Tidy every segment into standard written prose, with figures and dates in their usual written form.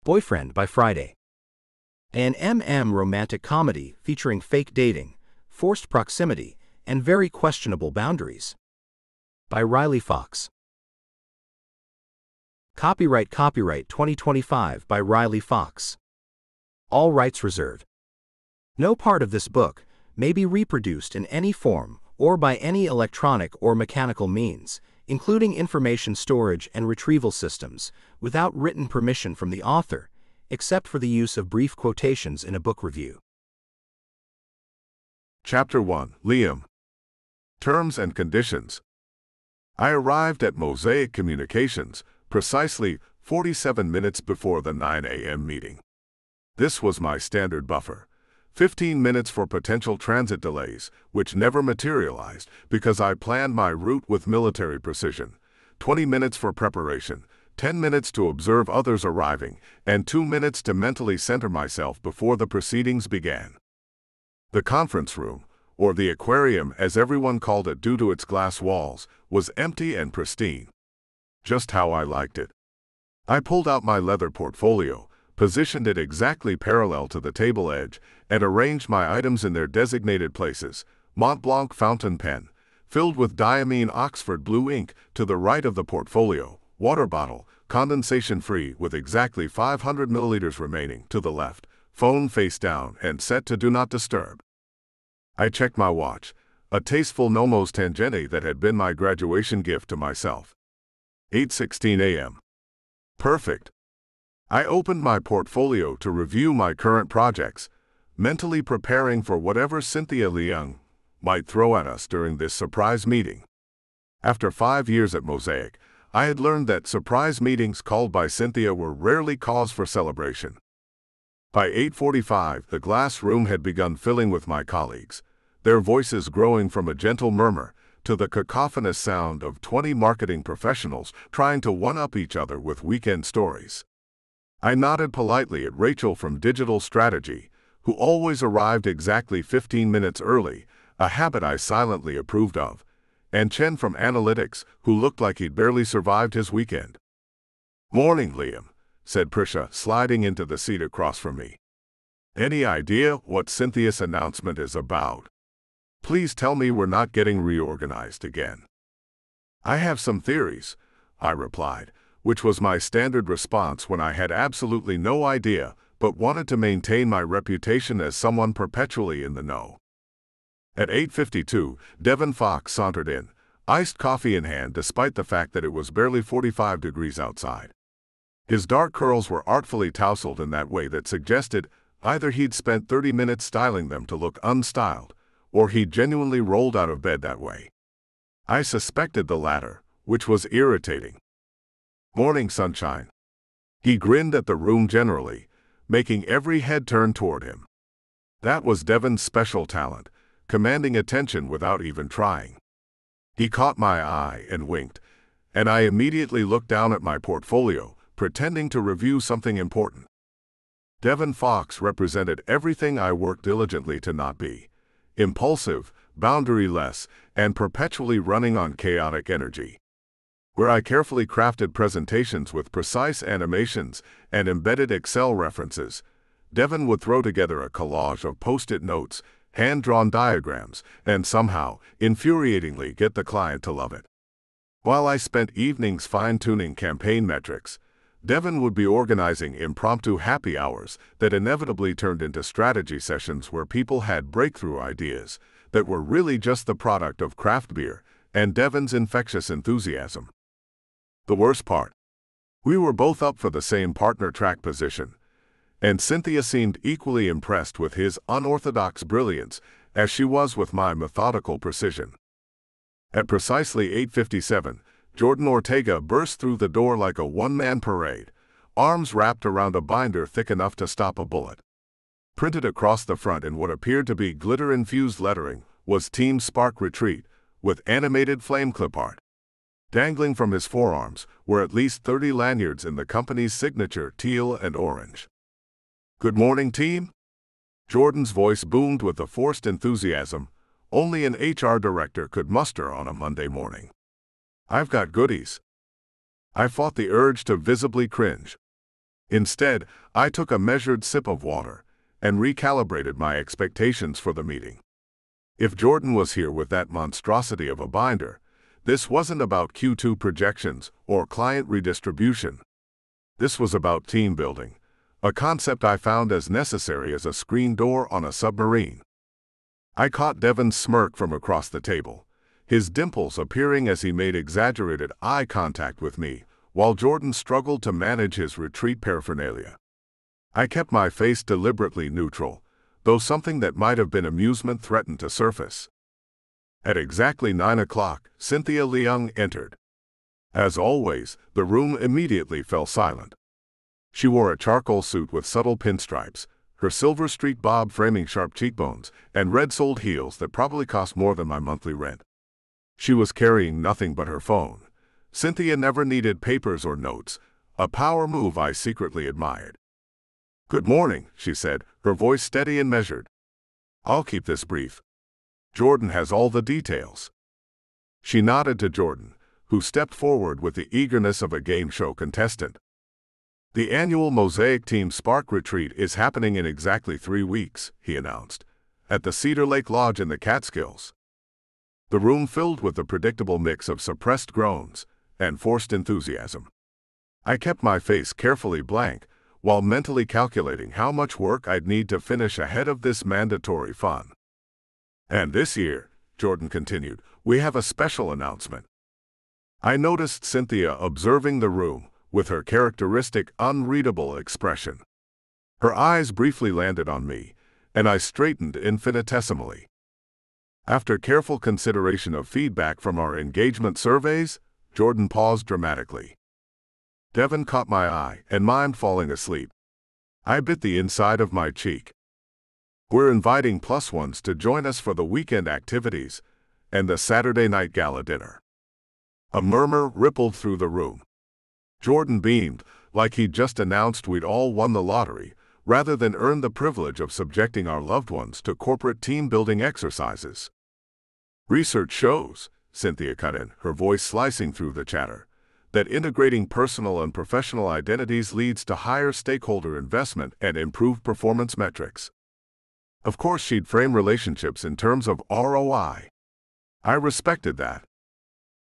Boyfriend by Friday. An romantic comedy featuring fake dating, forced proximity, and very questionable boundaries. By Riley Fox. Copyright 2025 by Riley Fox. All rights reserved. No part of this book may be reproduced in any form or by any electronic or mechanical means, including information storage and retrieval systems, without written permission from the author, except for the use of brief quotations in a book review. Chapter 1. Liam. Terms and Conditions. I arrived at Mosaic Communications precisely 47 minutes before the 9 a.m. meeting. This was my standard buffer. 15 minutes for potential transit delays, which never materialized because I planned my route with military precision. 20 minutes for preparation, 10 minutes to observe others arriving, and 2 minutes to mentally center myself before the proceedings began. The conference room, or the aquarium as everyone called it due to its glass walls, was empty and pristine. Just how I liked it. I pulled out my leather portfolio, positioned it exactly parallel to the table edge, and arranged my items in their designated places. Mont Blanc fountain pen, filled with diamine Oxford blue ink, to the right of the portfolio. Water bottle, condensation-free with exactly 500 milliliters remaining, to the left. Phone face down and set to Do Not Disturb. I checked my watch, a tasteful Nomos Tangente that had been my graduation gift to myself. 8:16 a.m. Perfect. I opened my portfolio to review my current projects, mentally preparing for whatever Cynthia Leung might throw at us during this surprise meeting. After 5 years at Mosaic, I had learned that surprise meetings called by Cynthia were rarely cause for celebration. By 8:45, the glass room had begun filling with my colleagues, their voices growing from a gentle murmur to the cacophonous sound of 20 marketing professionals trying to one-up each other with weekend stories. I nodded politely at Rachel from Digital Strategy, who always arrived exactly 15 minutes early, a habit I silently approved of, and Chen from Analytics, who looked like he'd barely survived his weekend. "Morning, Liam," said Prisha, sliding into the seat across from me. "Any idea what Cynthia's announcement is about? Please tell me we're not getting reorganized again." "I have some theories," I replied, which was my standard response when I had absolutely no idea but wanted to maintain my reputation as someone perpetually in the know. At 8:52, Devon Fox sauntered in, iced coffee in hand despite the fact that it was barely 45 degrees outside. His dark curls were artfully tousled in that way that suggested either he'd spent 30 minutes styling them to look unstyled, or he'd genuinely rolled out of bed that way. I suspected the latter, which was irritating. "Morning, sunshine." He grinned at the room generally, making every head turn toward him. That was Devon's special talent, commanding attention without even trying. He caught my eye and winked, and I immediately looked down at my portfolio, pretending to review something important. Devon Fox represented everything I worked diligently to not be: impulsive, boundaryless, and perpetually running on chaotic energy. Where I carefully crafted presentations with precise animations and embedded Excel references, Devon would throw together a collage of post-it notes, hand-drawn diagrams, and somehow, infuriatingly, get the client to love it. While I spent evenings fine-tuning campaign metrics, Devon would be organizing impromptu happy hours that inevitably turned into strategy sessions where people had breakthrough ideas that were really just the product of craft beer and Devon's infectious enthusiasm. The worst part: we were both up for the same partner track position, and Cynthia seemed equally impressed with his unorthodox brilliance as she was with my methodical precision. At precisely 8:57, Jordan Ortega burst through the door like a one-man parade, arms wrapped around a binder thick enough to stop a bullet. Printed across the front in what appeared to be glitter-infused lettering was Team Spark Retreat, with animated flame clip art. Dangling from his forearms were at least 30 lanyards in the company's signature teal and orange. "Good morning, team." Jordan's voice boomed with the forced enthusiasm only an HR director could muster on a Monday morning. "I've got goodies." I fought the urge to visibly cringe. Instead, I took a measured sip of water and recalibrated my expectations for the meeting. If Jordan was here with that monstrosity of a binder, this wasn't about Q2 projections or client redistribution. This was about team building, a concept I found as necessary as a screen door on a submarine. I caught Devon's smirk from across the table, his dimples appearing as he made exaggerated eye contact with me, while Jordan struggled to manage his retreat paraphernalia. I kept my face deliberately neutral, though something that might have been amusement threatened to surface. At exactly 9 o'clock, Cynthia Leung entered. As always, the room immediately fell silent. She wore a charcoal suit with subtle pinstripes, her silver streak bob framing sharp cheekbones, and red-soled heels that probably cost more than my monthly rent. She was carrying nothing but her phone. Cynthia never needed papers or notes, a power move I secretly admired. "Good morning," she said, her voice steady and measured. "I'll keep this brief. Jordan has all the details." She nodded to Jordan, who stepped forward with the eagerness of a game show contestant. "The annual Mosaic Team Spark Retreat is happening in exactly 3 weeks," he announced, "at the Cedar Lake Lodge in the Catskills." The room filled with the predictable mix of suppressed groans and forced enthusiasm. I kept my face carefully blank, while mentally calculating how much work I'd need to finish ahead of this mandatory fun. "And this year," Jordan continued, "we have a special announcement." I noticed Cynthia observing the room with her characteristic unreadable expression. Her eyes briefly landed on me, and I straightened infinitesimally. After careful consideration of feedback from our engagement surveys, Jordan paused dramatically. Devon caught my eye and mimed falling asleep. I bit the inside of my cheek. "We're inviting plus ones to join us for the weekend activities and the Saturday night gala dinner." A murmur rippled through the room. Jordan beamed, like he'd just announced we'd all won the lottery, rather than earn the privilege of subjecting our loved ones to corporate team-building exercises. "Research shows," Cynthia cut in, her voice slicing through the chatter, "that integrating personal and professional identities leads to higher stakeholder investment and improved performance metrics." Of course, she'd frame relationships in terms of ROI. I respected that.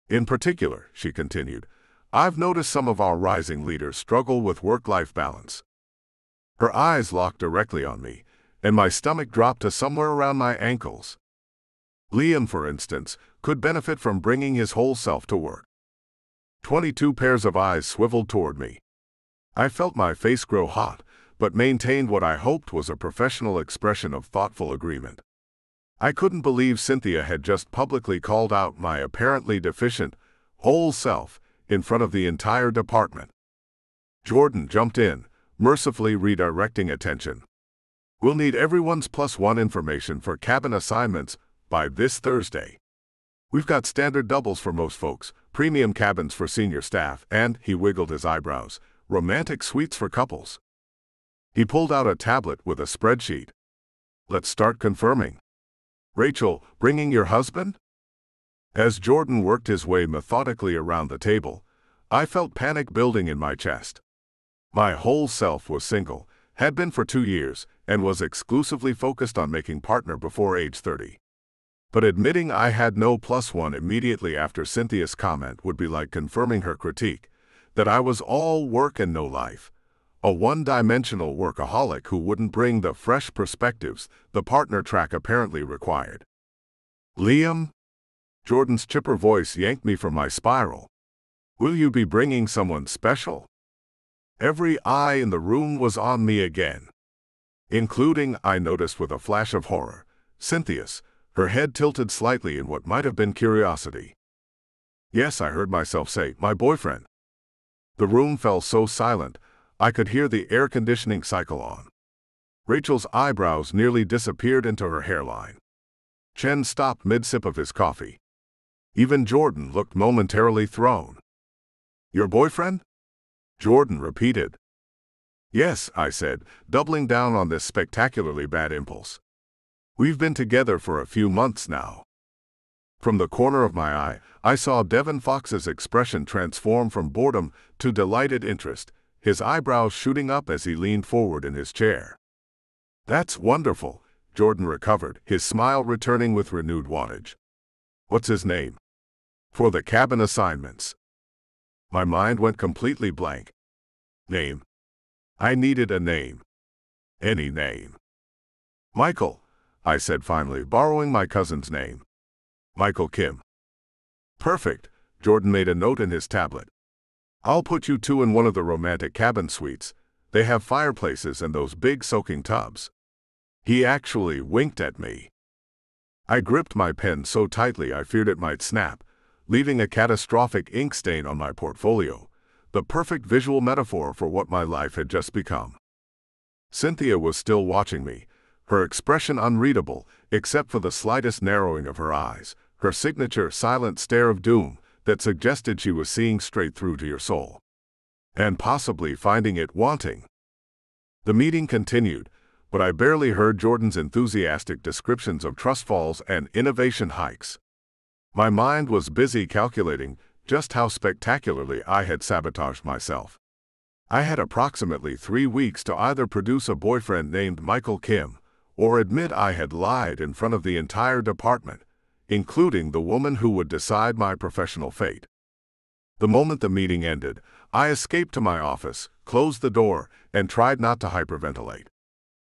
"In particular," she continued, "I've noticed some of our rising leaders struggle with work-life balance." Her eyes locked directly on me, and my stomach dropped to somewhere around my ankles. Liam, for instance, could benefit from bringing his whole self to work. 22 pairs of eyes swiveled toward me. I felt my face grow hot, but maintained what I hoped was a professional expression of thoughtful agreement. I couldn't believe Cynthia had just publicly called out my apparently deficient whole self in front of the entire department. Jordan jumped in, mercifully redirecting attention. "We'll need everyone's +1 information for cabin assignments by this Thursday. We've got standard doubles for most folks, premium cabins for senior staff, and," he wiggled his eyebrows, "romantic suites for couples." He pulled out a tablet with a spreadsheet. "Let's start confirming. Rachel, bringing your husband?" As Jordan worked his way methodically around the table, I felt panic building in my chest. My whole self was single, had been for 2 years, and was exclusively focused on making partner before age 30. But admitting I had no +1 immediately after Cynthia's comment would be like confirming her critique, that I was all work and no life, a one-dimensional workaholic who wouldn't bring the fresh perspectives the partner track apparently required. "Liam?" Jordan's chipper voice yanked me from my spiral. "Will you be bringing someone special?" Every eye in the room was on me again. Including, I noticed with a flash of horror, Cynthia's, her head tilted slightly in what might have been curiosity. "Yes," I heard myself say, "my boyfriend." The room fell so silent, I could hear the air conditioning cycle on. Rachel's eyebrows nearly disappeared into her hairline. Chen stopped mid-sip of his coffee. Even Jordan looked momentarily thrown. "Your boyfriend?" Jordan repeated. "Yes," I said, doubling down on this spectacularly bad impulse. "We've been together for a few months now." From the corner of my eye, I saw Devon Fox's expression transform from boredom to delighted interest, his eyebrows shooting up as he leaned forward in his chair. "That's wonderful," Jordan recovered, his smile returning with renewed wattage. "What's his name?" "For the cabin assignments." My mind went completely blank. Name. I needed a name. Any name. "Michael," I said finally, borrowing my cousin's name. "Michael Kim." "Perfect," Jordan made a note in his tablet. "I'll put you two in one of the romantic cabin suites. They have fireplaces and those big soaking tubs." He actually winked at me. I gripped my pen so tightly I feared it might snap, leaving a catastrophic ink stain on my portfolio, the perfect visual metaphor for what my life had just become. Cynthia was still watching me, her expression unreadable except for the slightest narrowing of her eyes, her signature silent stare of doom that suggested she was seeing straight through to your soul. And possibly finding it wanting. The meeting continued, but I barely heard Jordan's enthusiastic descriptions of trust falls and innovation hikes. My mind was busy calculating just how spectacularly I had sabotaged myself. I had approximately 3 weeks to either produce a boyfriend named Michael Kim or admit I had lied in front of the entire department, including the woman who would decide my professional fate. The moment the meeting ended, I escaped to my office, closed the door, and tried not to hyperventilate.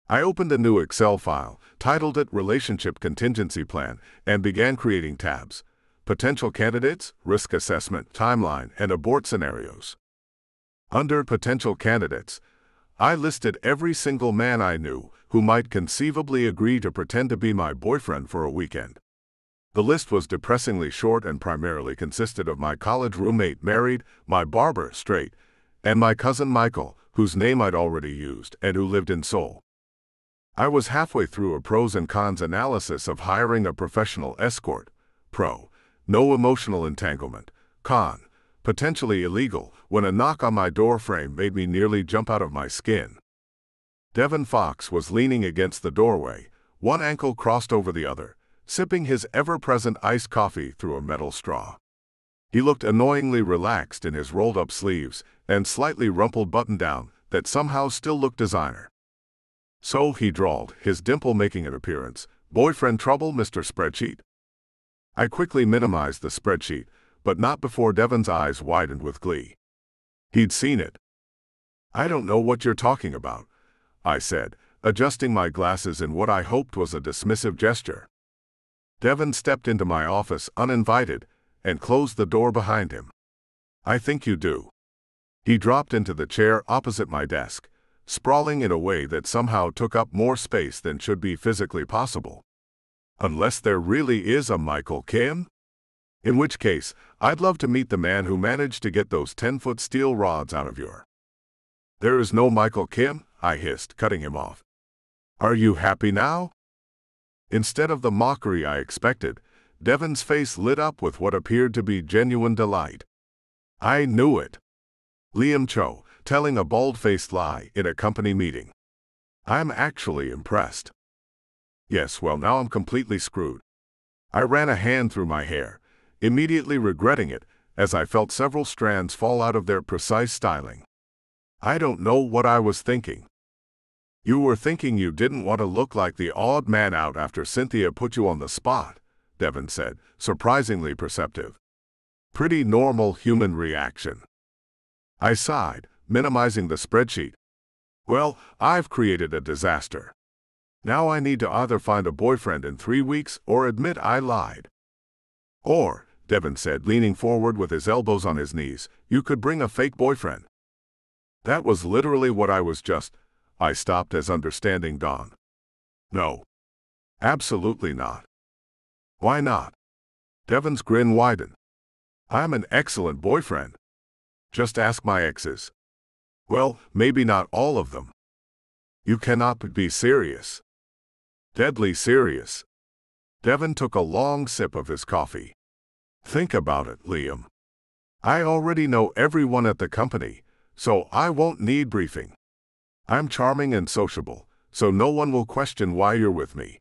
I opened a new Excel file, titled it Relationship Contingency Plan, and began creating tabs: Potential Candidates, Risk Assessment, Timeline, and Abort Scenarios. Under Potential Candidates, I listed every single man I knew who might conceivably agree to pretend to be my boyfriend for a weekend. The list was depressingly short and primarily consisted of my college roommate married, my barber straight, and my cousin Michael, whose name I'd already used and who lived in Seoul. I was halfway through a pros and cons analysis of hiring a professional escort. Pro: no emotional entanglement. Con: potentially illegal, when a knock on my door frame made me nearly jump out of my skin. Devon Fox was leaning against the doorway, one ankle crossed over the other, sipping his ever-present iced coffee through a metal straw. He looked annoyingly relaxed in his rolled-up sleeves and slightly rumpled button-down that somehow still looked designer. "So," he drawled, his dimple making an appearance, "boyfriend trouble, Mr. Spreadsheet?" I quickly minimized the spreadsheet, but not before Devon's eyes widened with glee. He'd seen it. "I don't know what you're talking about," I said, adjusting my glasses in what I hoped was a dismissive gesture. Devon stepped into my office uninvited and closed the door behind him. "I think you do." He dropped into the chair opposite my desk, sprawling in a way that somehow took up more space than should be physically possible. "Unless there really is a Michael Kim? In which case, I'd love to meet the man who managed to get those 10-foot steel rods out of your—" "There is no Michael Kim," I hissed, cutting him off. "Are you happy now?" Instead of the mockery I expected, Devon's face lit up with what appeared to be genuine delight. "I knew it. Liam Cho, telling a bald-faced lie in a company meeting. I'm actually impressed." "Yes, well, now I'm completely screwed." I ran a hand through my hair, immediately regretting it as I felt several strands fall out of their precise styling. "I don't know what I was thinking." "You were thinking you didn't want to look like the odd man out after Cynthia put you on the spot," Devon said, surprisingly perceptive. "Pretty normal human reaction." I sighed, minimizing the spreadsheet. "Well, I've created a disaster. Now I need to either find a boyfriend in 3 weeks or admit I lied." "Or," Devon said, leaning forward with his elbows on his knees, "you could bring a fake boyfriend." That was literally what I was just— I stopped as understanding dawned. "No. Absolutely not." "Why not?" Devon's grin widened. "I'm an excellent boyfriend. Just ask my exes." "Well, maybe not all of them." "You cannot be serious." "Deadly serious." Devon took a long sip of his coffee. "Think about it, Liam. I already know everyone at the company, so I won't need briefing. I'm charming and sociable, so no one will question why you're with me.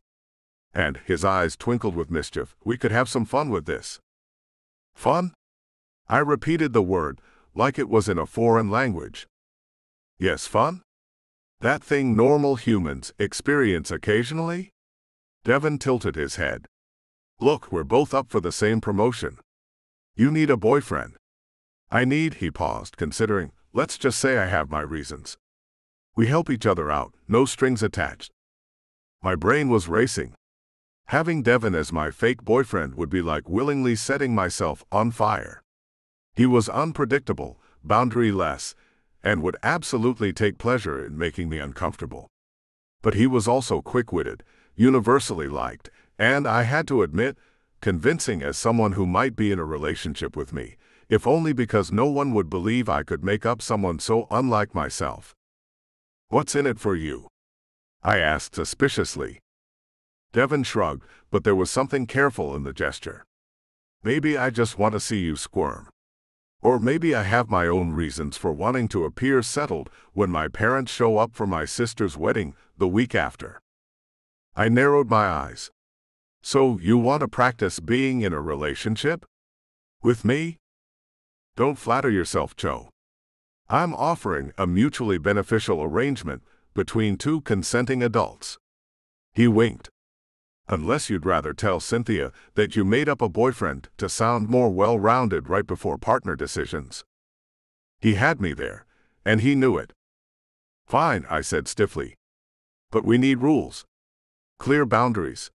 And," his eyes twinkled with mischief, "we could have some fun with this." "Fun?" I repeated the word, like it was in a foreign language. Yes, fun? That thing normal humans experience occasionally? Devon tilted his head. Look, we're both up for the same promotion. You need a boyfriend. I need, he paused, considering, let's just say I have my reasons. We help each other out, no strings attached. My brain was racing. Having Devon as my fake boyfriend would be like willingly setting myself on fire. He was unpredictable, boundaryless, and would absolutely take pleasure in making me uncomfortable. But he was also quick-witted, universally liked, and I had to admit, convincing as someone who might be in a relationship with me, if only because no one would believe I could make up someone so unlike myself. What's in it for you? I asked suspiciously. Devon shrugged, but there was something careful in the gesture. Maybe I just want to see you squirm. Or maybe I have my own reasons for wanting to appear settled when my parents show up for my sister's wedding the week after. I narrowed my eyes. So you want to practice being in a relationship? With me? Don't flatter yourself, Cho. I'm offering a mutually beneficial arrangement between two consenting adults. He winked. Unless you'd rather tell Cynthia that you made up a boyfriend to sound more well-rounded right before partner decisions. He had me there, and he knew it. Fine, I said stiffly. But we need rules. Clear boundaries.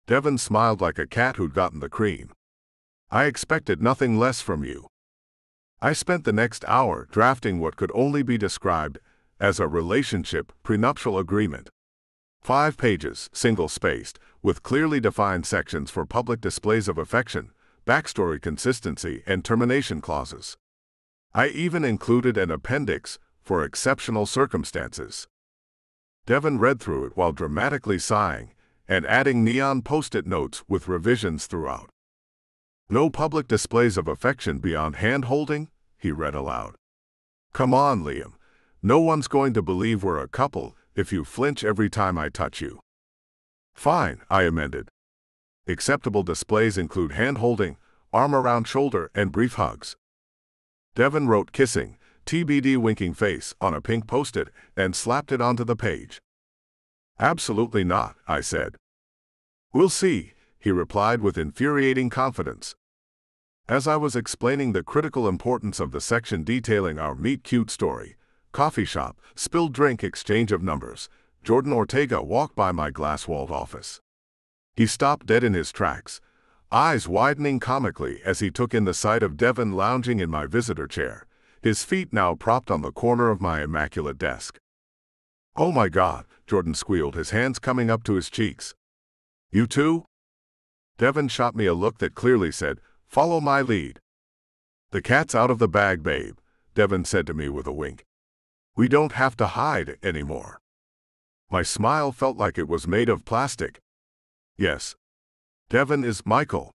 Devon smiled like a cat who'd gotten the cream. I expected nothing less from you. I spent the next hour drafting what could only be described as a relationship prenuptial agreement. 5 pages, single-spaced, with clearly defined sections for public displays of affection, backstory consistency, and termination clauses. I even included an appendix for exceptional circumstances. Devon read through it while dramatically sighing and adding neon post-it notes with revisions throughout. No public displays of affection beyond hand-holding, he read aloud. Come on, Liam. No one's going to believe we're a couple if you flinch every time I touch you. Fine, I amended. Acceptable displays include hand-holding, arm around shoulder, and brief hugs. Devon wrote kissing, TBD winking face on a pink post-it and slapped it onto the page. Absolutely not, I said. We'll see, he replied with infuriating confidence. As I was explaining the critical importance of the section detailing our meet-cute story, coffee shop, spilled drink exchange of numbers, Jordan Ortega walked by my glass-walled office. He stopped dead in his tracks, eyes widening comically as he took in the sight of Devon lounging in my visitor chair, his feet now propped on the corner of my immaculate desk. Oh my God, Jordan squealed, his hands coming up to his cheeks. You too? Devon shot me a look that clearly said, follow my lead. The cat's out of the bag, babe, Devon said to me with a wink. We don't have to hide anymore. My smile felt like it was made of plastic. Yes. Devon is Michael.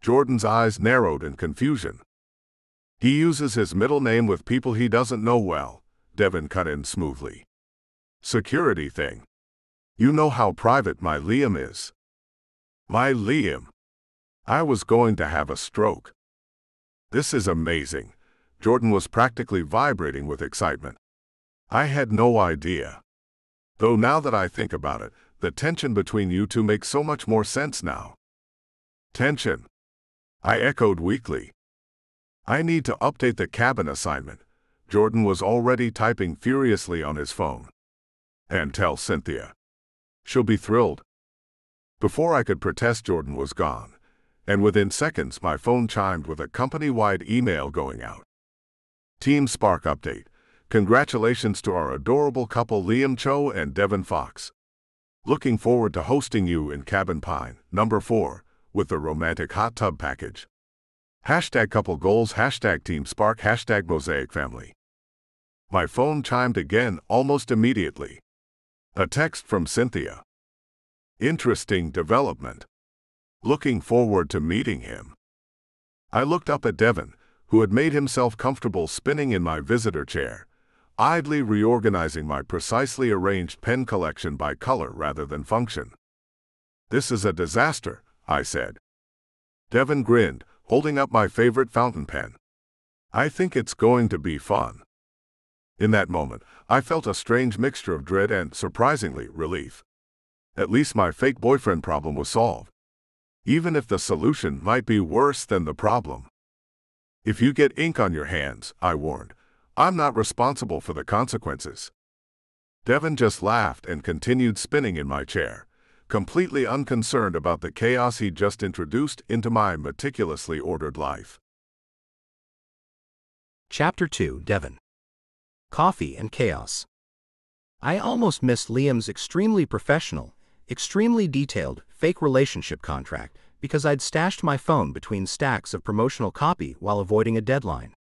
Jordan's eyes narrowed in confusion. He uses his middle name with people he doesn't know well, Devon cut in smoothly. Security thing. You know how private my Liam is. My Liam. I was going to have a stroke. This is amazing. Jordan was practically vibrating with excitement. I had no idea. Though now that I think about it, the tension between you two makes so much more sense now. Tension. I echoed weakly. I need to update the cabin assignment. Jordan was already typing furiously on his phone. And tell Cynthia. She'll be thrilled. Before I could protest, Jordan was gone, and within seconds my phone chimed with a company-wide email going out. Team Spark update. Congratulations to our adorable couple Liam Cho and Devon Fox. Looking forward to hosting you in Cabin Pine, number 4, with the romantic hot tub package. Hashtag couple goals, hashtag Team Spark, hashtag Mosaic family. My phone chimed again almost immediately. A text from Cynthia. Interesting development. Looking forward to meeting him. I looked up at Devon, who had made himself comfortable spinning in my visitor chair, idly reorganizing my precisely arranged pen collection by color rather than function. This is a disaster, I said. Devon grinned, holding up my favorite fountain pen. I think it's going to be fun. In that moment, I felt a strange mixture of dread and, surprisingly, relief. At least my fake boyfriend problem was solved, even if the solution might be worse than the problem. If you get ink on your hands, I warned, I'm not responsible for the consequences. Devon just laughed and continued spinning in my chair, completely unconcerned about the chaos he just introduced into my meticulously ordered life. Chapter 2, Devon. Coffee and Chaos. I almost missed Liam's extremely professional, extremely detailed, fake relationship contract because I'd stashed my phone between stacks of promotional copy while avoiding a deadline.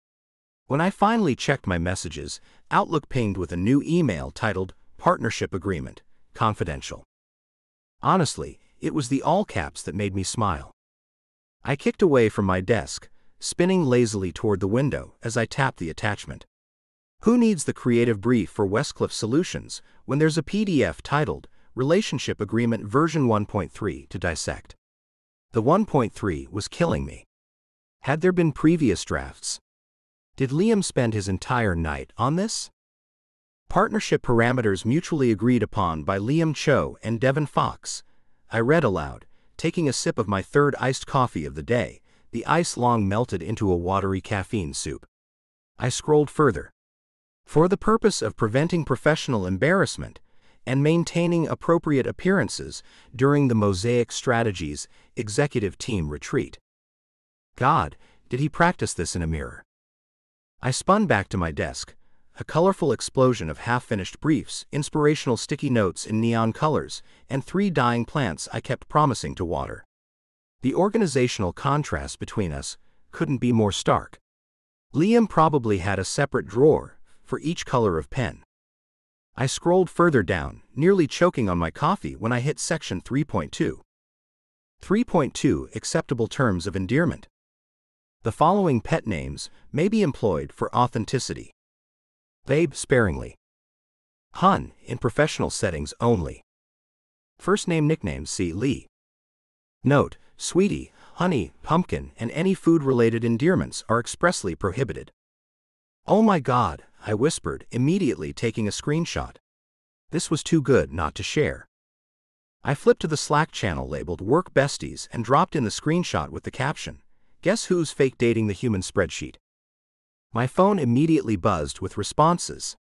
When I finally checked my messages, Outlook pinged with a new email titled Partnership Agreement, Confidential. Honestly, it was the all caps that made me smile. I kicked away from my desk, spinning lazily toward the window as I tapped the attachment. Who needs the creative brief for Westcliff Solutions when there's a PDF titled Relationship Agreement version 1.3 to dissect? The 1.3 was killing me. Had there been previous drafts? Did Liam spend his entire night on this? Partnership parameters mutually agreed upon by Liam Cho and Devon Fox. I read aloud, taking a sip of my third iced coffee of the day, the ice long melted into a watery caffeine soup. I scrolled further. For the purpose of preventing professional embarrassment and maintaining appropriate appearances during the Mosaic Strategies executive team retreat. God, did he practice this in a mirror? I spun back to my desk, a colorful explosion of half-finished briefs, inspirational sticky notes in neon colors, and 3 dying plants I kept promising to water. The organizational contrast between us couldn't be more stark. Liam probably had a separate drawer for each color of pen. I scrolled further down, nearly choking on my coffee when I hit section 3.2. 3.2 Acceptable Terms of Endearment. The following pet names may be employed for authenticity. Babe sparingly. Hun, in professional settings only. First name nicknames see Lee. Note, sweetie, honey, pumpkin, and any food-related endearments are expressly prohibited. Oh my God, I whispered, immediately taking a screenshot. This was too good not to share. I flipped to the Slack channel labeled Work Besties and dropped in the screenshot with the caption, "Guess who's fake dating the human spreadsheet?" My phone immediately buzzed with responses.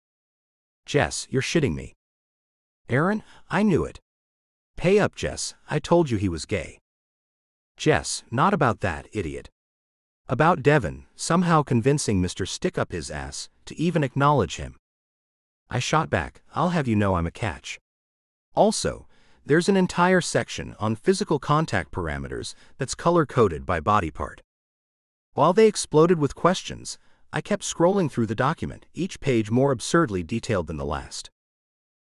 Jess, you're shitting me. Aaron, I knew it. Pay up, Jess, I told you he was gay. Jess, not about that, idiot. About Devon, somehow convincing Mr. Stick Up His Ass to even acknowledge him. I shot back, I'll have you know I'm a catch. Also, there's an entire section on physical contact parameters that's color-coded by body part. While they exploded with questions, I kept scrolling through the document, each page more absurdly detailed than the last.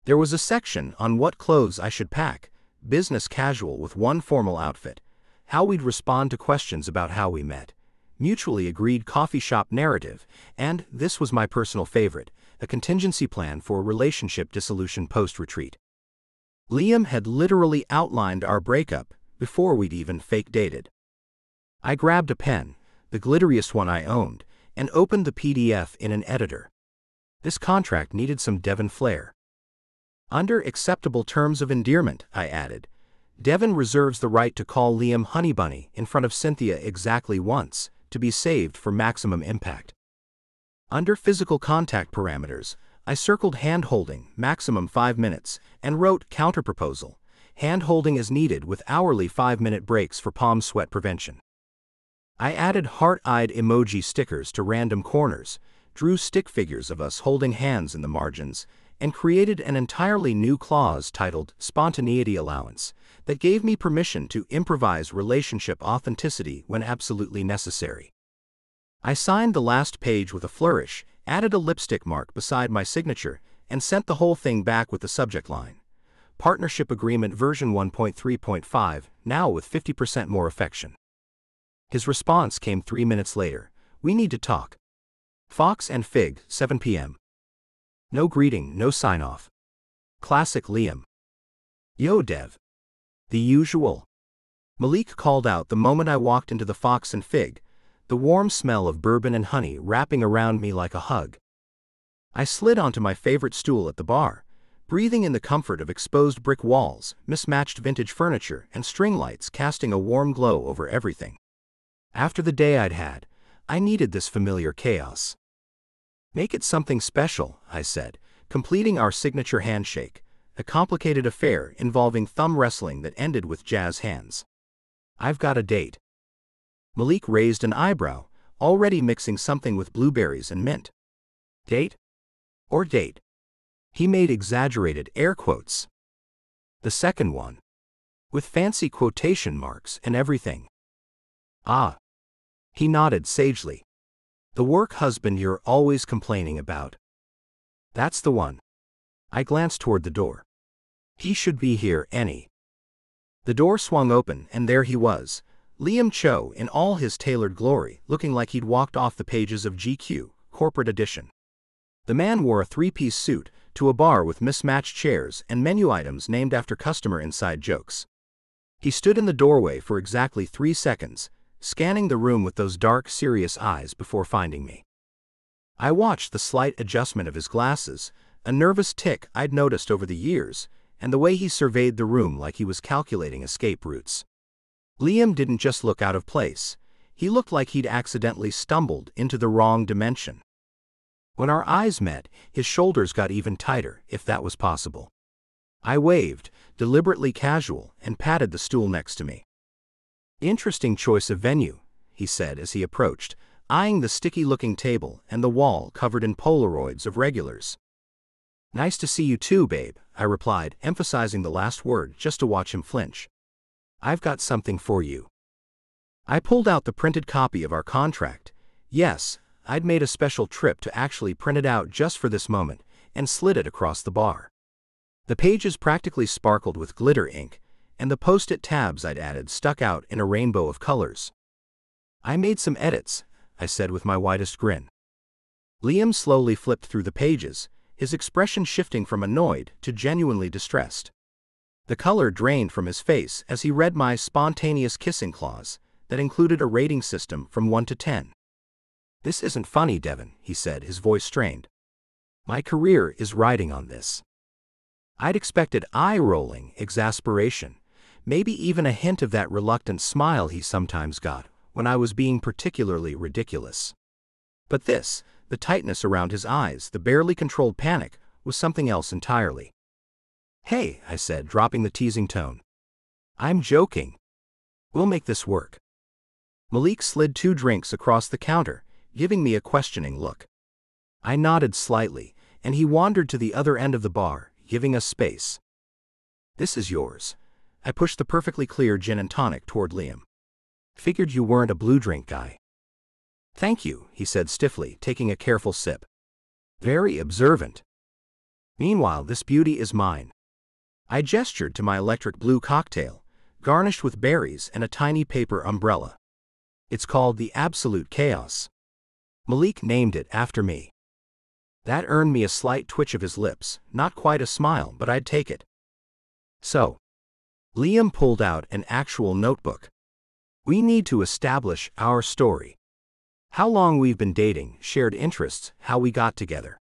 There was a section on what clothes I should pack, business casual with one formal outfit, how we'd respond to questions about how we met, mutually agreed coffee shop narrative, and, this was my personal favorite, a contingency plan for relationship dissolution post-retreat. Liam had literally outlined our breakup before we'd even fake dated. I grabbed a pen, the glitteriest one I owned, and opened the PDF in an editor. This contract needed some Devon flair. Under acceptable terms of endearment, I added, Devon reserves the right to call Liam Honey Bunny in front of Cynthia exactly once, to be saved for maximum impact. Under physical contact parameters, I circled hand-holding, maximum 5 minutes, and wrote counterproposal, hand-holding as needed with hourly 5-minute breaks for palm sweat prevention. I added heart-eyed emoji stickers to random corners, drew stick figures of us holding hands in the margins, and created an entirely new clause titled Spontaneity Allowance that gave me permission to improvise relationship authenticity when absolutely necessary. I signed the last page with a flourish, added a lipstick mark beside my signature, and sent the whole thing back with the subject line, Partnership Agreement version 1.3.5, now with 50% more affection. His response came 3 minutes later. We need to talk. Fox and Fig, 7 p.m. No greeting, no sign-off. Classic Liam. Yo, Dev. The usual. Malik called out the moment I walked into the Fox and Fig, the warm smell of bourbon and honey wrapping around me like a hug. I slid onto my favorite stool at the bar, breathing in the comfort of exposed brick walls, mismatched vintage furniture, and string lights casting a warm glow over everything. After the day I'd had, I needed this familiar chaos. "Make it something special," I said, completing our signature handshake, a complicated affair involving thumb wrestling that ended with jazz hands. "I've got a date." Malik raised an eyebrow, already mixing something with blueberries and mint. "Date? Or date?" He made exaggerated air quotes. "The second one. With fancy quotation marks and everything." "Ah." He nodded sagely. "The work husband you're always complaining about." "That's the one." I glanced toward the door. "He should be here any." The door swung open and there he was, Liam Cho in all his tailored glory, looking like he'd walked off the pages of GQ, Corporate Edition. The man wore a three-piece suit to a bar with mismatched chairs and menu items named after customer inside jokes. He stood in the doorway for exactly 3 seconds, scanning the room with those dark, serious eyes before finding me. I watched the slight adjustment of his glasses, a nervous tic I'd noticed over the years, and the way he surveyed the room like he was calculating escape routes. Liam didn't just look out of place, he looked like he'd accidentally stumbled into the wrong dimension. When our eyes met, his shoulders got even tighter, if that was possible. I waved, deliberately casual, and patted the stool next to me. "Interesting choice of venue," he said as he approached, eyeing the sticky-looking table and the wall covered in Polaroids of regulars. "Nice to see you too, babe," I replied, emphasizing the last word just to watch him flinch. "I've got something for you." I pulled out the printed copy of our contract. Yes, I'd made a special trip to actually print it out just for this moment, and slid it across the bar. The pages practically sparkled with glitter ink, and the post-it tabs I'd added stuck out in a rainbow of colors. "I made some edits," I said with my widest grin. Liam slowly flipped through the pages, his expression shifting from annoyed to genuinely distressed. The color drained from his face as he read my spontaneous kissing clause that included a rating system from 1 to 10. "This isn't funny, Devon," he said, his voice strained. "My career is riding on this." I'd expected eye-rolling exasperation, maybe even a hint of that reluctant smile he sometimes got when I was being particularly ridiculous. But this, the tightness around his eyes, the barely controlled panic, was something else entirely. "Hey," I said, dropping the teasing tone. "I'm joking. We'll make this work." Malik slid 2 drinks across the counter, giving me a questioning look. I nodded slightly, and he wandered to the other end of the bar, giving us space. "This is yours." I pushed the perfectly clear gin and tonic toward Liam. "Figured you weren't a blue drink guy." "Thank you," he said stiffly, taking a careful sip. "Very observant. Meanwhile, this beauty is mine." I gestured to my electric blue cocktail, garnished with berries and a tiny paper umbrella. "It's called the Absolute Chaos." Malik named it after me. That earned me a slight twitch of his lips, not quite a smile, but I'd take it. "So." Liam pulled out an actual notebook. "We need to establish our story. How long we've been dating, shared interests, how we got together."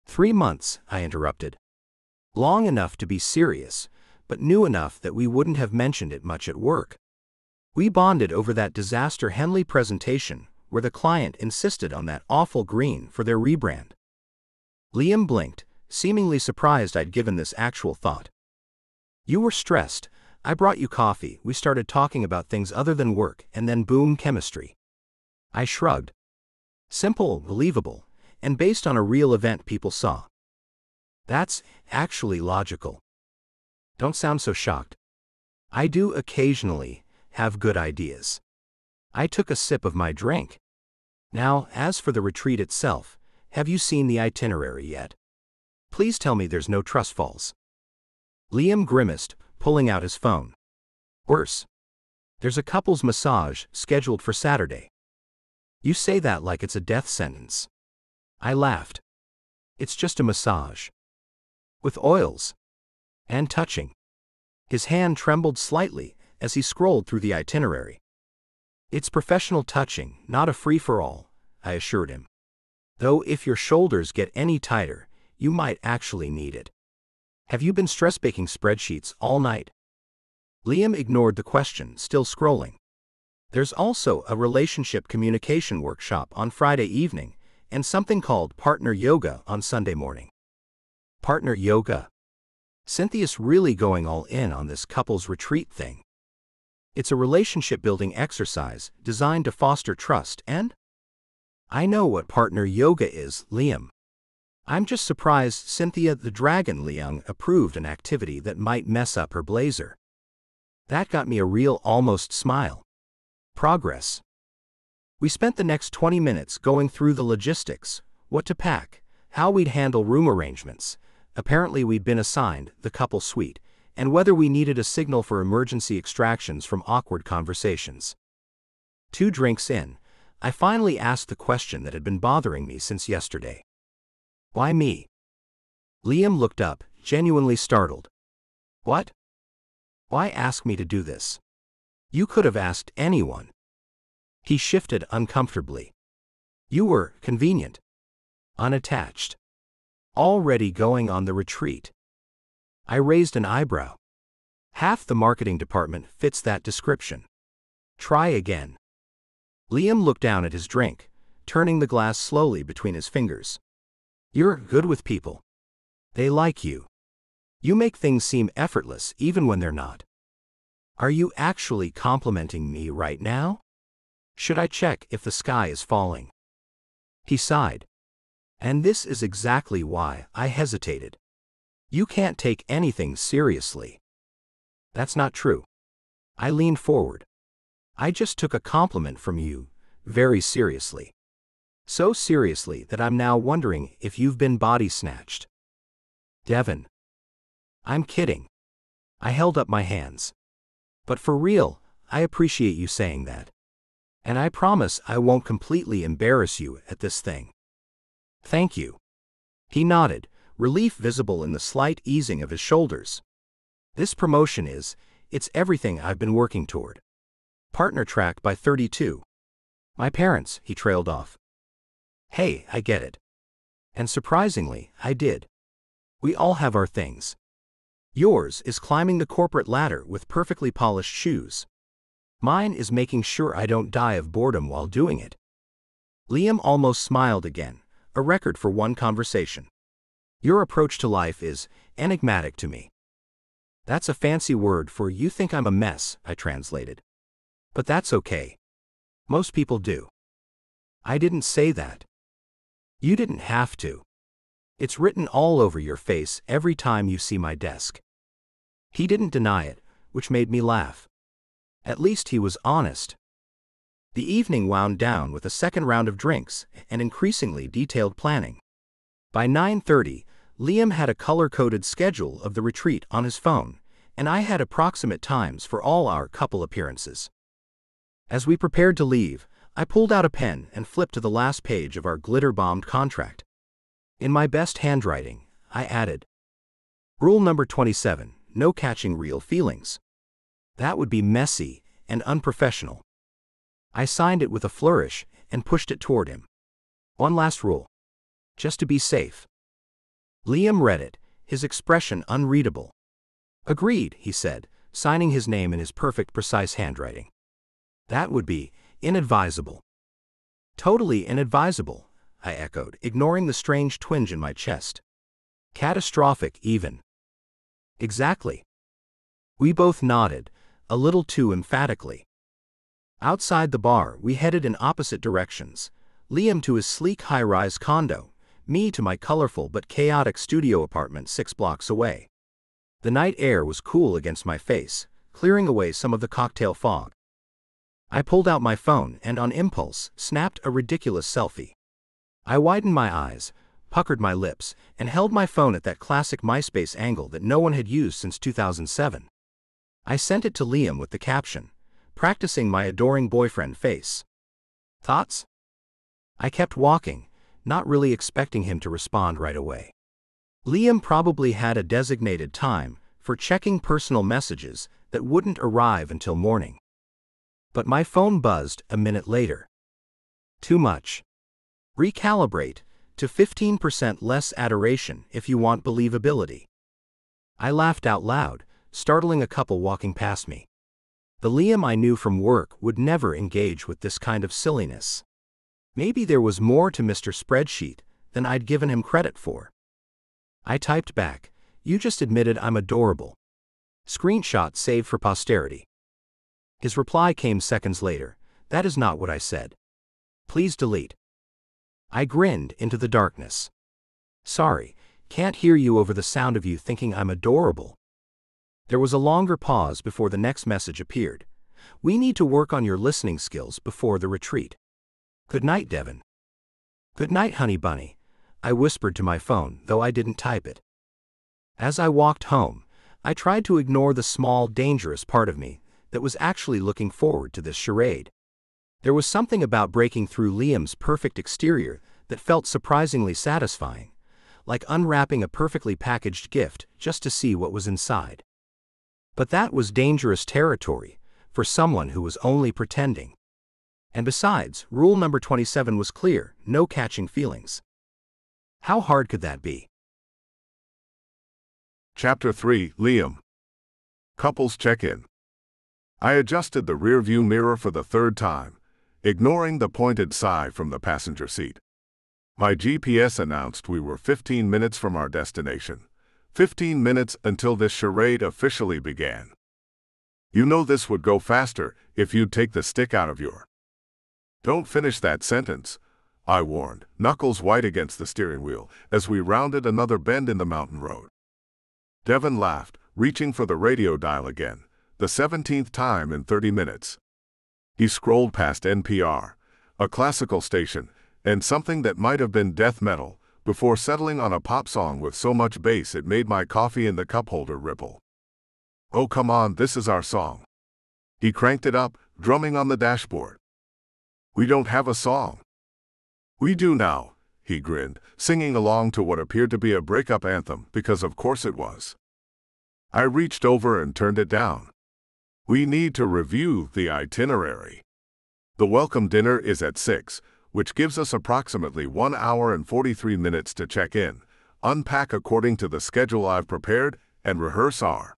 3 months, I interrupted. Long enough to be serious, but new enough that we wouldn't have mentioned it much at work. We bonded over that disaster Henley presentation, where the client insisted on that awful green for their rebrand. Liam blinked, seemingly surprised I'd given this actual thought. "You were stressed. I brought you coffee, we started talking about things other than work, and then boom, chemistry." I shrugged. Simple, believable, and based on a real event people saw. "That's actually logical." Don't sound so shocked. I do occasionally have good ideas. I took a sip of my drink. "Now, as for the retreat itself, have you seen the itinerary yet? Please tell me there's no trust falls." Liam grimaced, pulling out his phone. "Worse. There's a couple's massage scheduled for Saturday." "You say that like it's a death sentence." I laughed. "It's just a massage. With oils. And touching." His hand trembled slightly as he scrolled through the itinerary. "It's professional touching, not a free-for-all," I assured him. Though if your shoulders get any tighter, you might actually need it. Have you been stress-baking spreadsheets all night? Liam ignored the question, still scrolling. There's also a relationship communication workshop on Friday evening and something called partner yoga on Sunday morning. Partner yoga? Cynthia's really going all in on this couples retreat thing. It's a relationship-building exercise designed to foster trust and... I know what partner yoga is, Liam. I'm just surprised Cynthia the Dragon Leung approved an activity that might mess up her blazer. That got me a real almost smile. Progress. We spent the next 20 minutes going through the logistics, what to pack, how we'd handle room arrangements. Apparently we'd been assigned the couple suite, and whether we needed a signal for emergency extractions from awkward conversations. 2 drinks in, I finally asked the question that had been bothering me since yesterday. Why me? Liam looked up, genuinely startled. What? Why ask me to do this? You could have asked anyone. He shifted uncomfortably. You were convenient. Unattached. Already going on the retreat. I raised an eyebrow. Half the marketing department fits that description. Try again. Liam looked down at his drink, turning the glass slowly between his fingers. You're good with people. They like you. You make things seem effortless even when they're not. Are you actually complimenting me right now? Should I check if the sky is falling? He sighed. And this is exactly why I hesitated. You can't take anything seriously. That's not true. I leaned forward. I just took a compliment from you, very seriously. So seriously that I'm now wondering if you've been body snatched. Devon. I'm kidding. I held up my hands. But for real, I appreciate you saying that. And I promise I won't completely embarrass you at this thing. Thank you. He nodded, relief visible in the slight easing of his shoulders. This promotion it's everything I've been working toward. Partner track by 32. My parents, he trailed off. Hey, I get it. And surprisingly, I did. We all have our things. Yours is climbing the corporate ladder with perfectly polished shoes. Mine is making sure I don't die of boredom while doing it. Liam almost smiled again, a record for one conversation. Your approach to life is enigmatic to me. That's a fancy word for you think I'm a mess, I translated. But that's okay. Most people do. I didn't say that. You didn't have to. It's written all over your face every time you see my desk. He didn't deny it, which made me laugh. At least he was honest. The evening wound down with a second round of drinks and increasingly detailed planning. By 9:30, Liam had a color-coded schedule of the retreat on his phone, and I had approximate times for all our couple appearances. As we prepared to leave, I pulled out a pen and flipped to the last page of our glitter-bombed contract. In my best handwriting, I added, Rule number 27, no catching real feelings. That would be messy and unprofessional. I signed it with a flourish and pushed it toward him. One last rule. Just to be safe. Liam read it, his expression unreadable. Agreed, he said, signing his name in his perfect, precise handwriting. That would be inadvisable. Totally inadvisable, I echoed, ignoring the strange twinge in my chest. Catastrophic, even. Exactly. We both nodded, a little too emphatically. Outside the bar, we headed in opposite directions, Liam to his sleek high-rise condo, me to my colorful but chaotic studio apartment 6 blocks away. The night air was cool against my face, clearing away some of the cocktail fog. I pulled out my phone and on impulse, snapped a ridiculous selfie. I widened my eyes, puckered my lips, and held my phone at that classic MySpace angle that no one had used since 2007. I sent it to Liam with the caption, practicing my adoring boyfriend face. Thoughts? I kept walking, not really expecting him to respond right away. Liam probably had a designated time for checking personal messages that wouldn't arrive until morning. But my phone buzzed a minute later. Too much. Recalibrate, to 15% less adoration if you want believability. I laughed out loud, startling a couple walking past me. The Liam I knew from work would never engage with this kind of silliness. Maybe there was more to Mr. Spreadsheet than I'd given him credit for. I typed back, "You just admitted I'm adorable. Screenshot saved for posterity." His reply came seconds later, "That is not what I said. Please delete." I grinned into the darkness. "Sorry, can't hear you over the sound of you thinking I'm adorable." There was a longer pause before the next message appeared. "We need to work on your listening skills before the retreat. Good night, Devon." "Good night, honey bunny," I whispered to my phone, though I didn't type it. As I walked home, I tried to ignore the small, dangerous part of me that was actually looking forward to this charade. There was something about breaking through Liam's perfect exterior that felt surprisingly satisfying, like unwrapping a perfectly packaged gift just to see what was inside. But that was dangerous territory for someone who was only pretending. And besides, rule number 27 was clear: no catching feelings. How hard could that be? Chapter 3, Liam. Couples check-in. I adjusted the rear-view mirror for the third time, ignoring the pointed sigh from the passenger seat. My GPS announced we were 15 minutes from our destination. 15 minutes until this charade officially began. You know this would go faster if you'd take the stick out of your... Don't finish that sentence, I warned, knuckles white against the steering wheel, as we rounded another bend in the mountain road. Devon laughed, reaching for the radio dial again, the 17th time in 30 minutes. He scrolled past NPR, a classical station, and something that might have been death metal, before settling on a pop song with so much bass it made my coffee in the cup holder ripple. "Oh, come on, this is our song." He cranked it up, drumming on the dashboard. "We don't have a song." "We do now," he grinned, singing along to what appeared to be a breakup anthem, because of course it was. I reached over and turned it down. "We need to review the itinerary. The welcome dinner is at 6, which gives us approximately 1 hour and 43 minutes to check in, unpack according to the schedule I've prepared, and rehearse our..."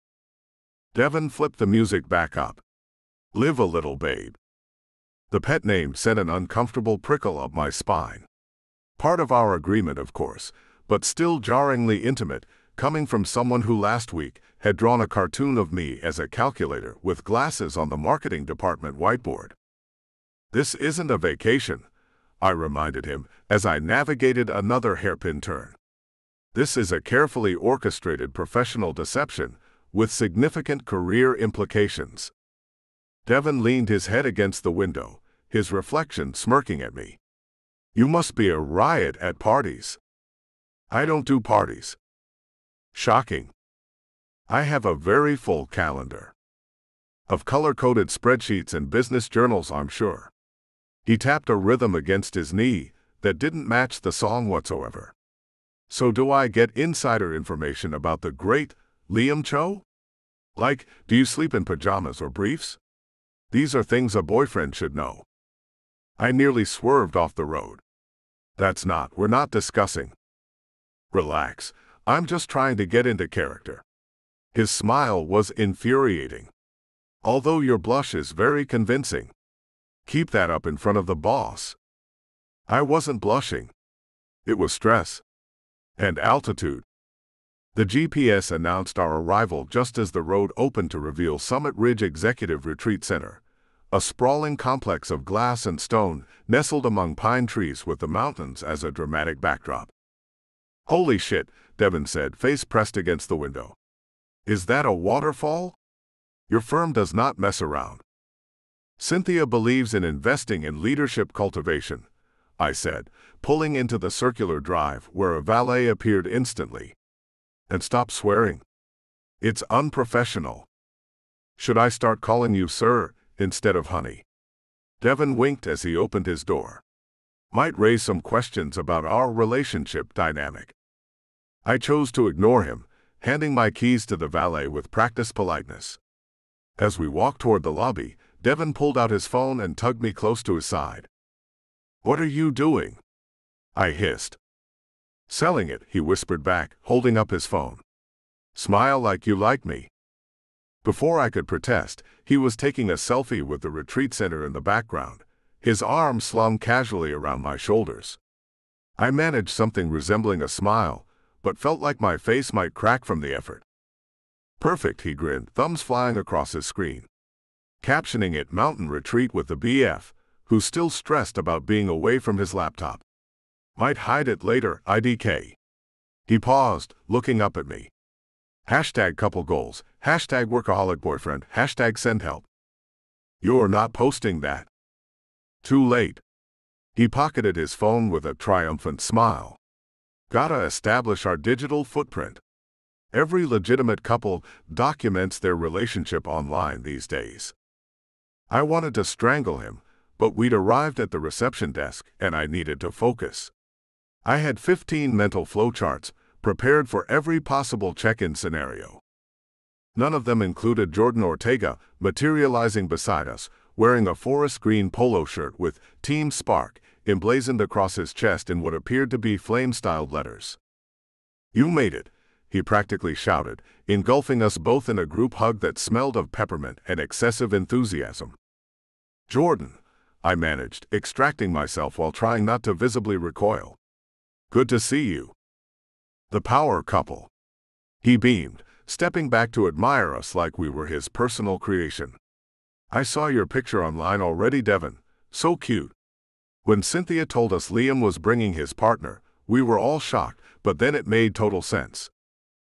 Devon flipped the music back up. "Live a little, babe." The pet name sent an uncomfortable prickle up my spine. Part of our agreement, of course, but still jarringly intimate, coming from someone who last week had drawn a cartoon of me as a calculator with glasses on the marketing department whiteboard. "This isn't a vacation," I reminded him as I navigated another hairpin turn. "This is a carefully orchestrated professional deception with significant career implications." Devon leaned his head against the window, his reflection smirking at me. "You must be a riot at parties." "I don't do parties." Shocking. I have a very full calendar. Of color-coded spreadsheets and business journals, I'm sure. He tapped a rhythm against his knee that didn't match the song whatsoever. "So do I get insider information about the great Liam Cho? Like, do you sleep in pajamas or briefs? These are things a boyfriend should know." I nearly swerved off the road. We're not discussing." "Relax, I'm just trying to get into character." His smile was infuriating. "Although your blush is very convincing. Keep that up in front of the boss." I wasn't blushing. It was stress. And altitude. The GPS announced our arrival just as the road opened to reveal Summit Ridge Executive Retreat Center, a sprawling complex of glass and stone nestled among pine trees with the mountains as a dramatic backdrop. "Holy shit," Devon said, face pressed against the window. "Is that a waterfall? Your firm does not mess around." "Cynthia believes in investing in leadership cultivation," I said, pulling into the circular drive where a valet appeared instantly. "And stop swearing. It's unprofessional. Should I start calling you sir instead of honey?" Devon winked as he opened his door. "Might raise some questions about our relationship dynamic." I chose to ignore him, handing my keys to the valet with practiced politeness. As we walked toward the lobby, Devon pulled out his phone and tugged me close to his side. "What are you doing?" I hissed. Selling it, he whispered back, holding up his phone. Smile like you like me. Before I could protest, he was taking a selfie with the retreat center in the background, his arm slung casually around my shoulders. I managed something resembling a smile, but felt like my face might crack from the effort. Perfect, he grinned, thumbs flying across his screen. Captioning it Mountain Retreat with the BF, who's still stressed about being away from his laptop. Might hide it later, IDK. He paused, looking up at me. Hashtag couple goals, hashtag workaholic boyfriend, hashtag send help. You're not posting that. Too late. He pocketed his phone with a triumphant smile. Gotta establish our digital footprint. Every legitimate couple documents their relationship online these days. I wanted to strangle him, but we'd arrived at the reception desk and I needed to focus. I had 15 mental flowcharts prepared for every possible check-in scenario. None of them included Jordan Ortega materializing beside us, wearing a forest green polo shirt with Team Spark emblazoned across his chest in what appeared to be flame-styled letters. You made it, he practically shouted, engulfing us both in a group hug that smelled of peppermint and excessive enthusiasm. Jordan, I managed, extracting myself while trying not to visibly recoil. Good to see you. The power couple. He beamed, stepping back to admire us like we were his personal creation. I saw your picture online already, Devon. So cute. When Cynthia told us Liam was bringing his partner, we were all shocked, but then it made total sense.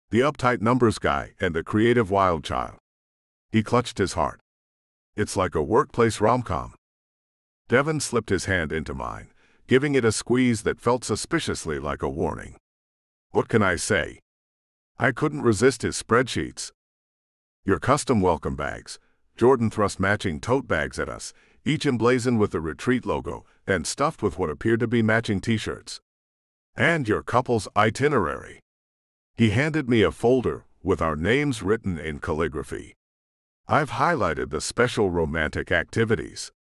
The uptight numbers guy and the creative wild child. He clutched his heart. It's like a workplace rom-com. Devon slipped his hand into mine, giving it a squeeze that felt suspiciously like a warning. What can I say? I couldn't resist his spreadsheets. Your custom welcome bags. Jordan thrust matching tote bags at us, each emblazoned with the retreat logo and stuffed with what appeared to be matching t-shirts. And your couple's itinerary. He handed me a folder with our names written in calligraphy. I've highlighted the special romantic activities.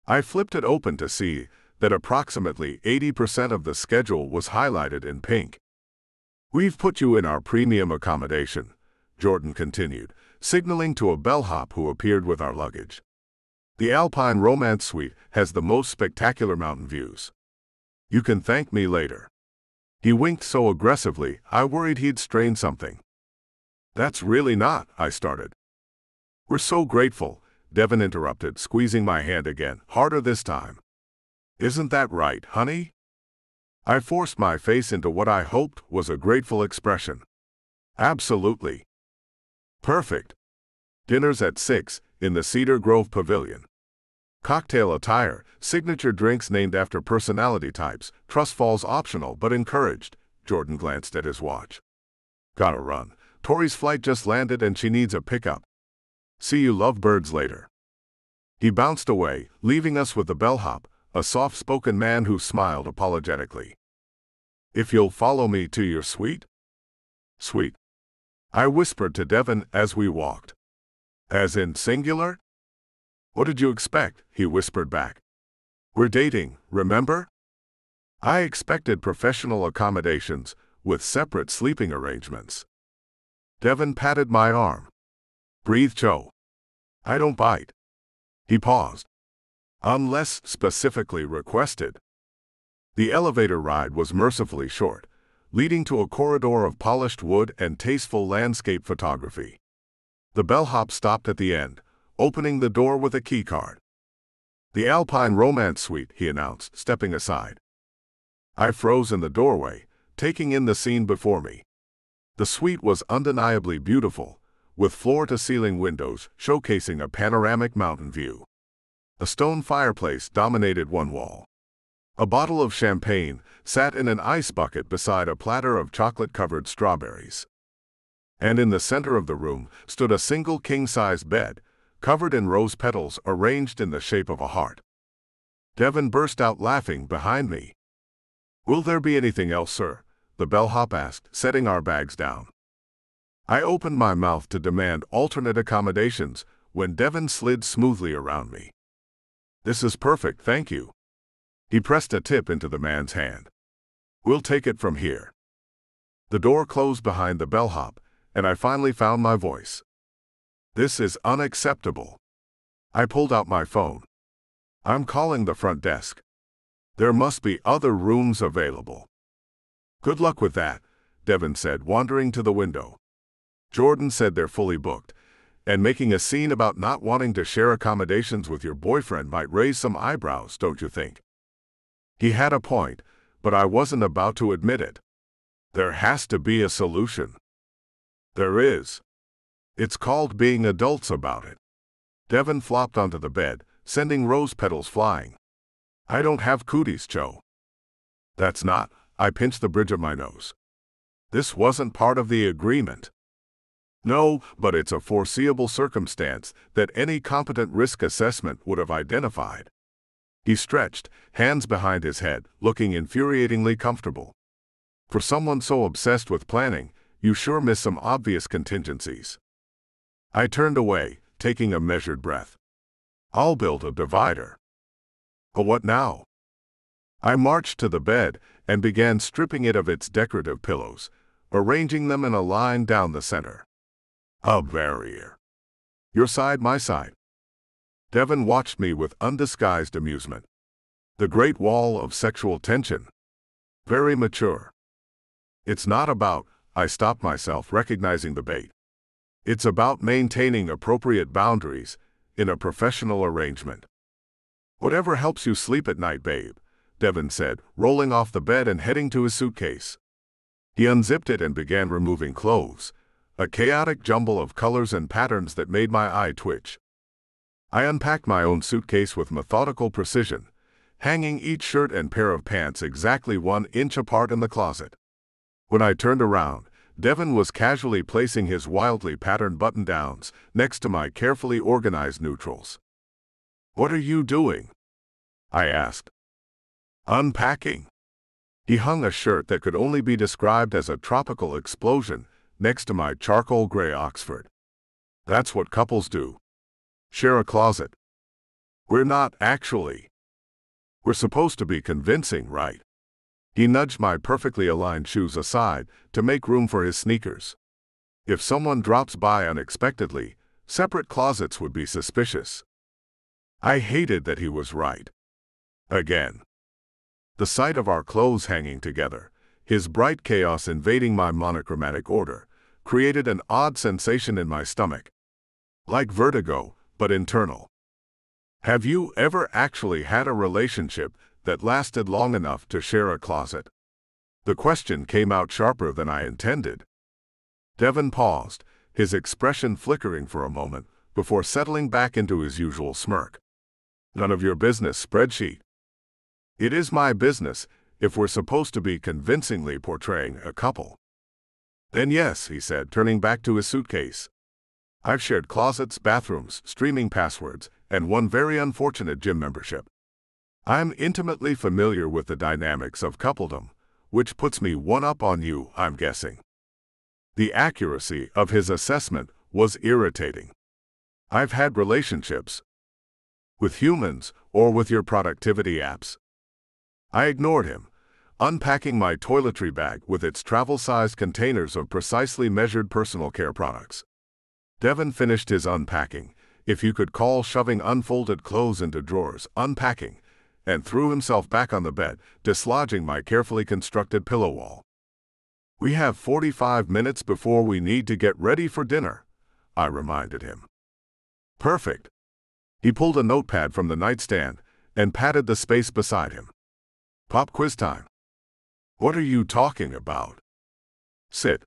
I flipped it open to see that approximately 80% of the schedule was highlighted in pink. We've put you in our premium accommodation, Jordan continued, signaling to a bellhop who appeared with our luggage. The Alpine Romance Suite has the most spectacular mountain views. You can thank me later. He winked so aggressively, I worried he'd strain something. That's really not, I started. We're so grateful, Devon interrupted, squeezing my hand again, harder this time. Isn't that right, honey? I forced my face into what I hoped was a grateful expression. Absolutely. Perfect. Dinner's at 6, in the Cedar Grove Pavilion. Cocktail attire, signature drinks named after personality types, trust falls optional but encouraged. Jordan glanced at his watch. Gotta run. Tori's flight just landed and she needs a pickup. See you lovebirds later. He bounced away, leaving us with the bellhop, a soft-spoken man who smiled apologetically. If you'll follow me to your suite? Suite. I whispered to Devon as we walked. As in singular? What did you expect? He whispered back. We're dating, remember? I expected professional accommodations with separate sleeping arrangements. Devon patted my arm. Breathe, Joe. I don't bite. He paused. Unless specifically requested. The elevator ride was mercifully short, leading to a corridor of polished wood and tasteful landscape photography. The bellhop stopped at the end, opening the door with a keycard. The Alpine Romance Suite, he announced, stepping aside. I froze in the doorway, taking in the scene before me. The suite was undeniably beautiful, with floor-to-ceiling windows showcasing a panoramic mountain view. A stone fireplace dominated one wall. A bottle of champagne sat in an ice bucket beside a platter of chocolate-covered strawberries. And in the center of the room stood a single king-size bed, covered in rose petals arranged in the shape of a heart. Devon burst out laughing behind me. Will there be anything else, sir? The bellhop asked, setting our bags down. I opened my mouth to demand alternate accommodations when Devon slid smoothly around me. This is perfect, thank you. He pressed a tip into the man's hand. We'll take it from here. The door closed behind the bellhop, and I finally found my voice. This is unacceptable. I pulled out my phone. I'm calling the front desk. There must be other rooms available. Good luck with that, Devon said, wandering to the window. Jordan said they're fully booked, and making a scene about not wanting to share accommodations with your boyfriend might raise some eyebrows, don't you think? He had a point, but I wasn't about to admit it. There has to be a solution. There is. It's called being adults about it. Devon flopped onto the bed, sending rose petals flying. I don't have cooties, Joe. That's not. I pinched the bridge of my nose. This wasn't part of the agreement. No, but it's a foreseeable circumstance that any competent risk assessment would have identified. He stretched, hands behind his head, looking infuriatingly comfortable. For someone so obsessed with planning, you sure miss some obvious contingencies. I turned away, taking a measured breath. I'll build a divider. But what now? I marched to the bed and began stripping it of its decorative pillows, arranging them in a line down the center. A barrier. Your side, my side. Devon watched me with undisguised amusement. The great wall of sexual tension. Very mature. It's not about, I stopped myself, recognizing the bait. It's about maintaining appropriate boundaries in a professional arrangement. Whatever helps you sleep at night, babe, Devon said, rolling off the bed and heading to his suitcase. He unzipped it and began removing clothes, a chaotic jumble of colors and patterns that made my eye twitch. I unpacked my own suitcase with methodical precision, hanging each shirt and pair of pants exactly 1 inch apart in the closet. When I turned around, Devon was casually placing his wildly patterned button-downs next to my carefully organized neutrals. What are you doing? I asked. Unpacking. He hung a shirt that could only be described as a tropical explosion next to my charcoal gray Oxford. That's what couples do. Share a closet. We're not actually. We're supposed to be convincing, right? He nudged my perfectly aligned shoes aside to make room for his sneakers. If someone drops by unexpectedly, separate closets would be suspicious. I hated that he was right. Again. The sight of our clothes hanging together, his bright chaos invading my monochromatic order, created an odd sensation in my stomach. Like vertigo, but internal. Have you ever actually had a relationship that lasted long enough to share a closet? The question came out sharper than I intended. Devon paused, his expression flickering for a moment, before settling back into his usual smirk. None of your business, spreadsheet. It is my business, if we're supposed to be convincingly portraying a couple. Then yes, he said, turning back to his suitcase. I've shared closets, bathrooms, streaming passwords, and one very unfortunate gym membership. I'm intimately familiar with the dynamics of coupledom, which puts me one up on you, I'm guessing. The accuracy of his assessment was irritating. I've had relationships. With humans, or with your productivity apps. I ignored him, unpacking my toiletry bag with its travel-sized containers of precisely measured personal care products. Devon finished his unpacking, if you could call shoving unfolded clothes into drawers unpacking, and threw himself back on the bed, dislodging my carefully constructed pillow wall. We have 45 minutes before we need to get ready for dinner, I reminded him. Perfect. He pulled a notepad from the nightstand and patted the space beside him. Pop quiz time. What are you talking about? Sit.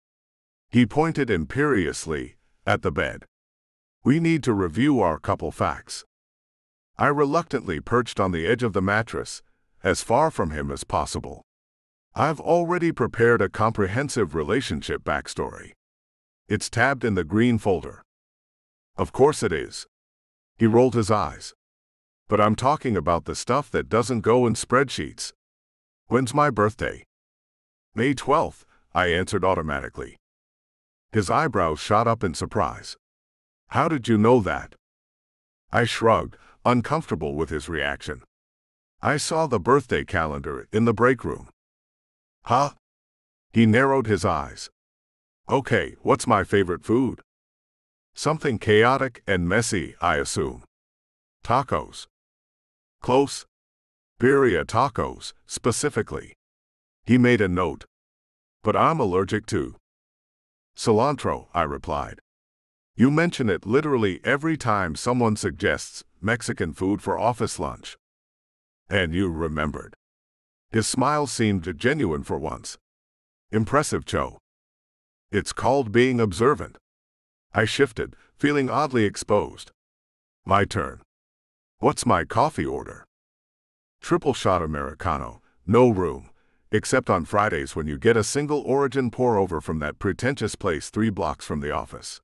He pointed imperiously at the bed. We need to review our couple facts. I reluctantly perched on the edge of the mattress, as far from him as possible. I've already prepared a comprehensive relationship backstory. It's tabbed in the green folder. Of course it is. He rolled his eyes. But I'm talking about the stuff that doesn't go in spreadsheets. When's my birthday? May 12th, I answered automatically. His eyebrows shot up in surprise. How did you know that? I shrugged, uncomfortable with his reaction. I saw the birthday calendar in the break room. Huh? He narrowed his eyes. Okay, what's my favorite food? Something chaotic and messy, I assume. Tacos. Close. Birria tacos, specifically. He made a note. But I'm allergic to cilantro, I replied. You mention it literally every time someone suggests Mexican food for office lunch. And you remembered. His smile seemed genuine for once. Impressive, Cho. It's called being observant. I shifted, feeling oddly exposed. My turn. What's my coffee order? Triple shot Americano, no room, except on Fridays when you get a single origin pour-over from that pretentious place 3 blocks from the office.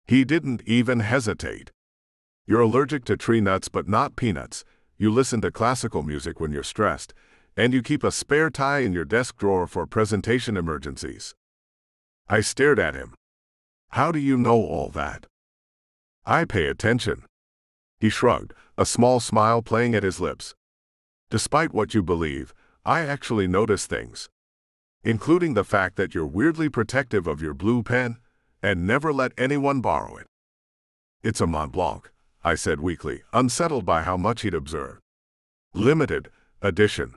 He didn't even hesitate. You're allergic to tree nuts but not peanuts, you listen to classical music when you're stressed, and you keep a spare tie in your desk drawer for presentation emergencies. I stared at him. How do you know all that? I pay attention. He shrugged, a small smile playing at his lips. Despite what you believe, I actually notice things. Including the fact that you're weirdly protective of your blue pen and never let anyone borrow it. It's a Mont Blanc, I said weakly, unsettled by how much he'd observed. Limited edition.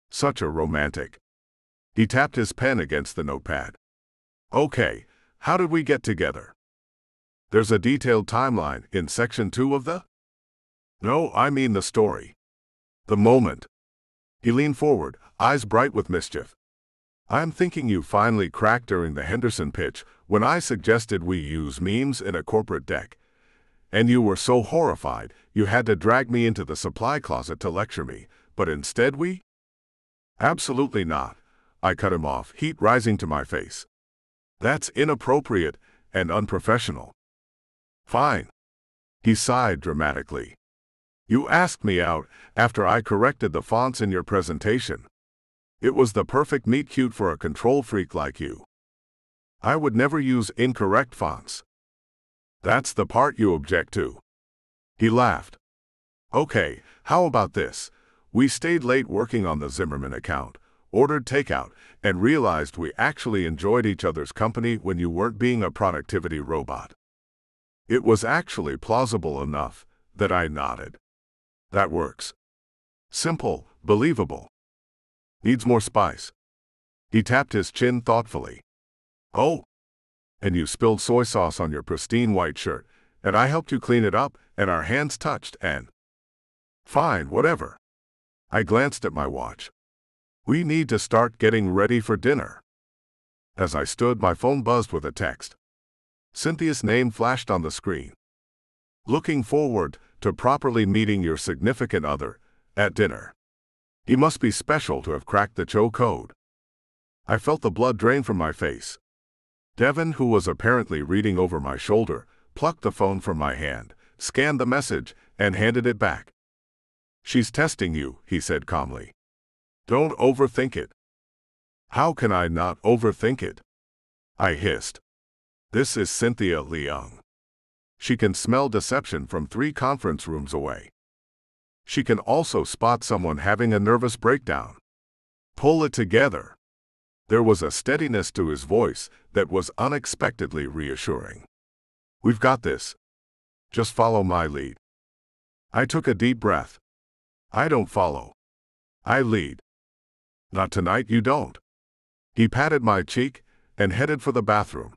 Such a romantic. He tapped his pen against the notepad. Okay, how did we get together? There's a detailed timeline in section 2 of the? No, I mean the story. The moment. He leaned forward, eyes bright with mischief. I'm thinking you finally cracked during the Henderson pitch when I suggested we use memes in a corporate deck. And you were so horrified, you had to drag me into the supply closet to lecture me, but instead we? Absolutely not. I cut him off, heat rising to my face. That's inappropriate and unprofessional. Fine. He sighed dramatically. You asked me out after I corrected the fonts in your presentation. It was the perfect meet cute for a control freak like you. I would never use incorrect fonts. That's the part you object to. He laughed. Okay, how about this? We stayed late working on the Zimmerman account, ordered takeout, and realized we actually enjoyed each other's company when you weren't being a productivity robot. It was actually plausible enough that I nodded. That works. Simple, believable. Needs more spice. He tapped his chin thoughtfully. Oh. And you spilled soy sauce on your pristine white shirt, and I helped you clean it up, and our hands touched, and... Fine, whatever. I glanced at my watch. We need to start getting ready for dinner. As I stood, my phone buzzed with a text. Cynthia's name flashed on the screen. Looking forward to properly meeting your significant other at dinner. He must be special to have cracked the Cho code. I felt the blood drain from my face. Devon, who was apparently reading over my shoulder, plucked the phone from my hand, scanned the message, and handed it back. She's testing you, he said calmly. Don't overthink it. How can I not overthink it? I hissed. This is Cynthia Leung. She can smell deception from 3 conference rooms away. She can also spot someone having a nervous breakdown. Pull it together. There was a steadiness to his voice that was unexpectedly reassuring. We've got this. Just follow my lead. I took a deep breath. I don't follow. I lead. Not tonight, you don't. He patted my cheek and headed for the bathroom.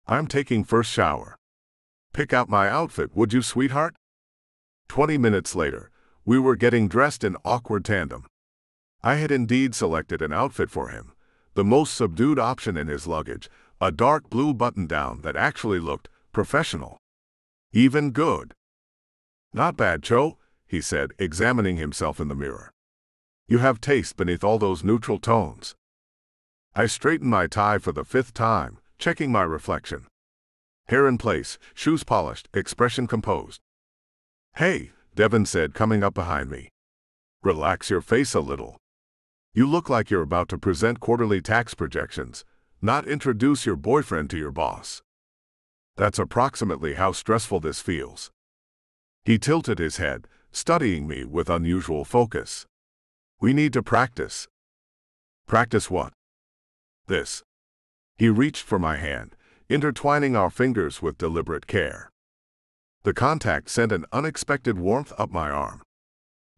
I'm taking first shower. Pick out my outfit, would you, sweetheart? 20 minutes later, we were getting dressed in awkward tandem. I had indeed selected an outfit for him, the most subdued option in his luggage, a dark blue button-down that actually looked professional. Even good. Not bad, Cho, he said, examining himself in the mirror. You have taste beneath all those neutral tones. I straightened my tie for the 5th time, checking my reflection. Hair in place, shoes polished, expression composed. Hey, Devon said, coming up behind me. Relax your face a little. You look like you're about to present quarterly tax projections, not introduce your boyfriend to your boss. That's approximately how stressful this feels. He tilted his head, studying me with unusual focus. We need to practice. Practice what? This. He reached for my hand, intertwining our fingers with deliberate care. The contact sent an unexpected warmth up my arm.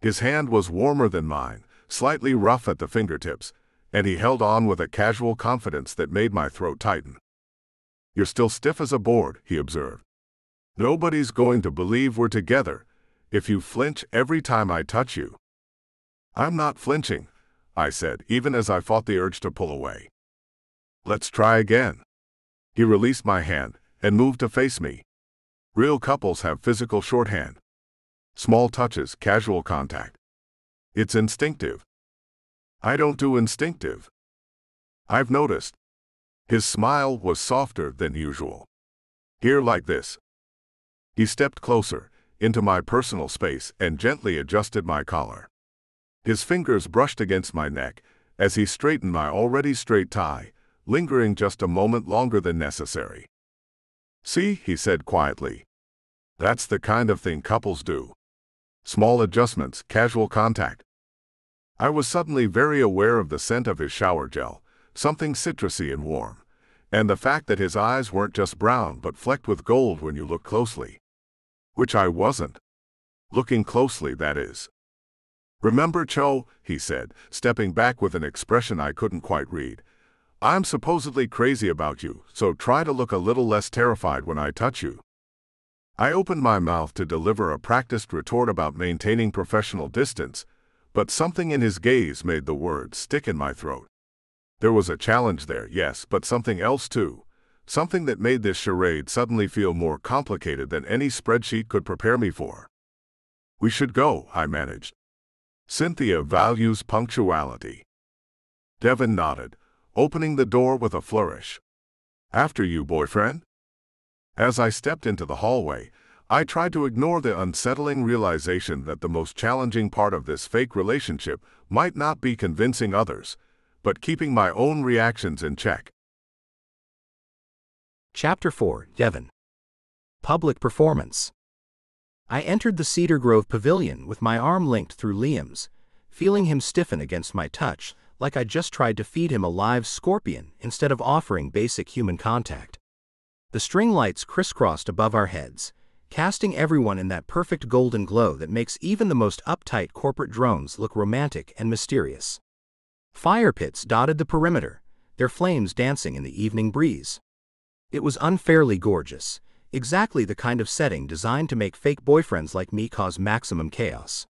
His hand was warmer than mine, slightly rough at the fingertips, and he held on with a casual confidence that made my throat tighten. "You're still stiff as a board," he observed. "Nobody's going to believe we're together if you flinch every time I touch you." "I'm not flinching," I said, even as I fought the urge to pull away. "Let's try again." He released my hand and moved to face me. Real couples have physical shorthand. Small touches, casual contact. It's instinctive. I don't do instinctive. I've noticed. His smile was softer than usual. "Here, like this." He stepped closer, into my personal space, and gently adjusted my collar. His fingers brushed against my neck as he straightened my already straight tie, lingering just a moment longer than necessary. "See," he said quietly. "That's the kind of thing couples do. Small adjustments, casual contact." I was suddenly very aware of the scent of his shower gel, something citrusy and warm, and the fact that his eyes weren't just brown but flecked with gold when you looked closely. Which I wasn't. Looking closely, that is. "Remember, Cho," he said, stepping back with an expression I couldn't quite read. "I'm supposedly crazy about you, so try to look a little less terrified when I touch you." I opened my mouth to deliver a practiced retort about maintaining professional distance, but something in his gaze made the words stick in my throat. There was a challenge there, yes, but something else too. Something that made this charade suddenly feel more complicated than any spreadsheet could prepare me for. "We should go," I managed. "Cynthia values punctuality." Devon nodded, opening the door with a flourish. "After you, boyfriend." As I stepped into the hallway, I tried to ignore the unsettling realization that the most challenging part of this fake relationship might not be convincing others, but keeping my own reactions in check. Chapter 4, Devon. Public Performance. I entered the Cedar Grove Pavilion with my arm linked through Liam's, feeling him stiffen against my touch, like I just tried to feed him a live scorpion instead of offering basic human contact. The string lights crisscrossed above our heads, casting everyone in that perfect golden glow that makes even the most uptight corporate drones look romantic and mysterious. Fire pits dotted the perimeter, their flames dancing in the evening breeze. It was unfairly gorgeous, exactly the kind of setting designed to make fake boyfriends like me cause maximum chaos.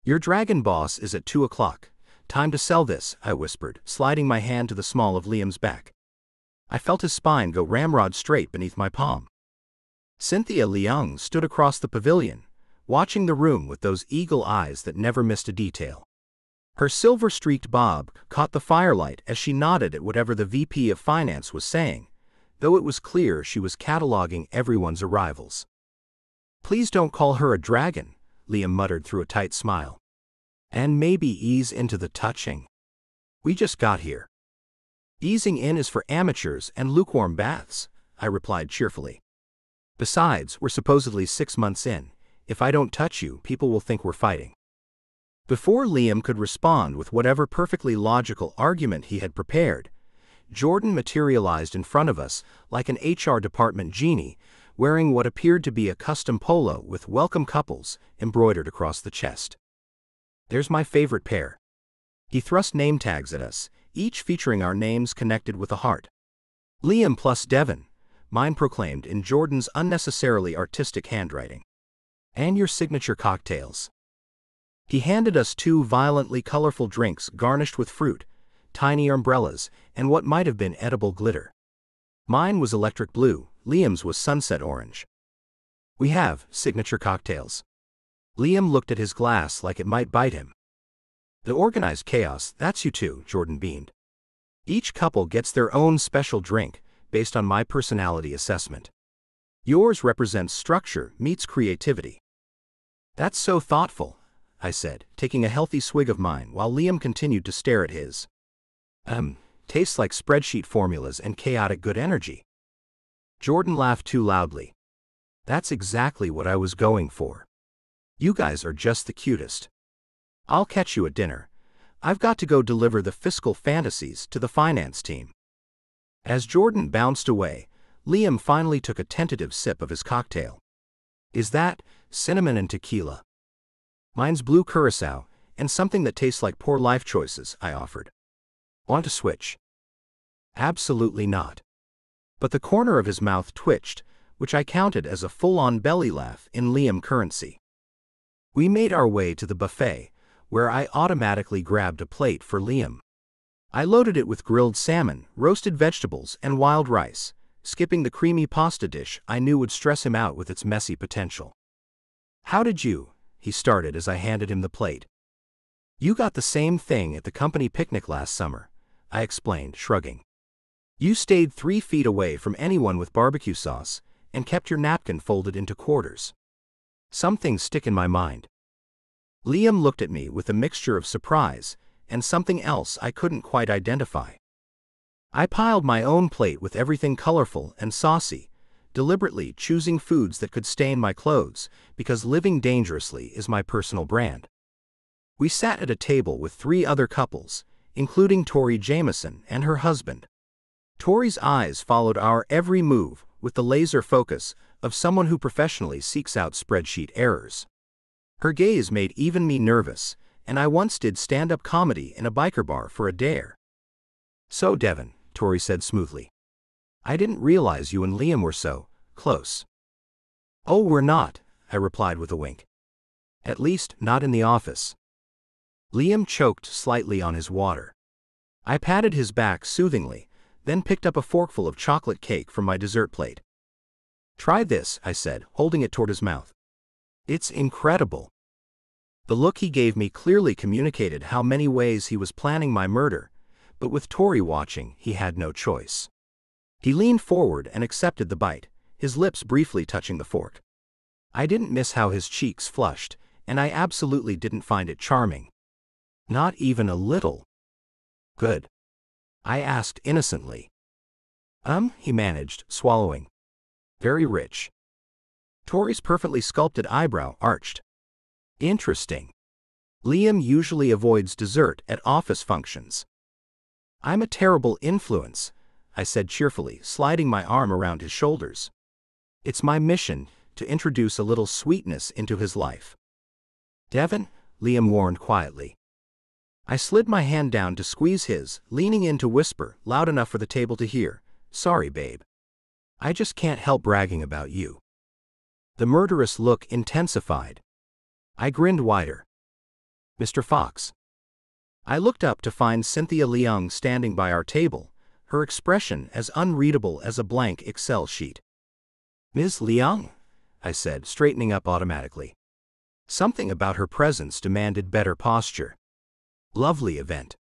"Your dragon boss is at 2 o'clock. Time to sell this," I whispered, sliding my hand to the small of Liam's back. I felt his spine go ramrod straight beneath my palm. Cynthia Leung stood across the pavilion, watching the room with those eagle eyes that never missed a detail. Her silver-streaked bob caught the firelight as she nodded at whatever the VP of Finance was saying, though it was clear she was cataloging everyone's arrivals. "Please don't call her a dragon," Liam muttered through a tight smile. "And maybe ease into the touching. We just got here." "Easing in is for amateurs and lukewarm baths," I replied cheerfully. "Besides, we're supposedly 6 months in. If I don't touch you, people will think we're fighting." Before Liam could respond with whatever perfectly logical argument he had prepared, Jordan materialized in front of us like an HR department genie, wearing what appeared to be a custom polo with "Welcome Couples" embroidered across the chest. "There's my favorite pair." He thrust name tags at us, each featuring our names connected with a heart. "Liam plus Devon," mine proclaimed in Jordan's unnecessarily artistic handwriting. "And your signature cocktails." He handed us 2 violently colorful drinks garnished with fruit, tiny umbrellas, and what might have been edible glitter. Mine was electric blue, Liam's was sunset orange. "We have signature cocktails." Liam looked at his glass like it might bite him. "The organized chaos, that's you two," Jordan beamed. "Each couple gets their own special drink, based on my personality assessment. Yours represents structure meets creativity." "That's so thoughtful," I said, taking a healthy swig of mine while Liam continued to stare at his. Tastes like spreadsheet formulas and chaotic good energy." Jordan laughed too loudly. "That's exactly what I was going for. You guys are just the cutest. I'll catch you at dinner. I've got to go deliver the fiscal fantasies to the finance team. As Jordan bounced away, Liam finally took a tentative sip of his cocktail. Is that cinnamon and tequila? Mine's blue curacao, and something that tastes like poor life choices, I offered. Want to switch? Absolutely not. But the corner of his mouth twitched, which I counted as a full-on belly laugh in Liam currency. We made our way to the buffet, where I automatically grabbed a plate for Liam. I loaded it with grilled salmon, roasted vegetables, and wild rice, skipping the creamy pasta dish I knew would stress him out with its messy potential. How did you? He started as I handed him the plate. You got the same thing at the company picnic last summer, I explained, shrugging. You stayed 3 feet away from anyone with barbecue sauce and kept your napkin folded into quarters. Some things stick in my mind. Liam looked at me with a mixture of surprise and something else I couldn't quite identify. I piled my own plate with everything colorful and saucy, deliberately choosing foods that could stain my clothes because living dangerously is my personal brand. We sat at a table with 3 other couples, including Tori Jameson and her husband. Tori's eyes followed our every move with the laser focus of someone who professionally seeks out spreadsheet errors. Her gaze made even me nervous, and I once did stand-up comedy in a biker bar for a dare. So Devon, Tori said smoothly. I didn't realize you and Liam were so close. Oh, we're not, I replied with a wink. At least, not in the office. Liam choked slightly on his water. I patted his back soothingly, then picked up a forkful of chocolate cake from my dessert plate. Try this, I said, holding it toward his mouth. It's incredible. The look he gave me clearly communicated how many ways he was planning my murder, but with Tori watching, he had no choice. He leaned forward and accepted the bite, his lips briefly touching the fork. I didn't miss how his cheeks flushed, and I absolutely didn't find it charming. Not even a little. Good. I asked innocently. He managed, swallowing. Very rich. Tori's perfectly sculpted eyebrow arched. Interesting. Liam usually avoids dessert at office functions. I'm a terrible influence, I said cheerfully, sliding my arm around his shoulders. It's my mission to introduce a little sweetness into his life. Devon, Liam warned quietly. I slid my hand down to squeeze his, leaning in to whisper, loud enough for the table to hear, Sorry, babe. I just can't help bragging about you. The murderous look intensified. I grinned wider. Mr. Fox. I looked up to find Cynthia Leung standing by our table, her expression as unreadable as a blank Excel sheet. Ms. Leung? I said, straightening up automatically. Something about her presence demanded better posture. Lovely event.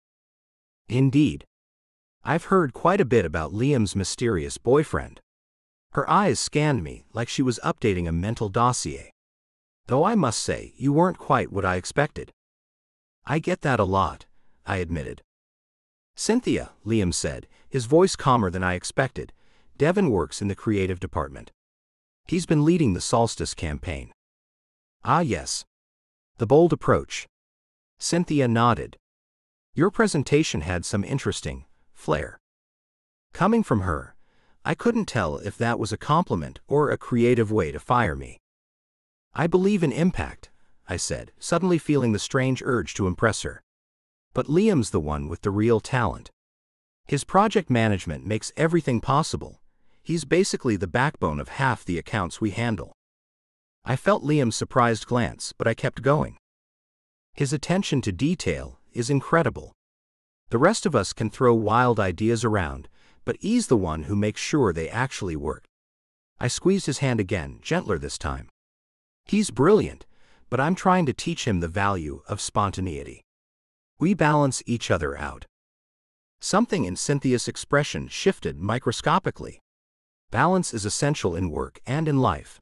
Indeed. I've heard quite a bit about Liam's mysterious boyfriend. Her eyes scanned me like she was updating a mental dossier. Though I must say, you weren't quite what I expected. I get that a lot, I admitted. Cynthia, Liam said, his voice calmer than I expected. Devon works in the creative department. He's been leading the Solstice campaign. Ah yes. The bold approach. Cynthia nodded. Your presentation had some interesting flair. Coming from her, I couldn't tell if that was a compliment or a creative way to fire me. I believe in impact, I said, suddenly feeling the strange urge to impress her. But Liam's the one with the real talent. His project management makes everything possible. He's basically the backbone of half the accounts we handle. I felt Liam's surprised glance, but I kept going. His attention to detail is incredible. The rest of us can throw wild ideas around, but he's the one who makes sure they actually work. I squeezed his hand again, gentler this time. He's brilliant, but I'm trying to teach him the value of spontaneity. We balance each other out. Something in Cynthia's expression shifted microscopically. Balance is essential in work and in life.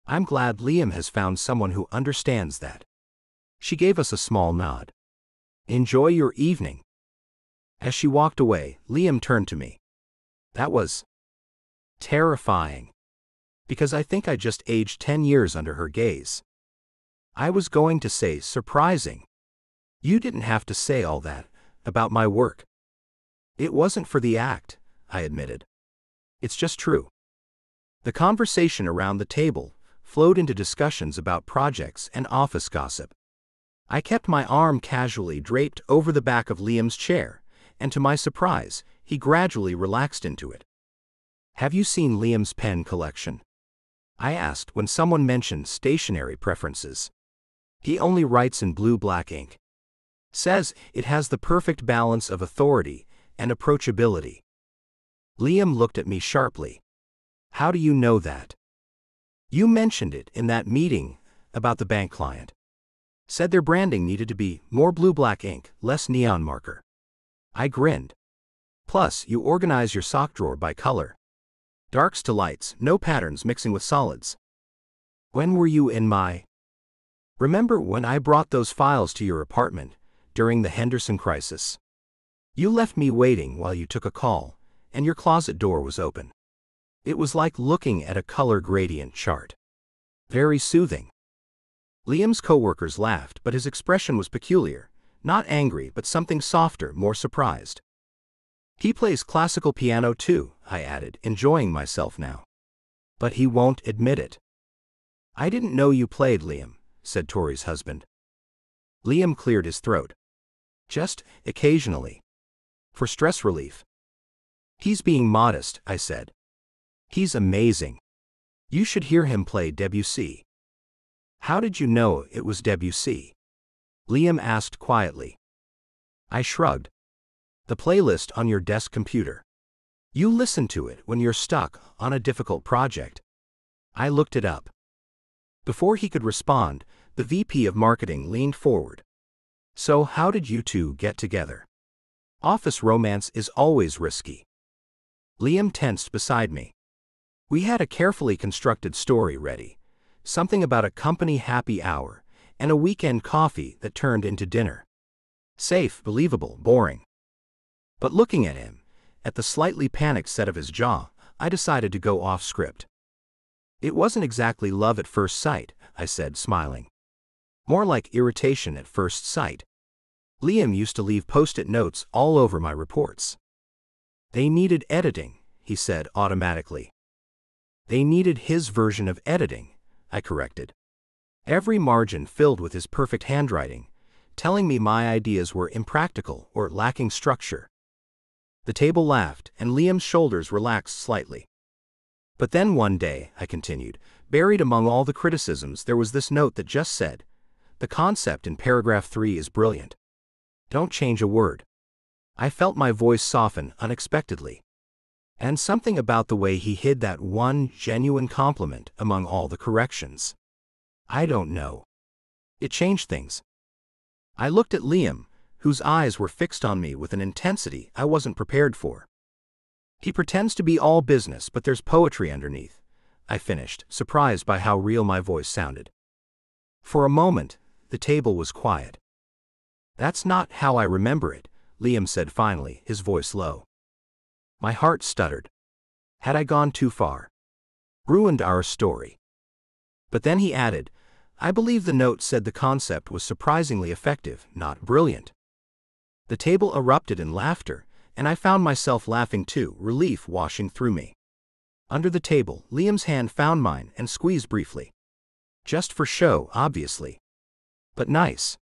I'm glad Liam has found someone who understands that. She gave us a small nod. Enjoy your evening. As she walked away, Liam turned to me. That was terrifying. Because I think I just aged 10 years under her gaze. I was going to say surprising. You didn't have to say all that about my work. It wasn't for the act, I admitted. It's just true. The conversation around the table flowed into discussions about projects and office gossip. I kept my arm casually draped over the back of Liam's chair, and to my surprise, he gradually relaxed into it. Have you seen Liam's pen collection? I asked when someone mentioned stationery preferences. He only writes in blue-black ink. Says it has the perfect balance of authority and approachability. Liam looked at me sharply. How do you know that? You mentioned it in that meeting about the bank client. Said their branding needed to be more blue-black ink, less neon marker. I grinned. Plus, you organize your sock drawer by color. Darks to lights, no patterns mixing with solids. When were you in my... Remember when I brought those files to your apartment during the Henderson crisis? You left me waiting while you took a call, and your closet door was open. It was like looking at a color gradient chart. Very soothing. Liam's coworkers laughed, but his expression was peculiar, not angry but something softer, more surprised. He plays classical piano too, I added, enjoying myself now. But he won't admit it. I didn't know you played, Liam, said Tori's husband. Liam cleared his throat. Just occasionally. For stress relief. He's being modest, I said. He's amazing. You should hear him play Debussy. How did you know it was Debussy? Liam asked quietly. I shrugged. The playlist on your desk computer. You listen to it when you're stuck on a difficult project. I looked it up. Before he could respond, the VP of marketing leaned forward. So how did you two get together? Office romance is always risky. Liam tensed beside me. We had a carefully constructed story ready, something about a company happy hour and a weekend coffee that turned into dinner. Safe, believable, boring. But looking at him, at the slightly panicked set of his jaw, I decided to go off script. It wasn't exactly love at first sight, I said, smiling. More like irritation at first sight. Liam used to leave post-it notes all over my reports. They needed editing, he said automatically. They needed his version of editing, I corrected. Every margin filled with his perfect handwriting, telling me my ideas were impractical or lacking structure. The table laughed, and Liam's shoulders relaxed slightly. But then one day, I continued, buried among all the criticisms there was this note that just said, the concept in paragraph 3 is brilliant. Don't change a word. I felt my voice soften unexpectedly. And something about the way he hid that one genuine compliment among all the corrections. I don't know. It changed things. I looked at Liam, whose eyes were fixed on me with an intensity I wasn't prepared for. He pretends to be all business, but there's poetry underneath, I finished, surprised by how real my voice sounded. For a moment, the table was quiet. That's not how I remember it, Liam said finally, his voice low. My heart stuttered. Had I gone too far? Ruined our story. But then he added, I believe the note said the concept was surprisingly effective, not brilliant. The table erupted in laughter, and I found myself laughing too, relief washing through me. Under the table, Liam's hand found mine and squeezed briefly. Just for show, obviously. But nice.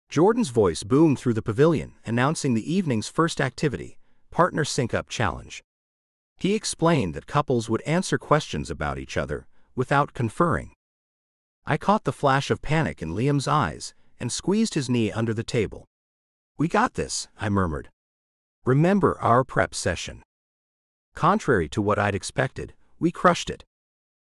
Jordan's voice boomed through the pavilion, announcing the evening's first activity, Partner Sync-Up Challenge. He explained that couples would answer questions about each other without conferring. I caught the flash of panic in Liam's eyes and squeezed his knee under the table. We got this, I murmured. Remember our prep session. Contrary to what I'd expected, we crushed it.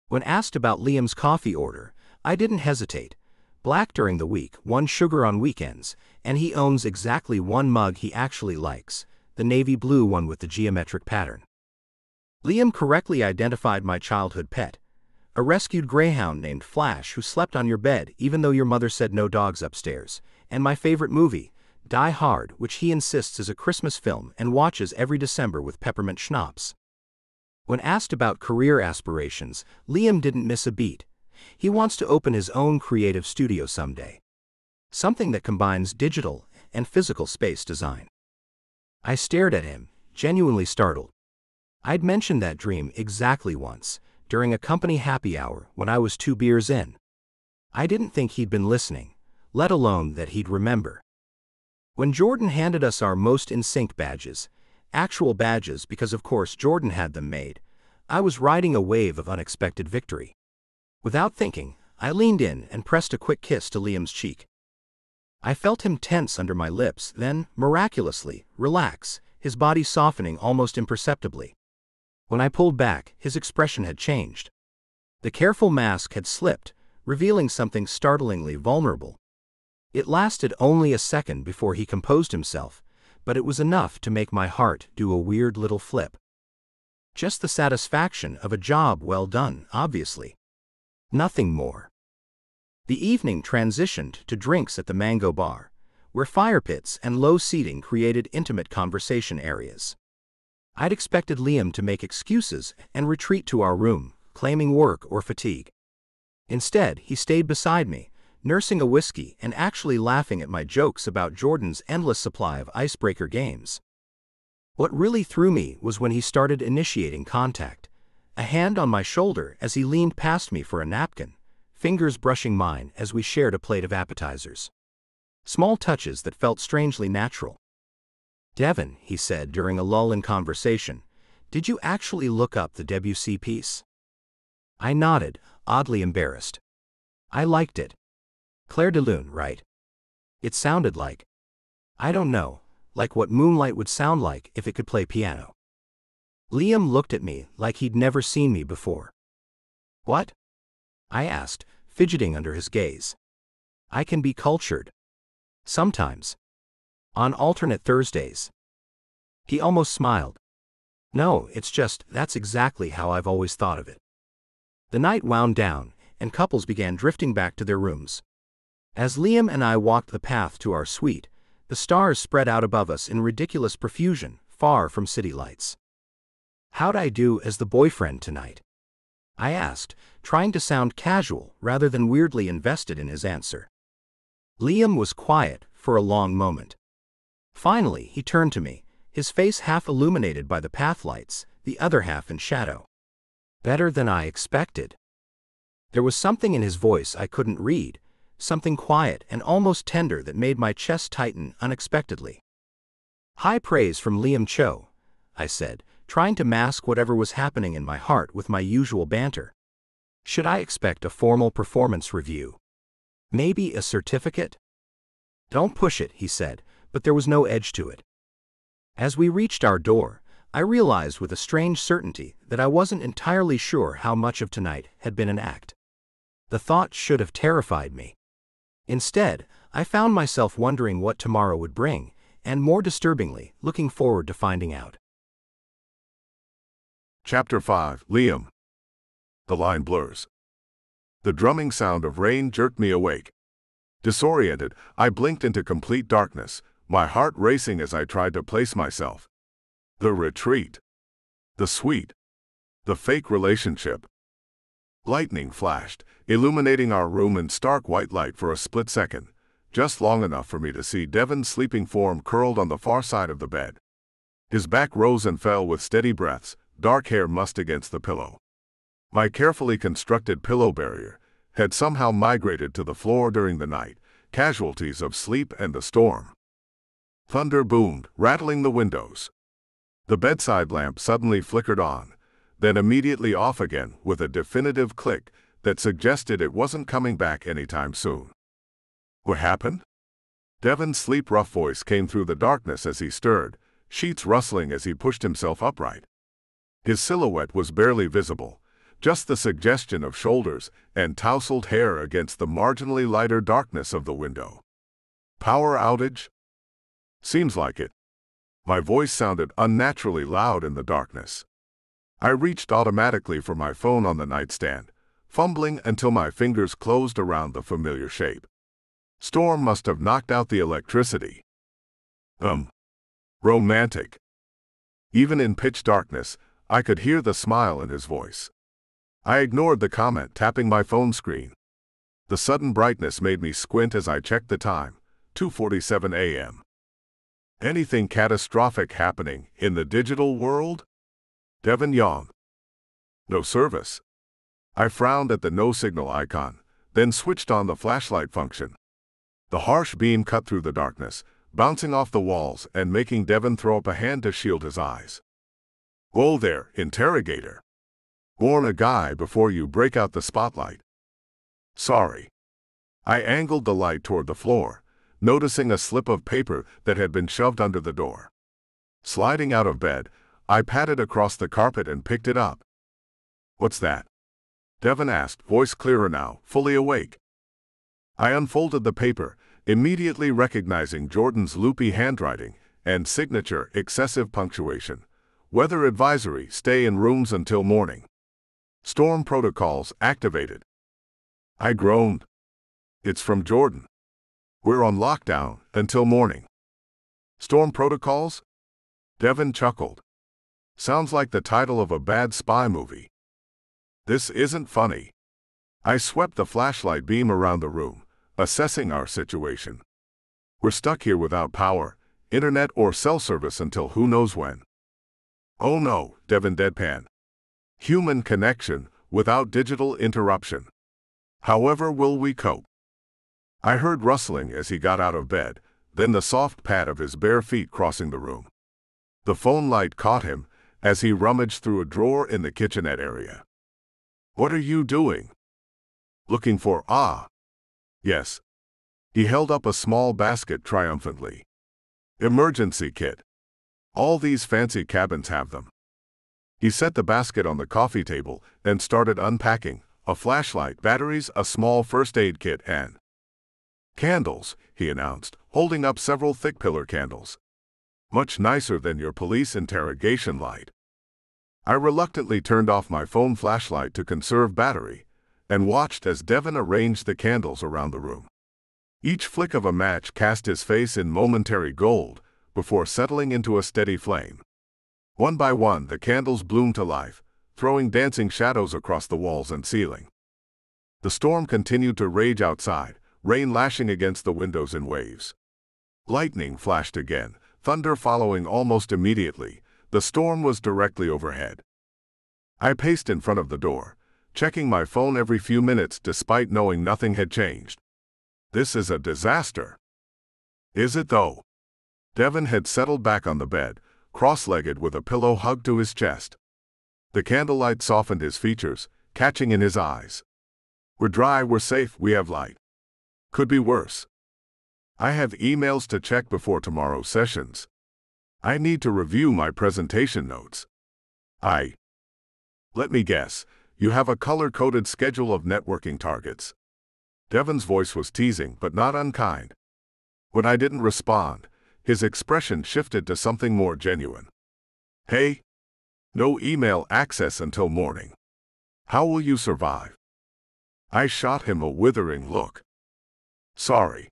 When asked about Liam's coffee order, I didn't hesitate. Black during the week, 1 sugar on weekends, and he owns exactly 1 mug he actually likes, the navy blue one with the geometric pattern. Liam correctly identified my childhood pet, a rescued greyhound named Flash who slept on your bed even though your mother said no dogs upstairs, and my favorite movie, Die Hard, which he insists is a Christmas film and watches every December with peppermint schnapps. When asked about career aspirations, Liam didn't miss a beat. He wants to open his own creative studio someday. something that combines digital and physical space design. I stared at him, genuinely startled. I'd mentioned that dream exactly once, during a company happy hour when I was 2 beers in. I didn't think he'd been listening, let alone that he'd remember. When Jordan handed us our Most in Sync badges, actual badges because of course Jordan had them made, I was riding a wave of unexpected victory. Without thinking, I leaned in and pressed a quick kiss to Liam's cheek. I felt him tense under my lips, then, miraculously, relax, his body softening almost imperceptibly. When I pulled back, his expression had changed. The careful mask had slipped, revealing something startlingly vulnerable. It lasted only a second before he composed himself, but it was enough to make my heart do a weird little flip. Just the satisfaction of a job well done, obviously. Nothing more. The evening transitioned to drinks at the Mango Bar, where fire pits and low seating created intimate conversation areas. I'd expected Liam to make excuses and retreat to our room, claiming work or fatigue. Instead, he stayed beside me, nursing a whiskey and actually laughing at my jokes about Jordan's endless supply of icebreaker games. What really threw me was when he started initiating contact, a hand on my shoulder as he leaned past me for a napkin, fingers brushing mine as we shared a plate of appetizers. Small touches that felt strangely natural. "Devon," he said during a lull in conversation, "did you actually look up the Debussy piece?" I nodded, oddly embarrassed. I liked it. Clair de Lune, right? It sounded like, I don't know, like what moonlight would sound like if it could play piano. Liam looked at me like he'd never seen me before. "What?" I asked, fidgeting under his gaze. "I can be cultured. Sometimes. On alternate Thursdays." He almost smiled. "No, it's just, that's exactly how I've always thought of it." The night wound down, and couples began drifting back to their rooms. As Liam and I walked the path to our suite, the stars spread out above us in ridiculous profusion, far from city lights. "How'd I do as the boyfriend tonight?" I asked, trying to sound casual rather than weirdly invested in his answer. Liam was quiet for a long moment. Finally, he turned to me, his face half illuminated by the path lights, the other half in shadow. "Better than I expected." There was something in his voice I couldn't read, something quiet and almost tender that made my chest tighten unexpectedly. "High praise from Liam Cho," I said, trying to mask whatever was happening in my heart with my usual banter. "Should I expect a formal performance review? Maybe a certificate?" "Don't push it," he said, but there was no edge to it. As we reached our door, I realized with a strange certainty that I wasn't entirely sure how much of tonight had been an act. The thought should have terrified me. Instead, I found myself wondering what tomorrow would bring, and more disturbingly, looking forward to finding out. Chapter 5, Liam. The line blurs. The drumming sound of rain jerked me awake. Disoriented, I blinked into complete darkness, my heart racing as I tried to place myself. The retreat. The suite. The fake relationship. Lightning flashed, illuminating our room in stark white light for a split second, just long enough for me to see Devon's sleeping form curled on the far side of the bed. His back rose and fell with steady breaths, dark hair mussed against the pillow. My carefully constructed pillow barrier had somehow migrated to the floor during the night, casualties of sleep and the storm. Thunder boomed, rattling the windows. The bedside lamp suddenly flickered on, then immediately off again with a definitive click that suggested it wasn't coming back anytime soon. "What happened?" Devon's sleep-rough voice came through the darkness as he stirred, sheets rustling as he pushed himself upright. His silhouette was barely visible, just the suggestion of shoulders and tousled hair against the marginally lighter darkness of the window. "Power outage?" "Seems like it." My voice sounded unnaturally loud in the darkness. I reached automatically for my phone on the nightstand, fumbling until my fingers closed around the familiar shape. Storm must have knocked out the electricity. Romantic. Even in pitch darkness, I could hear the smile in his voice. I ignored the comment, tapping my phone screen. The sudden brightness made me squint as I checked the time, 2:47 a.m. Anything catastrophic happening in the digital world? Devon yawned. No service. I frowned at the no signal icon, then switched on the flashlight function. The harsh beam cut through the darkness, bouncing off the walls and making Devon throw up a hand to shield his eyes. Whoa there, interrogator. Warn a guy before you break out the spotlight. Sorry. I angled the light toward the floor, noticing a slip of paper that had been shoved under the door. Sliding out of bed, I patted across the carpet and picked it up. What's that? Devon asked, voice clearer now, fully awake. I unfolded the paper, immediately recognizing Jordan's loopy handwriting and signature excessive punctuation. Weather advisory, stay in rooms until morning. Storm protocols activated. I groaned. It's from Jordan. We're on lockdown until morning. Storm protocols? Devon chuckled. Sounds like the title of a bad spy movie. This isn't funny. I swept the flashlight beam around the room, assessing our situation. We're stuck here without power, internet or cell service until who knows when. Oh no, Devon deadpan. Human connection without digital interruption. However will we cope? I heard rustling as he got out of bed, then the soft pad of his bare feet crossing the room. The phone light caught him as he rummaged through a drawer in the kitchenette area. What are you doing? Looking for Yes. He held up a small basket triumphantly. Emergency kit. All these fancy cabins have them. He set the basket on the coffee table and started unpacking, a flashlight, batteries, a small first aid kit, and candles, he announced, holding up several thick pillar candles. Much nicer than your police interrogation light. I reluctantly turned off my phone flashlight to conserve battery and watched as Devon arranged the candles around the room. Each flick of a match cast his face in momentary gold before settling into a steady flame. One by one, the candles bloomed to life, throwing dancing shadows across the walls and ceiling. The storm continued to rage outside, rain lashing against the windows in waves. Lightning flashed again, thunder following almost immediately. The storm was directly overhead. I paced in front of the door, checking my phone every few minutes despite knowing nothing had changed. This is a disaster. Is it though? Devon had settled back on the bed, cross-legged with a pillow hugged to his chest. The candlelight softened his features, catching in his eyes. We're dry, we're safe, we have light. Could be worse. I have emails to check before tomorrow's sessions. I need to review my presentation notes. Let me guess, you have a color-coded schedule of networking targets. Devon's voice was teasing but not unkind. When I didn't respond, his expression shifted to something more genuine. Hey, no email access until morning. How will you survive? I shot him a withering look. Sorry.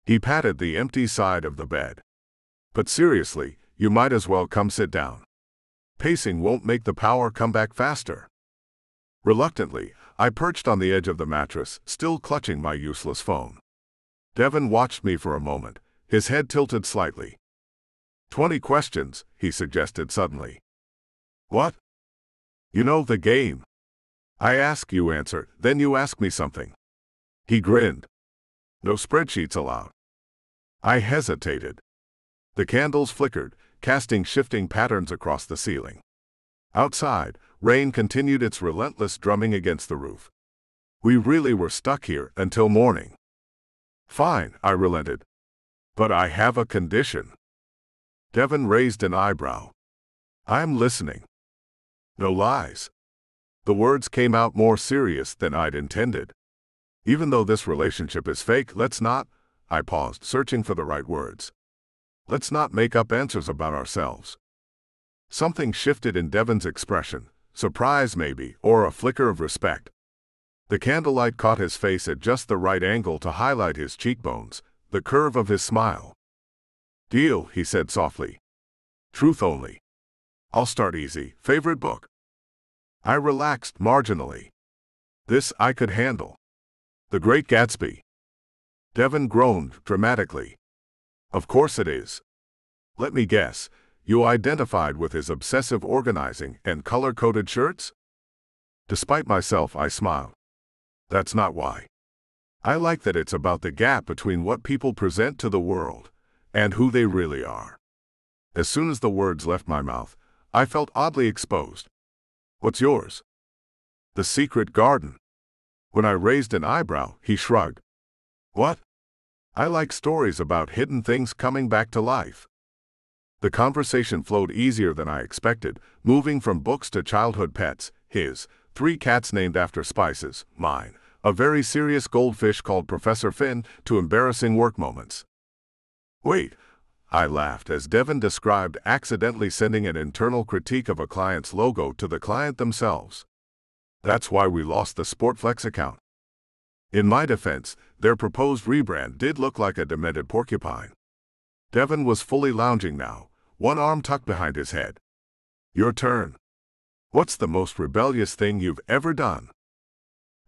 He patted the empty side of the bed. But seriously, you might as well come sit down. Pacing won't make the power come back faster. Reluctantly, I perched on the edge of the mattress, still clutching my useless phone. Devon watched me for a moment, his head tilted slightly. 20 questions, he suggested suddenly. What? You know the game. I ask, you answer, then you ask me something. He grinned. No spreadsheets allowed. I hesitated. The candles flickered, casting shifting patterns across the ceiling. Outside, rain continued its relentless drumming against the roof. We really were stuck here until morning. Fine, I relented. But I have a condition. Devon raised an eyebrow. I'm listening. No lies. The words came out more serious than I'd intended. Even though this relationship is fake, let's not, I paused, searching for the right words. Let's not make up answers about ourselves. Something shifted in Devon's expression, surprise maybe, or a flicker of respect. The candlelight caught his face at just the right angle to highlight his cheekbones, the curve of his smile. Deal, he said softly. Truth only. I'll start easy. Favorite book? I relaxed marginally. This I could handle. The Great Gatsby. Devon groaned dramatically. Of course it is. Let me guess, you identified with his obsessive organizing and color-coded shirts? Despite myself, I smiled. That's not why. I like that it's about the gap between what people present to the world and who they really are. As soon as the words left my mouth, I felt oddly exposed. What's yours? The Secret Garden. When I raised an eyebrow, he shrugged. What? I like stories about hidden things coming back to life. The conversation flowed easier than I expected, moving from books to childhood pets, his, 3 cats named after spices, mine, a very serious goldfish called Professor Finn, to embarrassing work moments. Wait, I laughed as Devon described accidentally sending an internal critique of a client's logo to the client themselves. That's why we lost the Sportflex account. In my defense, their proposed rebrand did look like a demented porcupine. Devon was fully lounging now, one arm tucked behind his head. Your turn. What's the most rebellious thing you've ever done?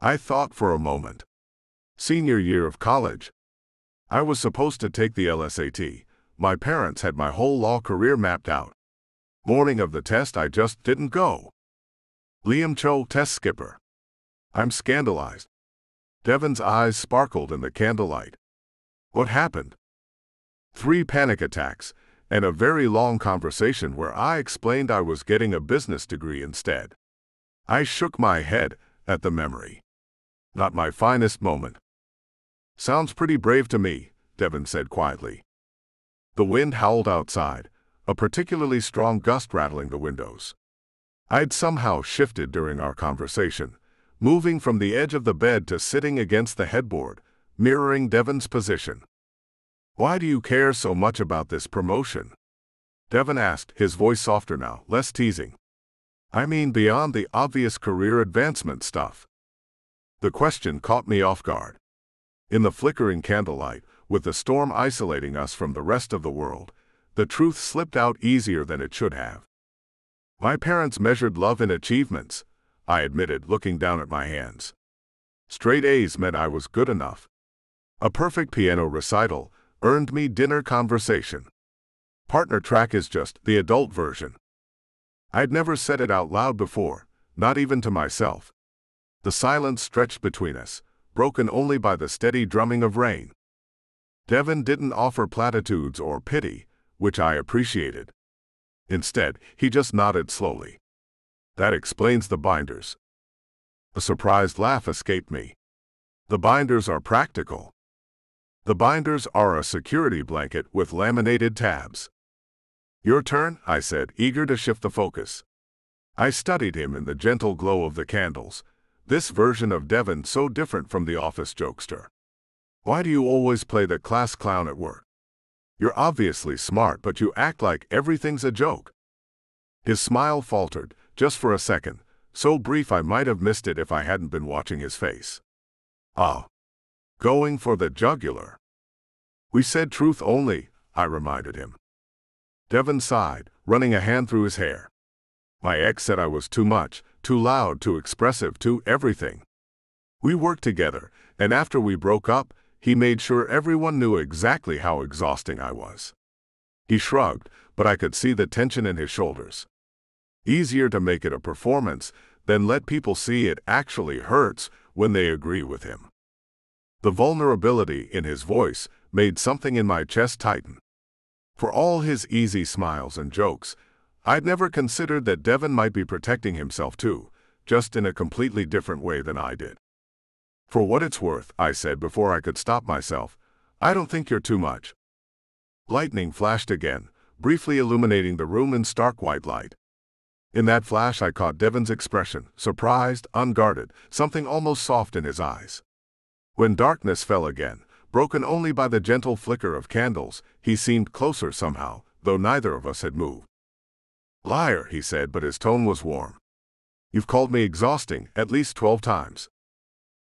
I thought for a moment. Senior year of college. I was supposed to take the LSAT. My parents had my whole law career mapped out. Morning of the test, I just didn't go. Liam Cho, test skipper. I'm scandalized. Devon's eyes sparkled in the candlelight. What happened? 3 panic attacks, and a very long conversation where I explained I was getting a business degree instead. I shook my head at the memory. Not my finest moment. Sounds pretty brave to me, Devon said quietly. The wind howled outside, a particularly strong gust rattling the windows. I'd somehow shifted during our conversation, moving from the edge of the bed to sitting against the headboard, mirroring Devon's position. Why do you care so much about this promotion? Devon asked, his voice softer now, less teasing. I mean beyond the obvious career advancement stuff. The question caught me off guard. In the flickering candlelight, with the storm isolating us from the rest of the world, the truth slipped out easier than it should have. My parents measured love in achievements, I admitted, looking down at my hands. Straight A's meant I was good enough. A perfect piano recital earned me dinner conversation. Partner track is just the adult version. I'd never said it out loud before, not even to myself. The silence stretched between us, broken only by the steady drumming of rain. Devon didn't offer platitudes or pity, which I appreciated. Instead, he just nodded slowly. That explains the binders. A surprised laugh escaped me. The binders are practical. The binders are a security blanket with laminated tabs. Your turn, I said, eager to shift the focus. I studied him in the gentle glow of the candles, this version of Devon so different from the office jokester. Why do you always play the class clown at work? You're obviously smart, but you act like everything's a joke. His smile faltered, just for a second, so brief I might have missed it if I hadn't been watching his face. Ah. Going for the jugular. We said truth only, I reminded him. Devon sighed, running a hand through his hair. My ex said I was too much, too loud, too expressive, too everything. We worked together, and after we broke up, he made sure everyone knew exactly how exhausting I was. He shrugged, but I could see the tension in his shoulders. Easier to make it a performance than let people see it actually hurts when they agree with him. The vulnerability in his voice made something in my chest tighten. For all his easy smiles and jokes, I'd never considered that Devon might be protecting himself too, just in a completely different way than I did. For what it's worth, I said before I could stop myself, I don't think you're too much. Lightning flashed again, briefly illuminating the room in stark white light. In that flash I caught Devon's expression, surprised, unguarded, something almost soft in his eyes. When darkness fell again, broken only by the gentle flicker of candles, he seemed closer somehow, though neither of us had moved. Liar, he said, but his tone was warm. You've called me exhausting at least 12 times.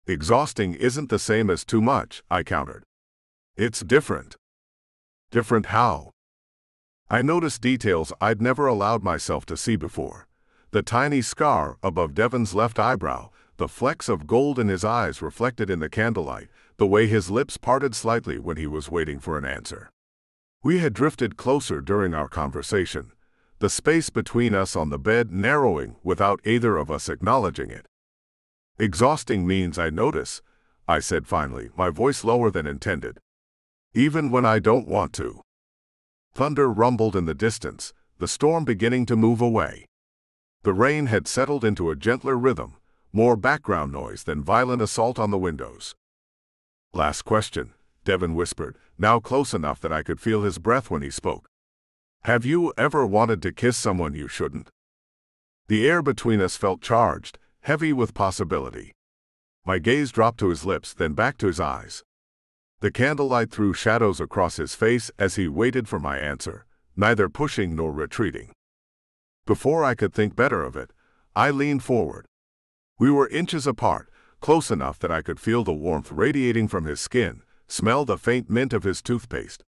Exhausting isn't the same as too much, I countered. It's different. Different how? I noticed details I'd never allowed myself to see before. The tiny scar above Devon's left eyebrow, the flecks of gold in his eyes reflected in the candlelight, the way his lips parted slightly when he was waiting for an answer. We had drifted closer during our conversation, the space between us on the bed narrowing without either of us acknowledging it. "Exhausting means I notice," I said finally, my voice lower than intended. "Even when I don't want to." Thunder rumbled in the distance, the storm beginning to move away. The rain had settled into a gentler rhythm, more background noise than violent assault on the windows. "Last question," Devon whispered, now close enough that I could feel his breath when he spoke. "Have you ever wanted to kiss someone you shouldn't?" The air between us felt charged, heavy with possibility. My gaze dropped to his lips, then back to his eyes. The candlelight threw shadows across his face as he waited for my answer, neither pushing nor retreating. Before I could think better of it, I leaned forward. We were inches apart, close enough that I could feel the warmth radiating from his skin, smell the faint mint of his toothpaste.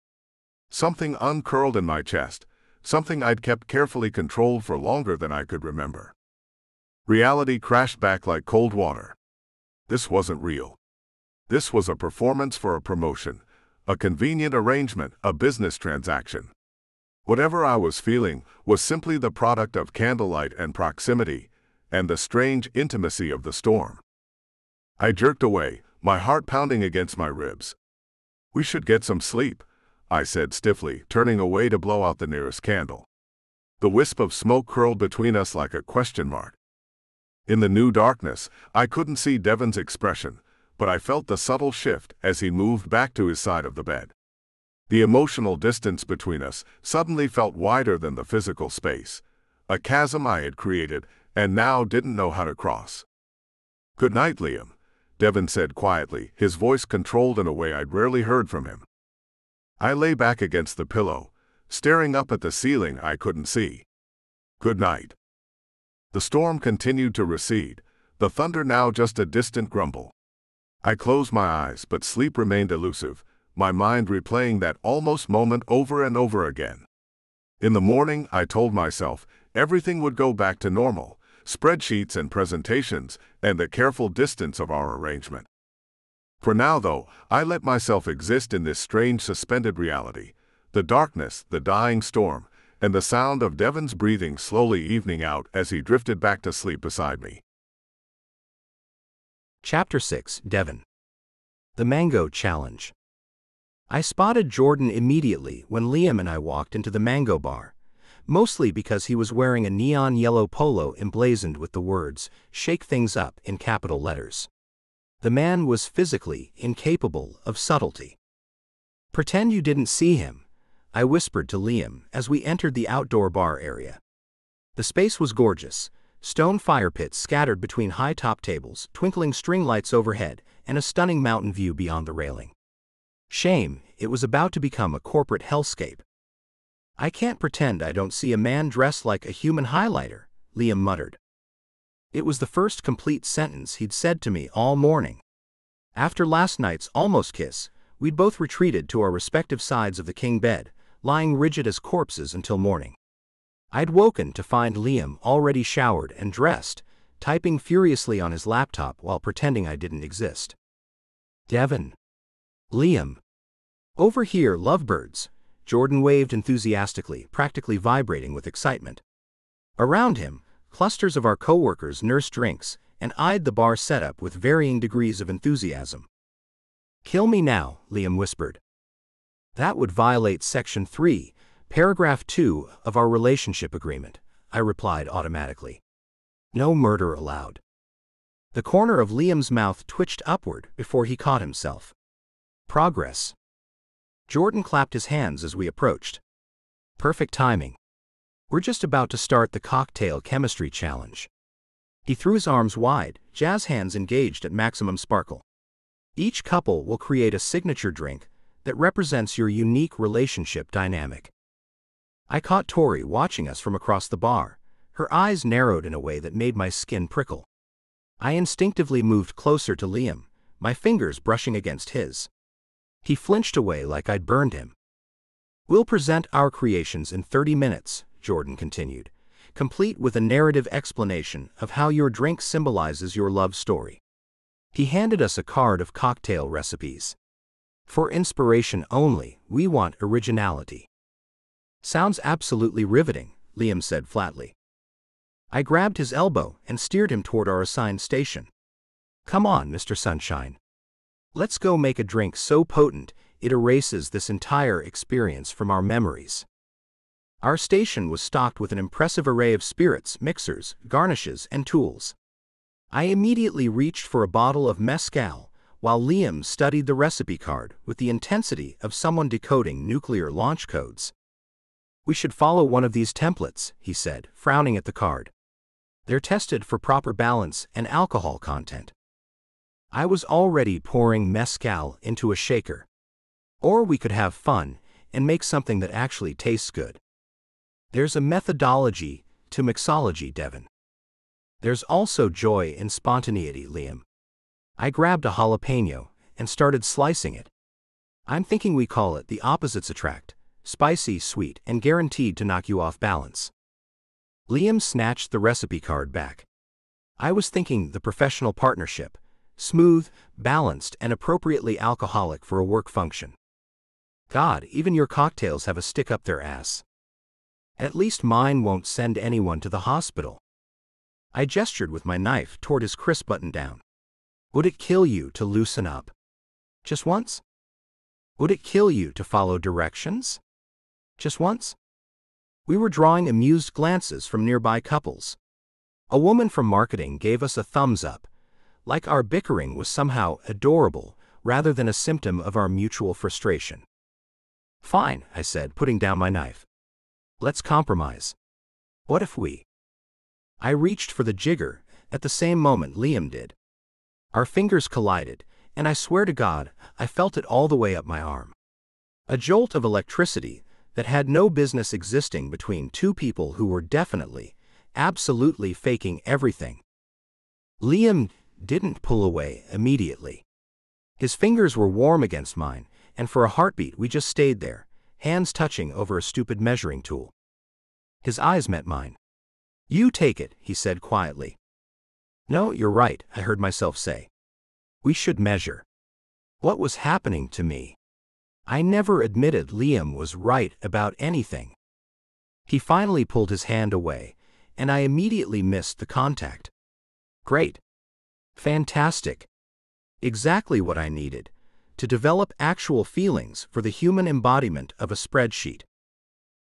Something uncurled in my chest, something I'd kept carefully controlled for longer than I could remember. Reality crashed back like cold water. This wasn't real. This was a performance for a promotion, a convenient arrangement, a business transaction. Whatever I was feeling was simply the product of candlelight and proximity, and the strange intimacy of the storm. I jerked away, my heart pounding against my ribs. "We should get some sleep," I said stiffly, turning away to blow out the nearest candle. The wisp of smoke curled between us like a question mark. In the new darkness, I couldn't see Devon's expression, but I felt the subtle shift as he moved back to his side of the bed. The emotional distance between us suddenly felt wider than the physical space, a chasm I had created and now didn't know how to cross. "Good night, Liam," Devon said quietly, his voice controlled in a way I'd rarely heard from him. I lay back against the pillow, staring up at the ceiling I couldn't see. "Good night." The storm continued to recede, the thunder now just a distant grumble. I closed my eyes, but sleep remained elusive, my mind replaying that almost moment over and over again. In the morning, I told myself, everything would go back to normal, spreadsheets and presentations, and the careful distance of our arrangement. For now, though, I let myself exist in this strange suspended reality, the darkness, the dying storm, and the sound of Devon's breathing slowly evening out as he drifted back to sleep beside me. Chapter 6, Devon. The Mango Challenge. I spotted Jordan immediately when Liam and I walked into the Mango Bar, mostly because he was wearing a neon yellow polo emblazoned with the words, "Shake Things Up," in capital letters. The man was physically incapable of subtlety. "Pretend you didn't see him," I whispered to Liam as we entered the outdoor bar area. The space was gorgeous, stone fire pits scattered between high-top tables, twinkling string lights overhead, and a stunning mountain view beyond the railing. Shame, it was about to become a corporate hellscape. "I can't pretend I don't see a man dressed like a human highlighter," Liam muttered. It was the first complete sentence he'd said to me all morning. After last night's almost kiss, we'd both retreated to our respective sides of the king bed, lying rigid as corpses until morning. I'd woken to find Liam already showered and dressed, typing furiously on his laptop while pretending I didn't exist. "Devon." "Liam." "Over here, lovebirds," Jordan waved enthusiastically, practically vibrating with excitement. Around him, clusters of our coworkers nursed drinks and eyed the bar setup with varying degrees of enthusiasm. "Kill me now," Liam whispered. "That would violate Section 3, Paragraph 2 of our relationship agreement," I replied automatically. "No murder allowed." The corner of Liam's mouth twitched upward before he caught himself. "Progress." Jordan clapped his hands as we approached. "Perfect timing. We're just about to start the cocktail chemistry challenge." He threw his arms wide, jazz hands engaged at maximum sparkle. "Each couple will create a signature drink that represents your unique relationship dynamic." I caught Tori watching us from across the bar, her eyes narrowed in a way that made my skin prickle. I instinctively moved closer to Liam, my fingers brushing against his. He flinched away like I'd burned him. "We'll present our creations in 30 minutes, Jordan continued, complete with a narrative explanation of how your drink symbolizes your love story. He handed us a card of cocktail recipes. For inspiration only, we want originality. Sounds absolutely riveting, Liam said flatly. I grabbed his elbow and steered him toward our assigned station. Come on, Mr. Sunshine. Let's go make a drink so potent it erases this entire experience from our memories. Our station was stocked with an impressive array of spirits, mixers, garnishes, and tools. I immediately reached for a bottle of mezcal, while Liam studied the recipe card with the intensity of someone decoding nuclear launch codes. We should follow one of these templates, he said, frowning at the card. They're tested for proper balance and alcohol content. I was already pouring mezcal into a shaker. Or we could have fun and make something that actually tastes good. There's a methodology to mixology, Devon. There's also joy in spontaneity, Liam. I grabbed a jalapeno and started slicing it. I'm thinking we call it the opposites attract, spicy, sweet, and guaranteed to knock you off balance. Liam snatched the recipe card back. I was thinking the professional partnership, smooth, balanced, and appropriately alcoholic for a work function. God, even your cocktails have a stick up their ass. At least mine won't send anyone to the hospital. I gestured with my knife toward his crisp button-down. Would it kill you to loosen up? Just once? Would it kill you to follow directions? Just once? We were drawing amused glances from nearby couples. A woman from marketing gave us a thumbs up, like our bickering was somehow adorable rather than a symptom of our mutual frustration. Fine, I said, putting down my knife. Let's compromise. What if we? I reached for the jigger at the same moment Liam did. Our fingers collided, and I swear to God, I felt it all the way up my arm. A jolt of electricity that had no business existing between two people who were definitely, absolutely faking everything. Liam didn't pull away immediately. His fingers were warm against mine, and for a heartbeat we just stayed there, hands touching over a stupid measuring tool. His eyes met mine. You take it, he said quietly. No, you're right, I heard myself say. We should measure. What was happening to me? I never admitted Liam was right about anything. He finally pulled his hand away, and I immediately missed the contact. Great. Fantastic. Exactly what I needed, to develop actual feelings for the human embodiment of a spreadsheet.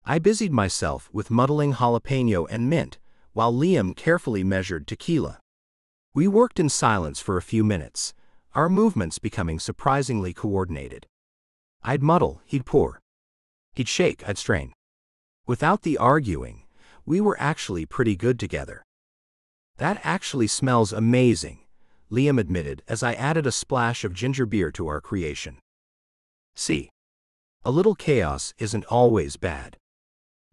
I busied myself with muddling jalapeno and mint, while Liam carefully measured tequila. We worked in silence for a few minutes, our movements becoming surprisingly coordinated. I'd muddle, he'd pour. He'd shake, I'd strain. Without the arguing, we were actually pretty good together. That actually smells amazing, Liam admitted as I added a splash of ginger beer to our creation. See, a little chaos isn't always bad.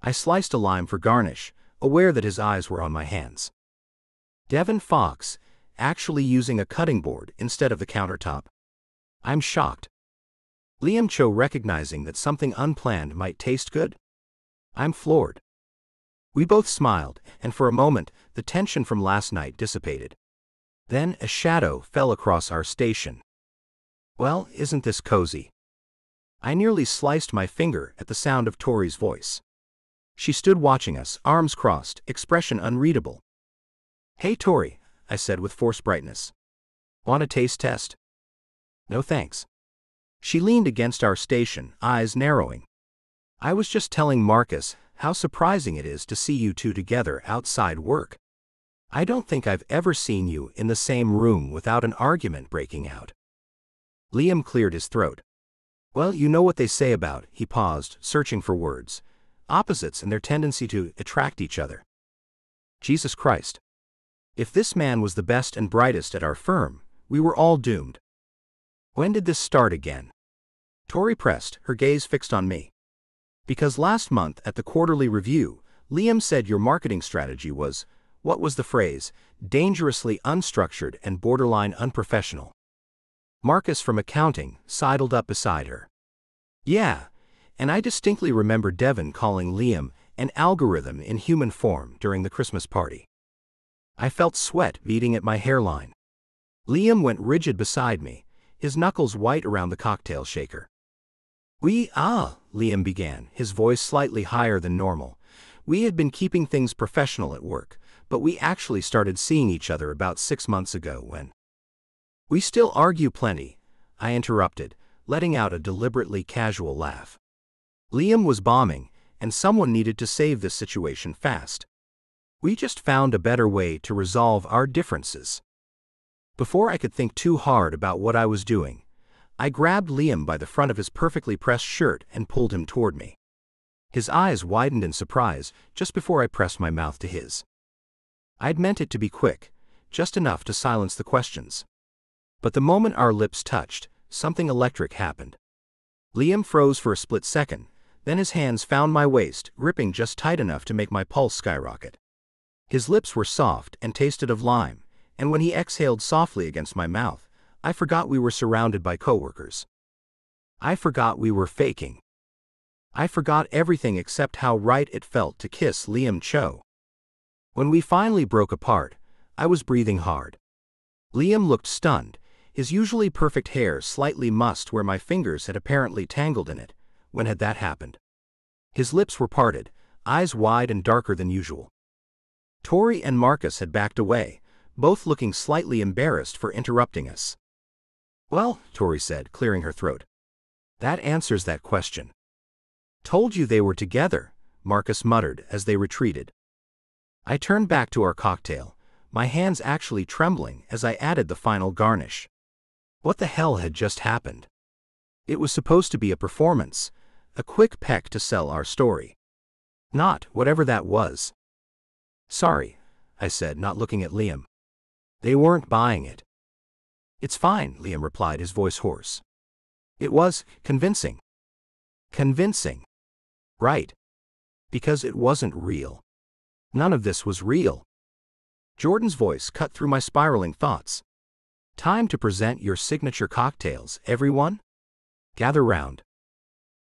I sliced a lime for garnish, aware that his eyes were on my hands. Devon Fox, actually using a cutting board instead of the countertop. I'm shocked. Liam Cho recognizing that something unplanned might taste good? I'm floored. We both smiled, and for a moment, the tension from last night dissipated. Then a shadow fell across our station. Well, isn't this cozy? I nearly sliced my finger at the sound of Tori's voice. She stood watching us, arms crossed, expression unreadable. Hey Tori, I said with forced brightness. Want a taste test? No thanks. She leaned against our station, eyes narrowing. I was just telling Marcus how surprising it is to see you two together outside work. I don't think I've ever seen you in the same room without an argument breaking out. Liam cleared his throat. Well, you know what they say about, he paused, searching for words, opposites and their tendency to attract each other. Jesus Christ. If this man was the best and brightest at our firm, we were all doomed. When did this start again? Tori pressed, her gaze fixed on me. Because last month at the quarterly review, Liam said your marketing strategy was, what was the phrase, dangerously unstructured and borderline unprofessional. Marcus from accounting sidled up beside her. Yeah, and I distinctly remember Devon calling Liam an algorithm in human form during the Christmas party. I felt sweat beading at my hairline. Liam went rigid beside me, his knuckles white around the cocktail shaker. Liam began, his voice slightly higher than normal. We had been keeping things professional at work, but we actually started seeing each other about 6 months ago when... We still argue plenty, I interrupted, letting out a deliberately casual laugh. Liam was bombing, and someone needed to save this situation fast. We just found a better way to resolve our differences. Before I could think too hard about what I was doing, I grabbed Liam by the front of his perfectly pressed shirt and pulled him toward me. His eyes widened in surprise just before I pressed my mouth to his. I'd meant it to be quick, just enough to silence the questions. But the moment our lips touched, something electric happened. Liam froze for a split second, then his hands found my waist, gripping just tight enough to make my pulse skyrocket. His lips were soft and tasted of lime, and when he exhaled softly against my mouth, I forgot we were surrounded by coworkers. I forgot we were faking. I forgot everything except how right it felt to kiss Liam Cho. When we finally broke apart, I was breathing hard. Liam looked stunned, his usually perfect hair slightly mussed where my fingers had apparently tangled in it. When had that happened? His lips were parted, eyes wide and darker than usual. Tori and Marcus had backed away, both looking slightly embarrassed for interrupting us. Well, Tori said, clearing her throat. That answers that question. Told you they were together, Marcus muttered as they retreated. I turned back to our cocktail, my hands actually trembling as I added the final garnish. What the hell had just happened? It was supposed to be a performance, a quick peck to sell our story. Not whatever that was. Sorry, I said, not looking at Liam. They weren't buying it. It's fine, Liam replied, his voice hoarse. It was convincing. Convincing. Right. Because it wasn't real. None of this was real. Jordan's voice cut through my spiraling thoughts. Time to present your signature cocktails, everyone. Gather round.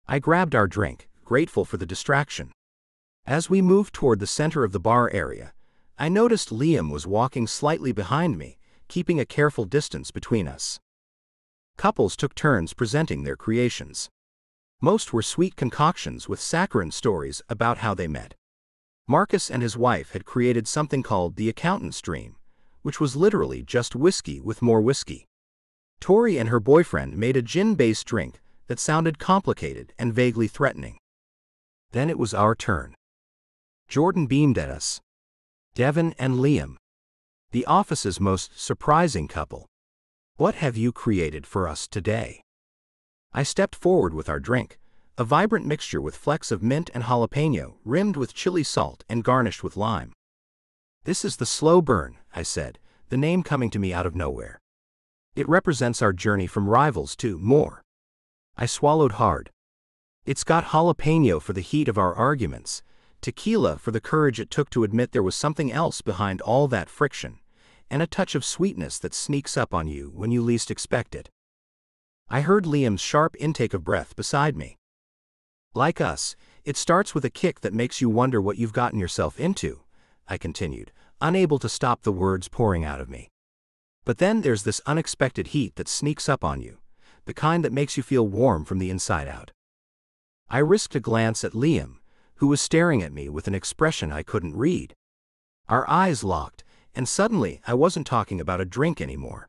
I grabbed our drink, grateful for the distraction. As we moved toward the center of the bar area, I noticed Liam was walking slightly behind me, keeping a careful distance between us. Couples took turns presenting their creations. Most were sweet concoctions with saccharine stories about how they met. Marcus and his wife had created something called the accountant's dream, which was literally just whiskey with more whiskey. Tori and her boyfriend made a gin-based drink that sounded complicated and vaguely threatening. Then it was our turn. Jordan beamed at us. Devon and Liam. The office's most surprising couple. What have you created for us today? I stepped forward with our drink, a vibrant mixture with flecks of mint and jalapeno, rimmed with chili salt and garnished with lime. This is the slow burn, I said, the name coming to me out of nowhere. It represents our journey from rivals to more. I swallowed hard. It's got jalapeno for the heat of our arguments, tequila for the courage it took to admit there was something else behind all that friction, and a touch of sweetness that sneaks up on you when you least expect it. I heard Liam's sharp intake of breath beside me. Like us, it starts with a kick that makes you wonder what you've gotten yourself into, I continued, unable to stop the words pouring out of me. But then there's this unexpected heat that sneaks up on you, the kind that makes you feel warm from the inside out. I risked a glance at Liam, who was staring at me with an expression I couldn't read. Our eyes locked, and suddenly I wasn't talking about a drink anymore.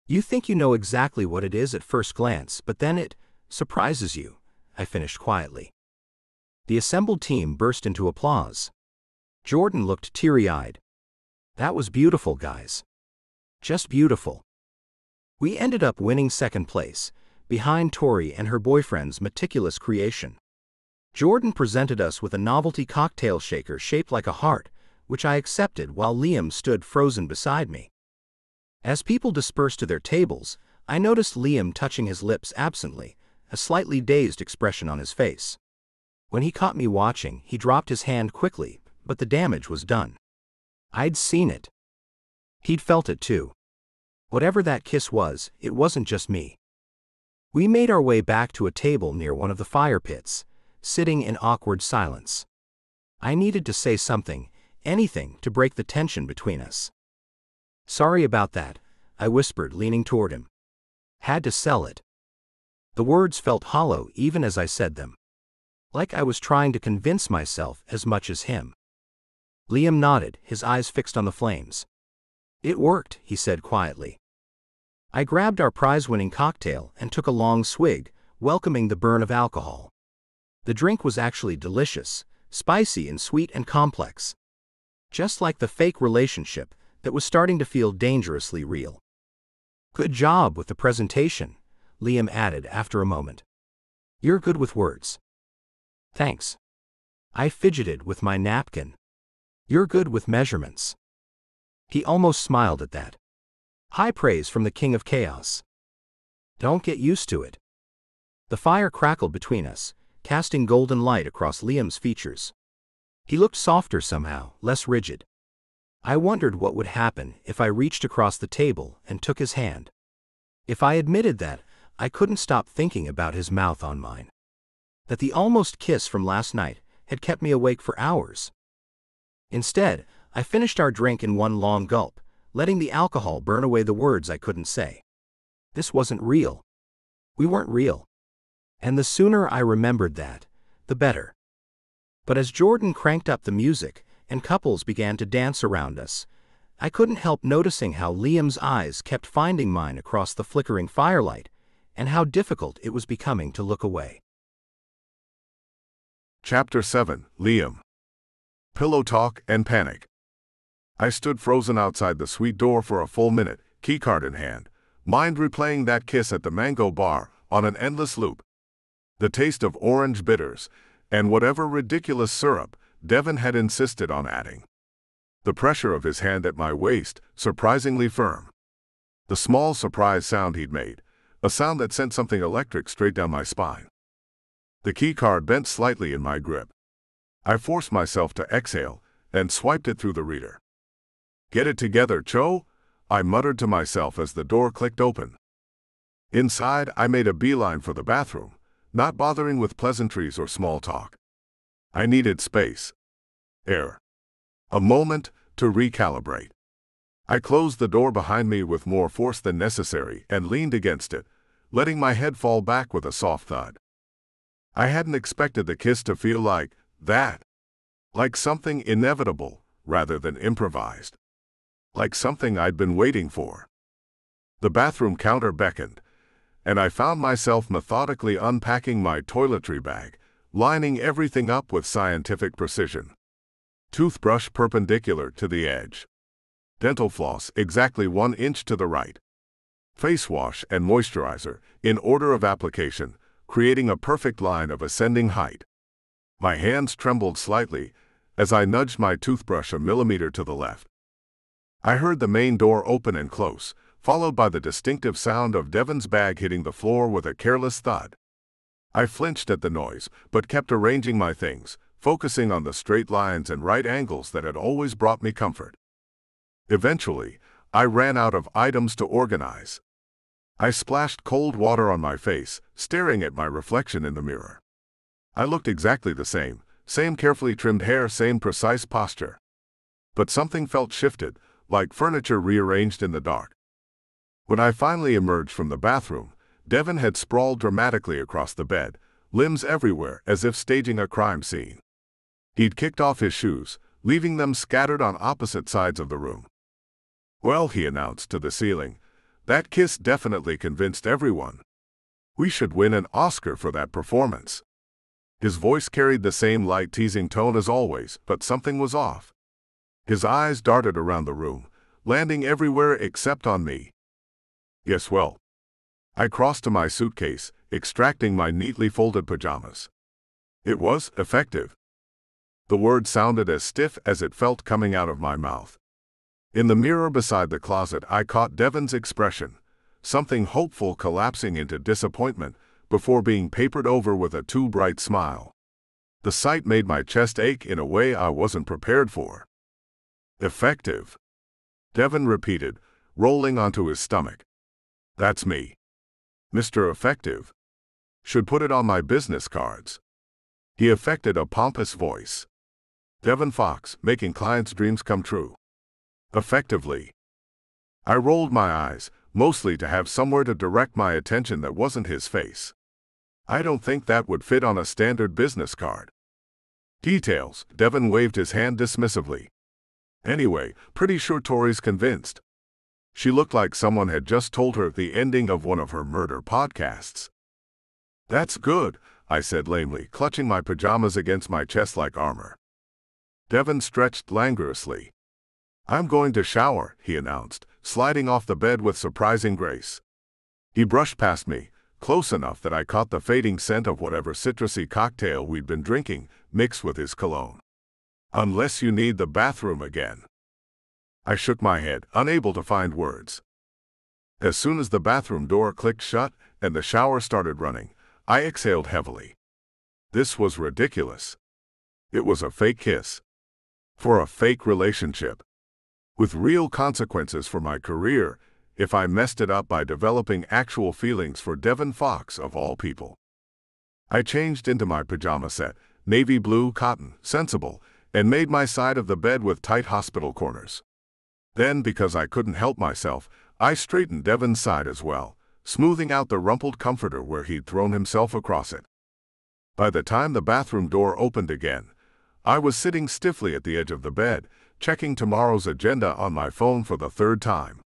You think you know exactly what it is at first glance, but then it surprises you, I finished quietly. The assembled team burst into applause. Jordan looked teary-eyed. That was beautiful, guys. Just beautiful. We ended up winning second place, behind Tori and her boyfriend's meticulous creation. Jordan presented us with a novelty cocktail shaker shaped like a heart, which I accepted while Liam stood frozen beside me. As people dispersed to their tables, I noticed Liam touching his lips absently, a slightly dazed expression on his face. When he caught me watching, he dropped his hand quickly, but the damage was done. I'd seen it. He'd felt it too. Whatever that kiss was, it wasn't just me. We made our way back to a table near one of the fire pits, sitting in awkward silence. I needed to say something, anything, to break the tension between us. "Sorry about that," I whispered, leaning toward him. "Had to sell it." The words felt hollow even as I said them. Like I was trying to convince myself as much as him. Liam nodded, his eyes fixed on the flames. "It worked," he said quietly. I grabbed our prize-winning cocktail and took a long swig, welcoming the burn of alcohol. The drink was actually delicious, spicy and sweet and complex. Just like the fake relationship that was starting to feel dangerously real. "Good job with the presentation," Liam added after a moment. "You're good with words." "Thanks." I fidgeted with my napkin. "You're good with measurements." He almost smiled at that. High praise from the king of chaos. "Don't get used to it." The fire crackled between us, casting golden light across Liam's features. He looked softer somehow, less rigid. I wondered what would happen if I reached across the table and took his hand. If I admitted that, I couldn't stop thinking about his mouth on mine. That the almost kiss from last night had kept me awake for hours. Instead, I finished our drink in one long gulp, letting the alcohol burn away the words I couldn't say. This wasn't real. We weren't real. And the sooner I remembered that, the better. But as Jordan cranked up the music and couples began to dance around us, I couldn't help noticing how Liam's eyes kept finding mine across the flickering firelight, and how difficult it was becoming to look away. Chapter 7, Liam. Pillow Talk and Panic. I stood frozen outside the suite door for a full minute, keycard in hand, mind replaying that kiss at the mango bar on an endless loop. The taste of orange bitters, and whatever ridiculous syrup Devon had insisted on adding. The pressure of his hand at my waist, surprisingly firm. The small surprise sound he'd made, a sound that sent something electric straight down my spine. The keycard bent slightly in my grip. I forced myself to exhale and swiped it through the reader. "Get it together, Cho," I muttered to myself as the door clicked open. Inside, I made a beeline for the bathroom, not bothering with pleasantries or small talk. I needed space. Air. A moment to recalibrate. I closed the door behind me with more force than necessary and leaned against it, letting my head fall back with a soft thud. I hadn't expected the kiss to feel like that. Like something inevitable, rather than improvised. Like something I'd been waiting for. The bathroom counter beckoned, and I found myself methodically unpacking my toiletry bag, lining everything up with scientific precision. Toothbrush perpendicular to the edge. Dental floss exactly 1 inch to the right. Face wash and moisturizer, in order of application, creating a perfect line of ascending height. My hands trembled slightly as I nudged my toothbrush a millimeter to the left. I heard the main door open and close, followed by the distinctive sound of Devon's bag hitting the floor with a careless thud. I flinched at the noise, but kept arranging my things, focusing on the straight lines and right angles that had always brought me comfort. Eventually, I ran out of items to organize. I splashed cold water on my face, staring at my reflection in the mirror. I looked exactly the same carefully trimmed hair, same precise posture. But something felt shifted, like furniture rearranged in the dark. When I finally emerged from the bathroom, Devon had sprawled dramatically across the bed, limbs everywhere as if staging a crime scene. He'd kicked off his shoes, leaving them scattered on opposite sides of the room. "Well," he announced to the ceiling, "that kiss definitely convinced everyone. We should win an Oscar for that performance." His voice carried the same light, teasing tone as always, but something was off. His eyes darted around the room, landing everywhere except on me. "Yes, well." I crossed to my suitcase, extracting my neatly folded pajamas. "It was effective." The word sounded as stiff as it felt coming out of my mouth. In the mirror beside the closet, I caught Devon's expression, something hopeful collapsing into disappointment before being papered over with a too bright smile. The sight made my chest ache in a way I wasn't prepared for. "Effective," Devon repeated, rolling onto his stomach. "That's me. Mr. Effective. Should put it on my business cards." He affected a pompous voice. Devon Fox, making clients' dreams come true. Effectively. I rolled my eyes, mostly to have somewhere to direct my attention that wasn't his face. I don't think that would fit on a standard business card. Details, Devon waved his hand dismissively. Anyway, pretty sure Tori's convinced. She looked like someone had just told her the ending of one of her murder podcasts. That's good, I said lamely, clutching my pajamas against my chest like armor. Devon stretched languorously. I'm going to shower, he announced, sliding off the bed with surprising grace. He brushed past me, close enough that I caught the fading scent of whatever citrusy cocktail we'd been drinking, mixed with his cologne. Unless you need the bathroom again. I shook my head, unable to find words. As soon as the bathroom door clicked shut and the shower started running, I exhaled heavily. This was ridiculous. It was a fake kiss. For a fake relationship. With real consequences for my career, if I messed it up by developing actual feelings for Devon Fox of all people. I changed into my pajama set, navy blue cotton, sensible, and made my side of the bed with tight hospital corners. Then, because I couldn't help myself, I straightened Devon's side as well, smoothing out the rumpled comforter where he'd thrown himself across it. By the time the bathroom door opened again, I was sitting stiffly at the edge of the bed, checking tomorrow's agenda on my phone for the third time.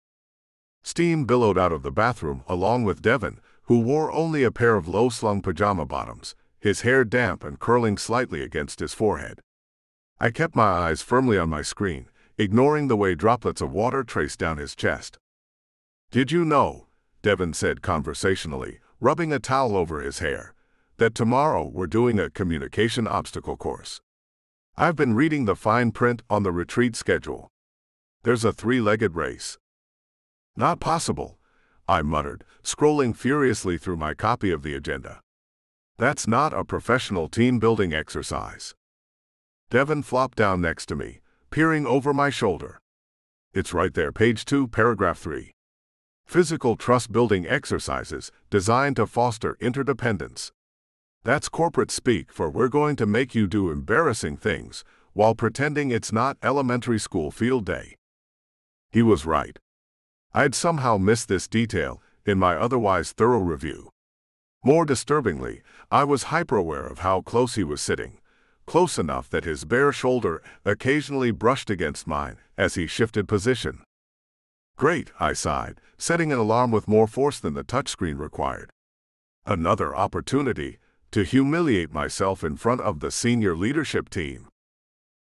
Steam billowed out of the bathroom along with Devon, who wore only a pair of low-slung pajama bottoms, his hair damp and curling slightly against his forehead. I kept my eyes firmly on my screen, ignoring the way droplets of water traced down his chest. Did you know, Devon said conversationally, rubbing a towel over his hair, that tomorrow we're doing a communication obstacle course? I've been reading the fine print on the retreat schedule. There's a 3-legged race. Not possible, I muttered, scrolling furiously through my copy of the agenda. That's not a professional team-building exercise. Devon flopped down next to me, peering over my shoulder. It's right there, page 2, paragraph 3. Physical trust-building exercises designed to foster interdependence. That's corporate speak for we're going to make you do embarrassing things while pretending it's not elementary school field day. He was right. I'd somehow missed this detail in my otherwise thorough review. More disturbingly, I was hyper-aware of how close he was sitting, close enough that his bare shoulder occasionally brushed against mine as he shifted position. Great, I sighed, setting an alarm with more force than the touchscreen required. Another opportunity to humiliate myself in front of the senior leadership team.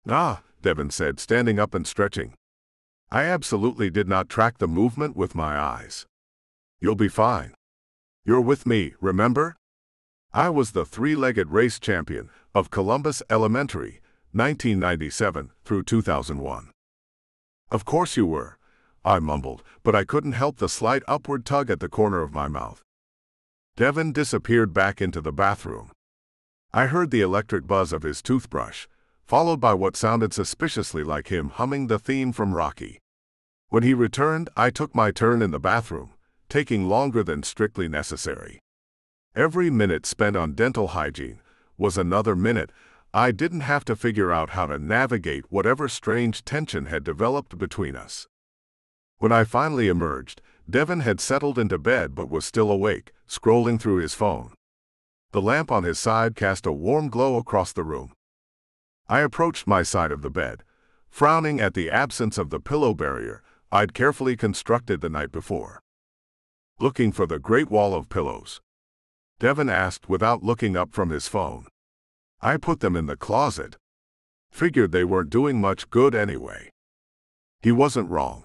Ah, Devon said, standing up and stretching. I absolutely did not track the movement with my eyes. You'll be fine. You're with me, remember? I was the 3-legged race champion of Columbus Elementary, 1997 through 2001. Of course you were, I mumbled, but I couldn't help the slight upward tug at the corner of my mouth. Devon disappeared back into the bathroom. I heard the electric buzz of his toothbrush, followed by what sounded suspiciously like him humming the theme from Rocky. When he returned, I took my turn in the bathroom, taking longer than strictly necessary. Every minute spent on dental hygiene was another minute I didn't have to figure out how to navigate whatever strange tension had developed between us. When I finally emerged, Devon had settled into bed but was still awake, scrolling through his phone. The lamp on his side cast a warm glow across the room. I approached my side of the bed, frowning at the absence of the pillow barrier I'd carefully constructed the night before. Looking for the Great Wall of Pillows? Devon asked without looking up from his phone. I put them in the closet. Figured they weren't doing much good anyway. He wasn't wrong.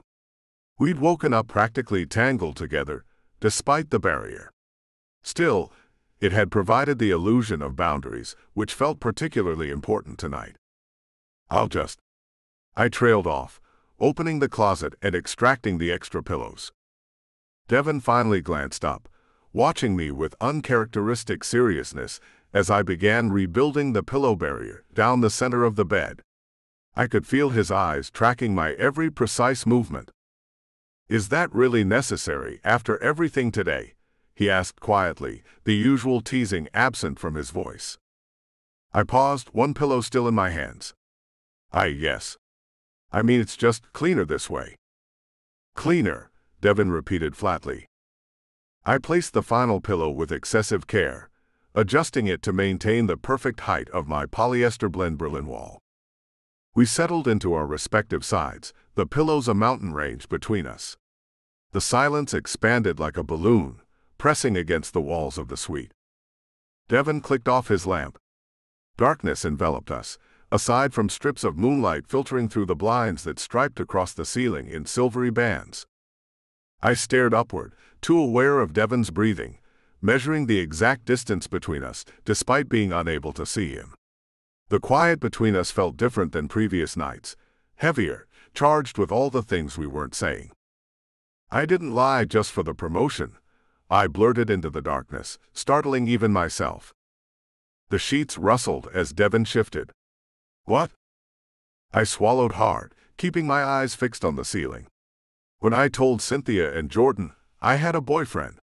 We'd woken up practically tangled together, despite the barrier. Still, it had provided the illusion of boundaries, which felt particularly important tonight. I trailed off, opening the closet and extracting the extra pillows. Devon finally glanced up, watching me with uncharacteristic seriousness as I began rebuilding the pillow barrier down the center of the bed. I could feel his eyes tracking my every precise movement. Is that really necessary after everything today? He asked quietly, the usual teasing absent from his voice. I paused, one pillow still in my hands. Yes. I mean, it's just cleaner this way. Cleaner, Devon repeated flatly. I placed the final pillow with excessive care, adjusting it to maintain the perfect height of my polyester blend Berlin wall. We settled into our respective sides, the pillows a mountain range between us. The silence expanded like a balloon, pressing against the walls of the suite. Devon clicked off his lamp. Darkness enveloped us, aside from strips of moonlight filtering through the blinds that striped across the ceiling in silvery bands. I stared upward, too aware of Devon's breathing, measuring the exact distance between us, despite being unable to see him. The quiet between us felt different than previous nights, heavier, charged with all the things we weren't saying. I didn't lie just for the promotion. I blurted into the darkness, startling even myself. The sheets rustled as Devon shifted. What? I swallowed hard, keeping my eyes fixed on the ceiling. When I told Cynthia and Jordan I had a boyfriend,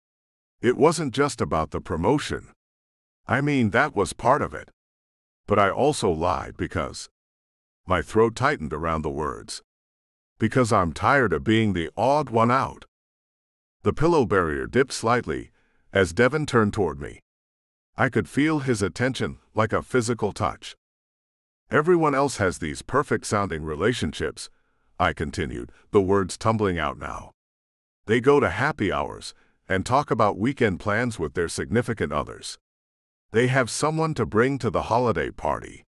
it wasn't just about the promotion. I mean, that was part of it. But I also lied because my throat tightened around the words. Because I'm tired of being the odd one out. The pillow barrier dipped slightly as Devon turned toward me. I could feel his attention like a physical touch. Everyone else has these perfect-sounding relationships, I continued, the words tumbling out now. They go to happy hours and talk about weekend plans with their significant others. They have someone to bring to the holiday party.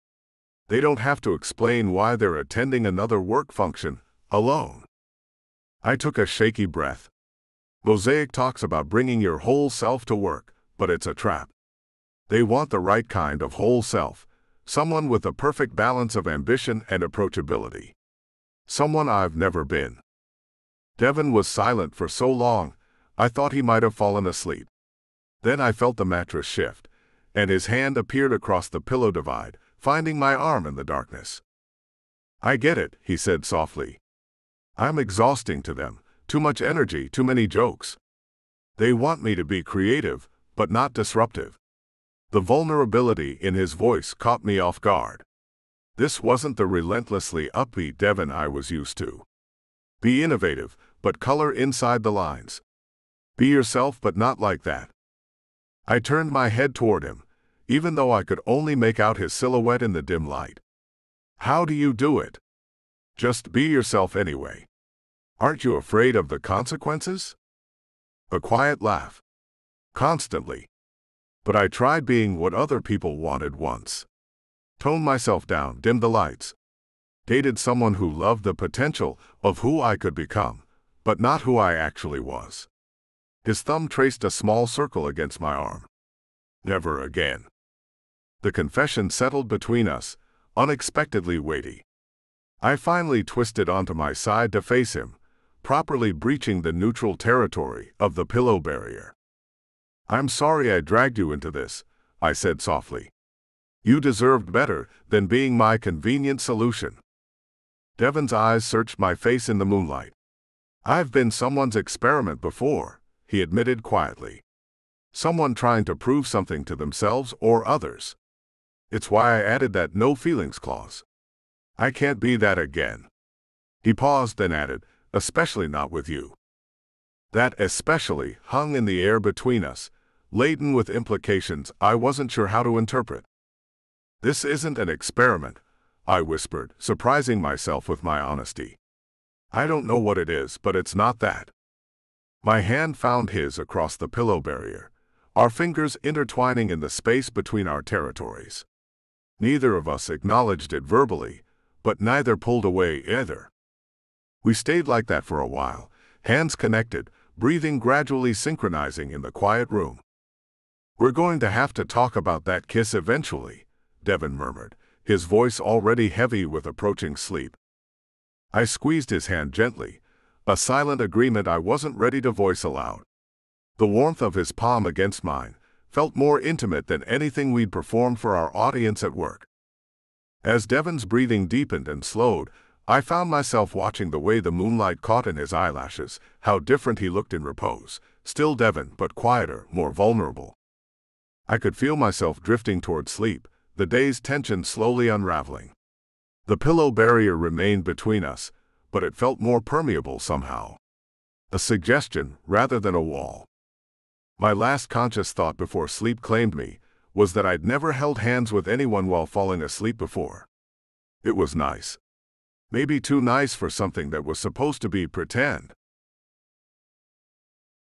They don't have to explain why they're attending another work function alone. I took a shaky breath. Mosaic talks about bringing your whole self to work, but it's a trap. They want the right kind of whole self, someone with a perfect balance of ambition and approachability. Someone I've never been. Devon was silent for so long, I thought he might have fallen asleep. Then I felt the mattress shift, and his hand appeared across the pillow divide, finding my arm in the darkness. I get it, he said softly. I'm exhausting to them, too much energy, too many jokes. They want me to be creative, but not disruptive. The vulnerability in his voice caught me off guard. This wasn't the relentlessly upbeat Devon I was used to. Be innovative, but color inside the lines. Be yourself, but not like that. I turned my head toward him, even though I could only make out his silhouette in the dim light. How do you do it? Just be yourself anyway. Aren't you afraid of the consequences? A quiet laugh. Constantly. But I tried being what other people wanted once. Toned myself down, dimmed the lights. Dated someone who loved the potential of who I could become, but not who I actually was. His thumb traced a small circle against my arm. Never again. The confession settled between us, unexpectedly weighty. I finally twisted onto my side to face him, properly breaching the neutral territory of the pillow barrier. I'm sorry I dragged you into this, I said softly. You deserved better than being my convenient solution. Devon's eyes searched my face in the moonlight. I've been someone's experiment before, he admitted quietly. Someone trying to prove something to themselves or others. It's why I added that no feelings clause. I can't be that again. He paused, then added, especially not with you. That especially hung in the air between us, laden with implications I wasn't sure how to interpret. This isn't an experiment, I whispered, surprising myself with my honesty. I don't know what it is, but it's not that. My hand found his across the pillow barrier, our fingers intertwining in the space between our territories. Neither of us acknowledged it verbally, but neither pulled away either. We stayed like that for a while, hands connected, breathing gradually synchronizing in the quiet room. We're going to have to talk about that kiss eventually, Devon murmured, his voice already heavy with approaching sleep. I squeezed his hand gently, a silent agreement I wasn't ready to voice aloud. The warmth of his palm against mine felt more intimate than anything we'd performed for our audience at work. As Devon's breathing deepened and slowed, I found myself watching the way the moonlight caught in his eyelashes, how different he looked in repose, still Devon, but quieter, more vulnerable. I could feel myself drifting toward sleep, the day's tension slowly unraveling. The pillow barrier remained between us, but it felt more permeable somehow. A suggestion rather than a wall. My last conscious thought before sleep claimed me was that I'd never held hands with anyone while falling asleep before. It was nice. Maybe too nice for something that was supposed to be pretend.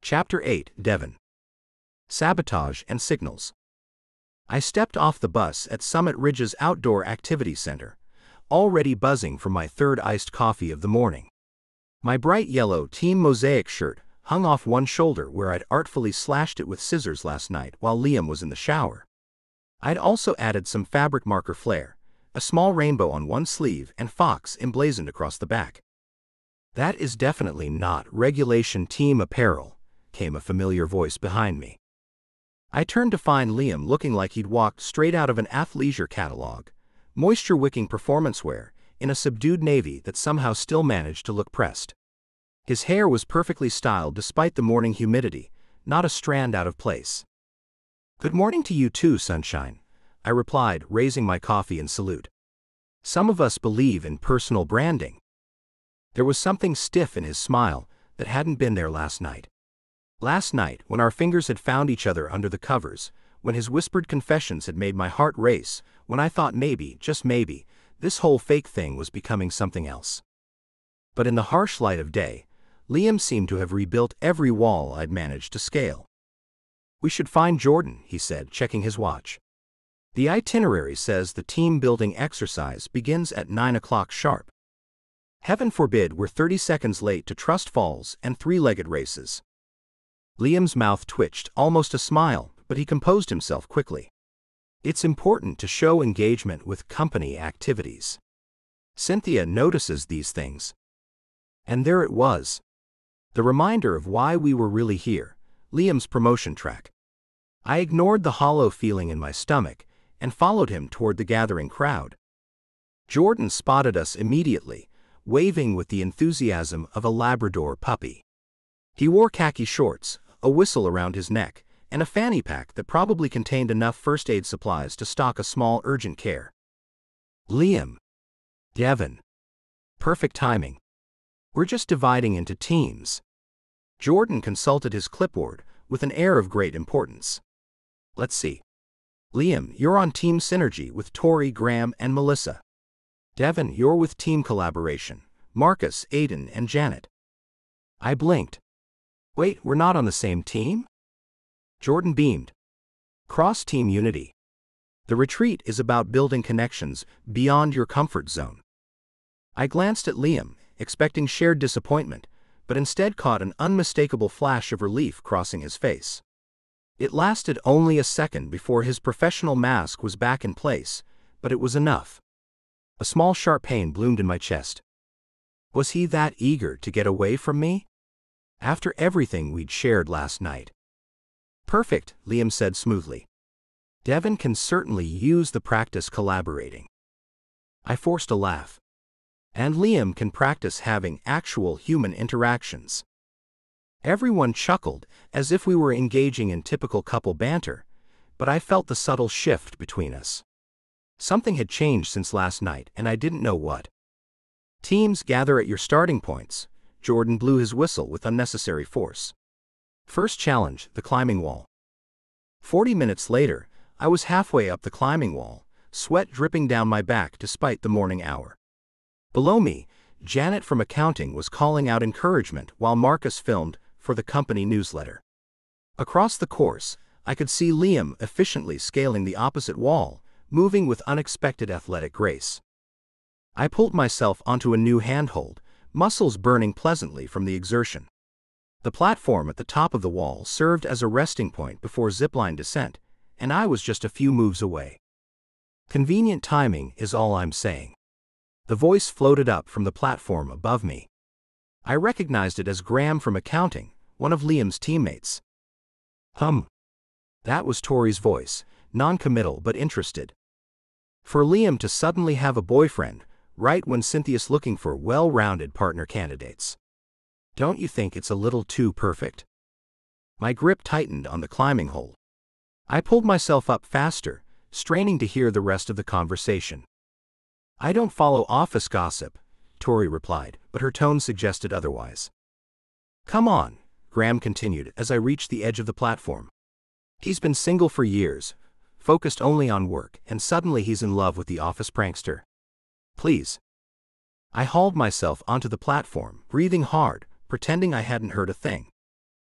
Chapter 8, Devon. Sabotage and Signals. I stepped off the bus at Summit Ridge's Outdoor Activity Center, already buzzing from my third iced coffee of the morning. My bright yellow Team Mosaic shirt hung off one shoulder where I'd artfully slashed it with scissors last night while Liam was in the shower. I'd also added some fabric marker flair, a small rainbow on one sleeve and Fox emblazoned across the back. "That is definitely not regulation team apparel," came a familiar voice behind me. I turned to find Liam looking like he'd walked straight out of an athleisure catalog, moisture-wicking performance wear, in a subdued navy that somehow still managed to look pressed. His hair was perfectly styled despite the morning humidity, not a strand out of place. "Good morning to you too, sunshine," I replied, raising my coffee in salute. Some of us believe in personal branding. There was something stiff in his smile that hadn't been there last night. Last night, when our fingers had found each other under the covers, when his whispered confessions had made my heart race, when I thought maybe, just maybe, this whole fake thing was becoming something else. But in the harsh light of day, Liam seemed to have rebuilt every wall I'd managed to scale. "We should find Jordan," he said, checking his watch. "The itinerary says the team-building exercise begins at 9 o'clock sharp. Heaven forbid we're 30 seconds late to trust falls and three-legged races." Liam's mouth twitched, almost a smile, but he composed himself quickly. "It's important to show engagement with company activities. Cynthia notices these things." And there it was. The reminder of why we were really here, Liam's promotion track. I ignored the hollow feeling in my stomach and followed him toward the gathering crowd. Jordan spotted us immediately, waving with the enthusiasm of a Labrador puppy. He wore khaki shorts, a whistle around his neck, and a fanny pack that probably contained enough first aid supplies to stock a small urgent care. "Liam. Devon. Perfect timing. We're just dividing into teams." Jordan consulted his clipboard with an air of great importance. "Let's see. Liam, you're on Team Synergy with Tori, Graham, and Melissa. Devon, you're with Team Collaboration, Marcus, Aiden, and Janet." I blinked. "Wait, we're not on the same team?" Jordan beamed. "Cross-team unity. The retreat is about building connections beyond your comfort zone." I glanced at Liam, expecting shared disappointment, but instead caught an unmistakable flash of relief crossing his face. It lasted only a second before his professional mask was back in place, but it was enough. A small sharp pain bloomed in my chest. Was he that eager to get away from me? After everything we'd shared last night. "Perfect," Liam said smoothly. "Devon can certainly use the practice collaborating." I forced a laugh. "And Liam can practice having actual human interactions." Everyone chuckled, as if we were engaging in typical couple banter, but I felt the subtle shift between us. Something had changed since last night, and I didn't know what. "Teams gather at your starting points." Jordan blew his whistle with unnecessary force. "First challenge, the climbing wall." 40 minutes later, I was halfway up the climbing wall, sweat dripping down my back despite the morning hour. Below me, Janet from accounting was calling out encouragement while Marcus filmed for the company newsletter. Across the course, I could see Liam efficiently scaling the opposite wall, moving with unexpected athletic grace. I pulled myself onto a new handhold, muscles burning pleasantly from the exertion. The platform at the top of the wall served as a resting point before zipline descent, and I was just a few moves away. Convenient timing is all I'm saying. The voice floated up from the platform above me. I recognized it as Graham from accounting, one of Liam's teammates. That was Tori's voice, non-committal but interested. For Liam to suddenly have a boyfriend, right when Cynthia's looking for well-rounded partner candidates. Don't you think it's a little too perfect? My grip tightened on the climbing hole. I pulled myself up faster, straining to hear the rest of the conversation. I don't follow office gossip, Tori replied, but her tone suggested otherwise. Come on, Graham continued as I reached the edge of the platform. He's been single for years, focused only on work, and suddenly he's in love with the office prankster. Please. I hauled myself onto the platform, breathing hard, pretending I hadn't heard a thing.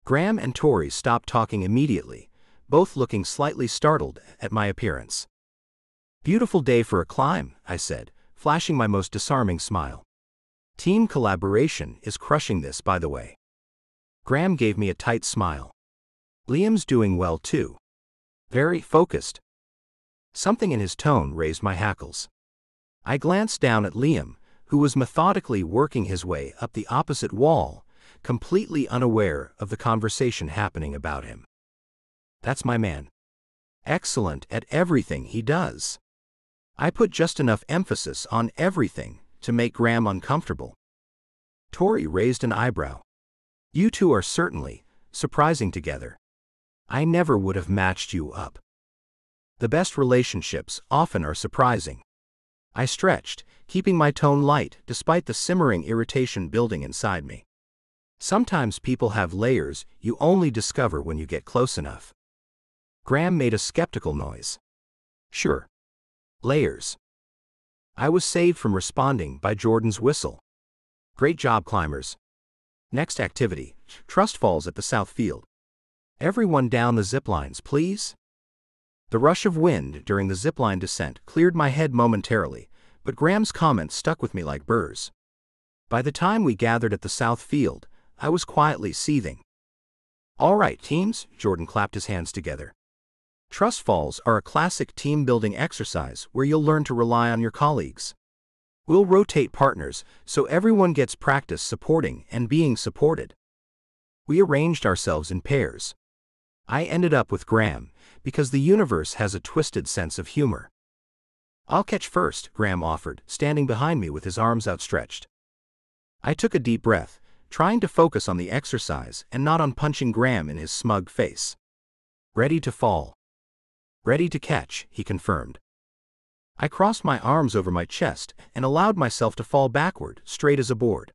Graham and Tori stopped talking immediately, both looking slightly startled at my appearance. Beautiful day for a climb, I said, flashing my most disarming smile. Team collaboration is crushing this, by the way. Graham gave me a tight smile. Liam's doing well too. Very focused. Something in his tone raised my hackles. I glanced down at Liam, who was methodically working his way up the opposite wall, completely unaware of the conversation happening about him. That's my man. Excellent at everything he does. I put just enough emphasis on everything to make Graham uncomfortable. Tori raised an eyebrow. You two are certainly surprising together. I never would have matched you up. The best relationships often are surprising. I stretched, keeping my tone light despite the simmering irritation building inside me. Sometimes people have layers you only discover when you get close enough. Graham made a skeptical noise. Sure. Layers. I was saved from responding by Jordan's whistle. Great job, climbers. Next activity, trust falls at the south field. Everyone down the ziplines, please. The rush of wind during the zipline descent cleared my head momentarily, but Graham's comments stuck with me like burrs. By the time we gathered at the south field, I was quietly seething. All right, teams, Jordan clapped his hands together. Trust falls are a classic team-building exercise where you'll learn to rely on your colleagues. We'll rotate partners so everyone gets practice supporting and being supported. We arranged ourselves in pairs. I ended up with Graham because the universe has a twisted sense of humor. I'll catch first, Graham offered, standing behind me with his arms outstretched. I took a deep breath, trying to focus on the exercise and not on punching Graham in his smug face. Ready to fall. Ready to catch, he confirmed. I crossed my arms over my chest and allowed myself to fall backward, straight as a board.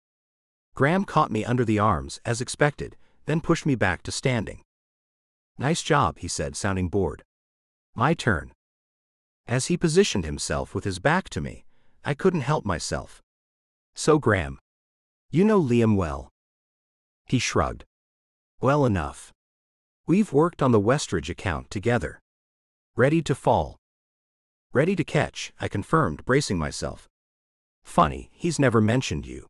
Graham caught me under the arms, as expected, then pushed me back to standing. Nice job, he said, sounding bored. My turn. As he positioned himself with his back to me, I couldn't help myself. So Graham. You know Liam well. He shrugged. Well enough. We've worked on the Westridge account together. Ready to fall. Ready to catch, I confirmed, bracing myself. Funny, he's never mentioned you.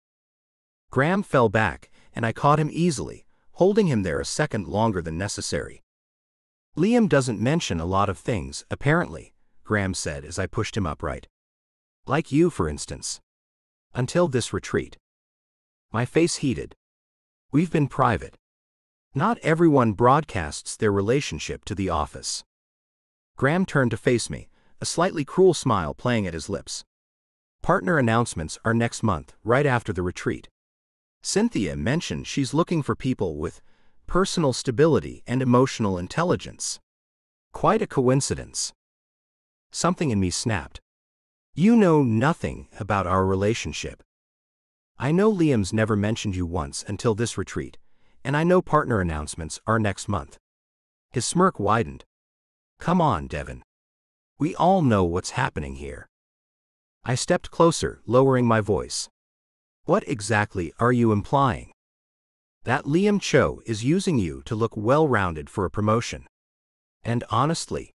Graham fell back, and I caught him easily, holding him there a second longer than necessary. Liam doesn't mention a lot of things, apparently, Graham said as I pushed him upright. Like you, for instance. Until this retreat. My face heated. We've been private. Not everyone broadcasts their relationship to the office. Graham turned to face me, a slightly cruel smile playing at his lips. Partner announcements are next month, right after the retreat. Cynthia mentioned she's looking for people with personal stability and emotional intelligence. Quite a coincidence. Something in me snapped. You know nothing about our relationship. I know Liam's never mentioned you once until this retreat, and I know partner announcements are next month. His smirk widened. Come on, Devon. We all know what's happening here. I stepped closer, lowering my voice. What exactly are you implying? That Liam Cho is using you to look well-rounded for a promotion. And honestly,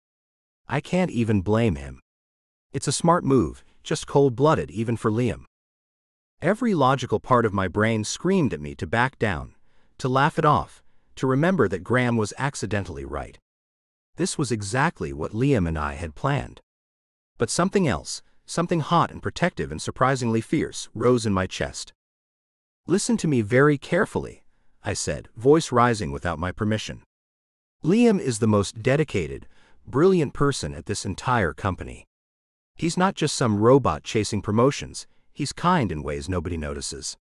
I can't even blame him. It's a smart move, just cold-blooded even for Liam. Every logical part of my brain screamed at me to back down, to laugh it off, to remember that Graham was accidentally right. This was exactly what Liam and I had planned. But something else, something hot and protective and surprisingly fierce, rose in my chest. Listen to me very carefully, I said, voice rising without my permission. Liam is the most dedicated, brilliant person at this entire company. He's not just some robot chasing promotions, he's kind in ways nobody notices.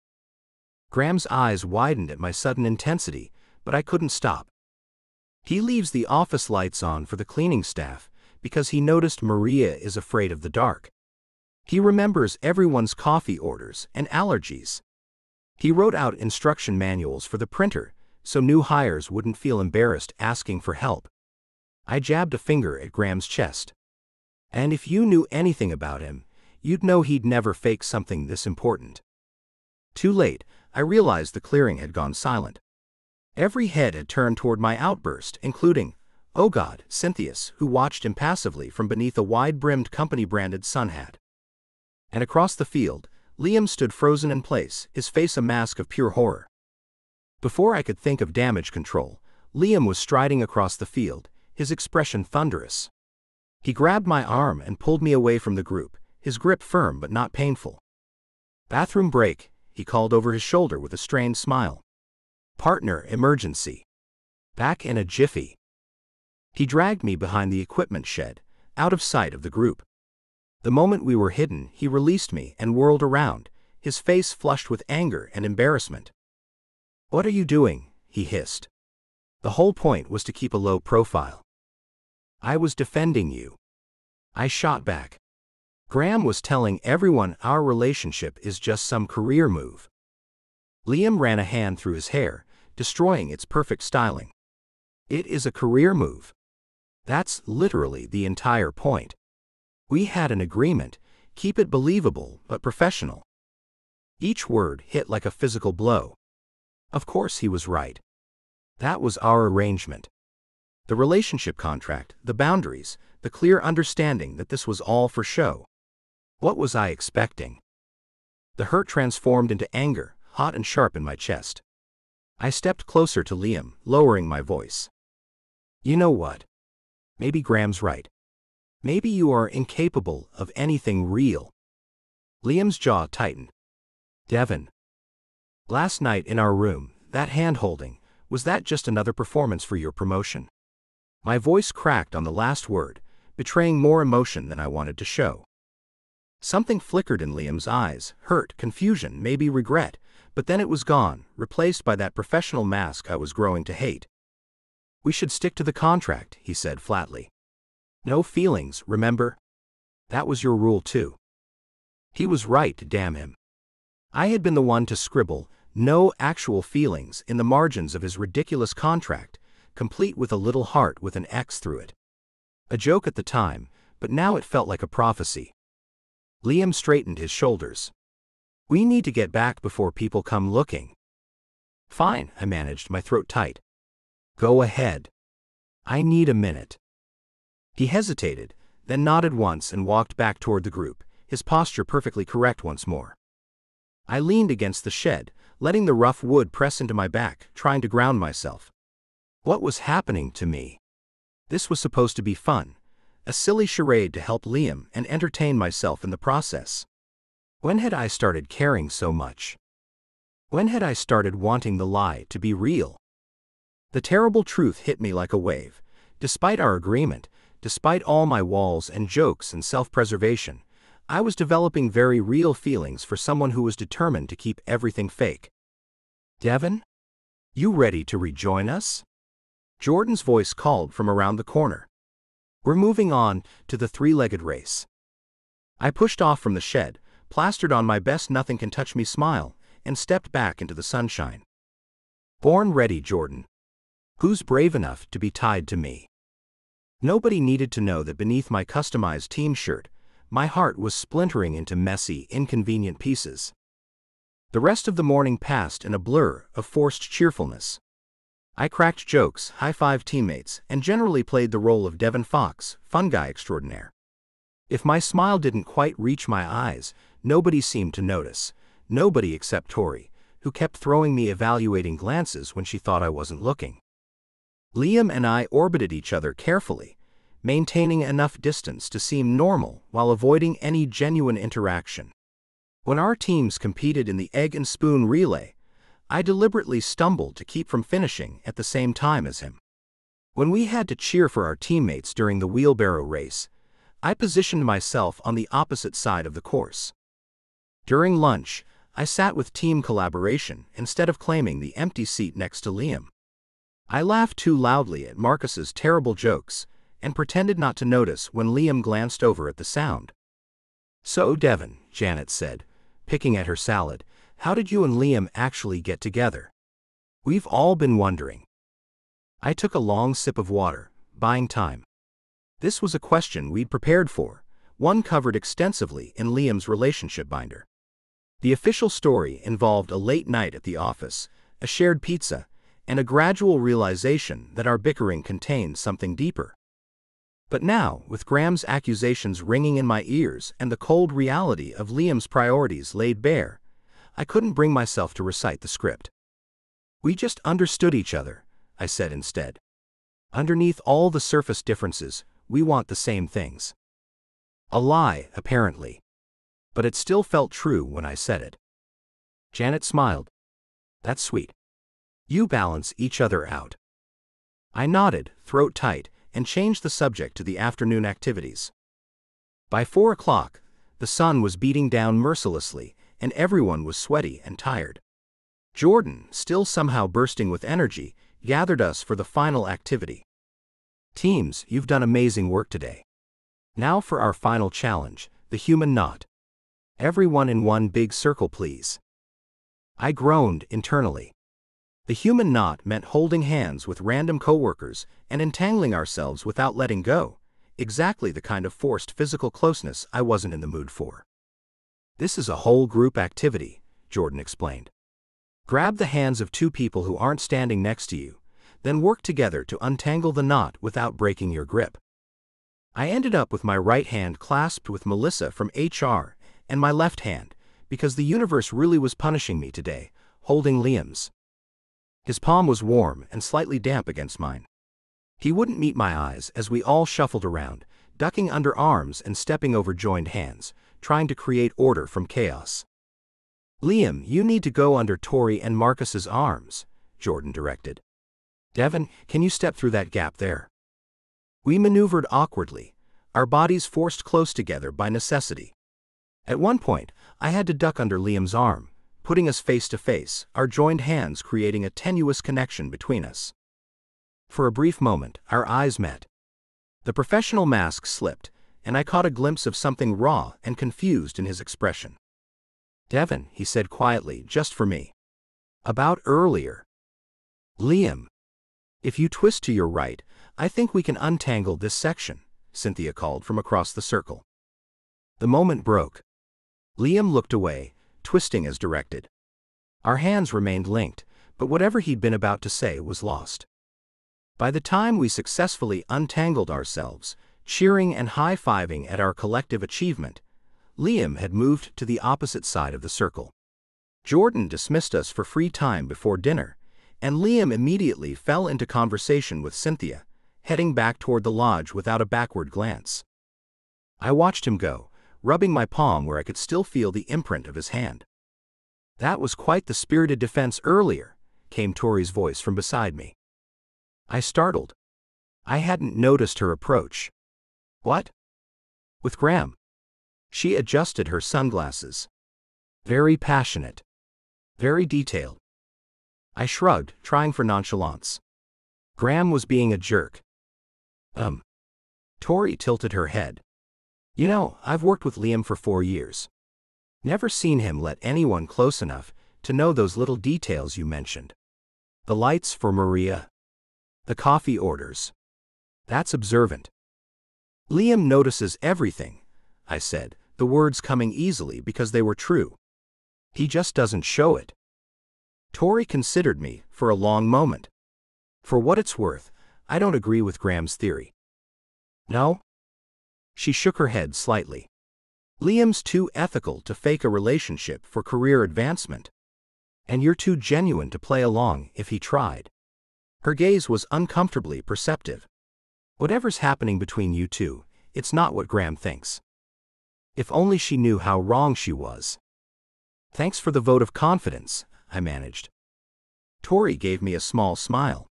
Graham's eyes widened at my sudden intensity, but I couldn't stop. He leaves the office lights on for the cleaning staff because he noticed Maria is afraid of the dark. He remembers everyone's coffee orders and allergies. He wrote out instruction manuals for the printer, so new hires wouldn't feel embarrassed asking for help. I jabbed a finger at Graham's chest. And if you knew anything about him, you'd know he'd never fake something this important. Too late, I realized the clearing had gone silent. Every head had turned toward my outburst, including, oh God, Cynthia's, who watched impassively from beneath a wide-brimmed company-branded sun hat. And across the field, Liam stood frozen in place, his face a mask of pure horror. Before I could think of damage control, Liam was striding across the field, his expression thunderous. He grabbed my arm and pulled me away from the group, his grip firm but not painful. Bathroom break, he called over his shoulder with a strained smile. Partner, emergency. Back in a jiffy. He dragged me behind the equipment shed, out of sight of the group. The moment we were hidden, he released me and whirled around, his face flushed with anger and embarrassment. What are you doing? He hissed. The whole point was to keep a low profile. I was defending you. I shot back. Graham was telling everyone our relationship is just some career move. Liam ran a hand through his hair, destroying its perfect styling. It is a career move. That's literally the entire point. We had an agreement, keep it believable but professional. Each word hit like a physical blow. Of course he was right. That was our arrangement. The relationship contract, the boundaries, the clear understanding that this was all for show. What was I expecting? The hurt transformed into anger, hot and sharp in my chest. I stepped closer to Liam, lowering my voice. You know what? Maybe Graham's right. Maybe you are incapable of anything real. Liam's jaw tightened. Devon. Last night in our room, that hand-holding, was that just another performance for your promotion? My voice cracked on the last word, betraying more emotion than I wanted to show. Something flickered in Liam's eyes, hurt, confusion, maybe regret, but then it was gone, replaced by that professional mask I was growing to hate. We should stick to the contract, he said flatly. No feelings, remember? That was your rule too. He was right, damn him. I had been the one to scribble, no actual feelings, in the margins of his ridiculous contract, complete with a little heart with an X through it. A joke at the time, but now it felt like a prophecy. Liam straightened his shoulders. We need to get back before people come looking. Fine, I managed, my throat tight. Go ahead. I need a minute. He hesitated, then nodded once and walked back toward the group, his posture perfectly correct once more. I leaned against the shed, letting the rough wood press into my back, trying to ground myself. What was happening to me? This was supposed to be fun, a silly charade to help Liam and entertain myself in the process. When had I started caring so much? When had I started wanting the lie to be real? The terrible truth hit me like a wave. Despite our agreement, despite all my walls and jokes and self-preservation, I was developing very real feelings for someone who was determined to keep everything fake. Devon? You ready to rejoin us? Jordan's voice called from around the corner. We're moving on to the three-legged race. I pushed off from the shed, plastered on my best nothing-can-touch-me smile, and stepped back into the sunshine. Born ready, Jordan. Who's brave enough to be tied to me? Nobody needed to know that beneath my customized team shirt, my heart was splintering into messy, inconvenient pieces. The rest of the morning passed in a blur of forced cheerfulness. I cracked jokes, high-fived teammates, and generally played the role of Devon Fox, fun guy extraordinaire. If my smile didn't quite reach my eyes, nobody seemed to notice, nobody except Tori, who kept throwing me evaluating glances when she thought I wasn't looking. Liam and I orbited each other carefully, maintaining enough distance to seem normal while avoiding any genuine interaction. When our teams competed in the egg and spoon relay, I deliberately stumbled to keep from finishing at the same time as him. When we had to cheer for our teammates during the wheelbarrow race, I positioned myself on the opposite side of the course. During lunch, I sat with team collaboration instead of claiming the empty seat next to Liam. I laughed too loudly at Marcus's terrible jokes and pretended not to notice when Liam glanced over at the sound. "So, Devon," Janet said, picking at her salad, "how did you and Liam actually get together? We've all been wondering." I took a long sip of water, buying time. This was a question we'd prepared for, one covered extensively in Liam's relationship binder. The official story involved a late night at the office, a shared pizza, and a gradual realization that our bickering contained something deeper. But now, with Graham's accusations ringing in my ears and the cold reality of Liam's priorities laid bare, I couldn't bring myself to recite the script. "We just understood each other," I said instead. "Underneath all the surface differences, we want the same things." A lie, apparently. But it still felt true when I said it. Janet smiled. "That's sweet. You balance each other out." I nodded, throat tight, and changed the subject to the afternoon activities. By 4 o'clock, the sun was beating down mercilessly, and everyone was sweaty and tired. Jordan, still somehow bursting with energy, gathered us for the final activity. "Teams, you've done amazing work today. Now for our final challenge, the human knot. Everyone in one big circle, please." I groaned internally. The human knot meant holding hands with random coworkers and entangling ourselves without letting go, exactly the kind of forced physical closeness I wasn't in the mood for. "This is a whole group activity," Jordan explained. "Grab the hands of two people who aren't standing next to you, then work together to untangle the knot without breaking your grip." I ended up with my right hand clasped with Melissa from HR and my left hand, because the universe really was punishing me today, holding Liam's. His palm was warm and slightly damp against mine. He wouldn't meet my eyes as we all shuffled around, ducking under arms and stepping over joined hands, trying to create order from chaos. "Liam, you need to go under Tori and Marcus's arms," Jordan directed. "Devon, can you step through that gap there?" We maneuvered awkwardly, our bodies forced close together by necessity. At one point, I had to duck under Liam's arm, putting us face to face, our joined hands creating a tenuous connection between us. For a brief moment, our eyes met. The professional mask slipped, and I caught a glimpse of something raw and confused in his expression. "Devon," he said quietly, just for me. "About earlier." "Liam, if you twist to your right, I think we can untangle this section," Cynthia called from across the circle. The moment broke. Liam looked away, twisting as directed. Our hands remained linked, but whatever he'd been about to say was lost. By the time we successfully untangled ourselves, cheering and high-fiving at our collective achievement, Liam had moved to the opposite side of the circle. Jordan dismissed us for free time before dinner, and Liam immediately fell into conversation with Cynthia, heading back toward the lodge without a backward glance. I watched him go, rubbing my palm where I could still feel the imprint of his hand. "That was quite the spirited defense earlier," came Tori's voice from beside me. I startled. I hadn't noticed her approach. "What?" "With Graham." She adjusted her sunglasses. "Very passionate. Very detailed." I shrugged, trying for nonchalance. "Graham was being a jerk." Tori tilted her head. "You know, I've worked with Liam for 4 years. Never seen him let anyone close enough to know those little details you mentioned. The lights for Maria. The coffee orders. That's observant." "Liam notices everything," I said, the words coming easily because they were true. "He just doesn't show it." Tori considered me for a long moment. "For what it's worth, I don't agree with Graham's theory." "No?" She shook her head slightly. "Liam's too ethical to fake a relationship for career advancement. And you're too genuine to play along if he tried." Her gaze was uncomfortably perceptive. "Whatever's happening between you two, it's not what Graham thinks." If only she knew how wrong she was. "Thanks for the vote of confidence," I managed. Tori gave me a small smile.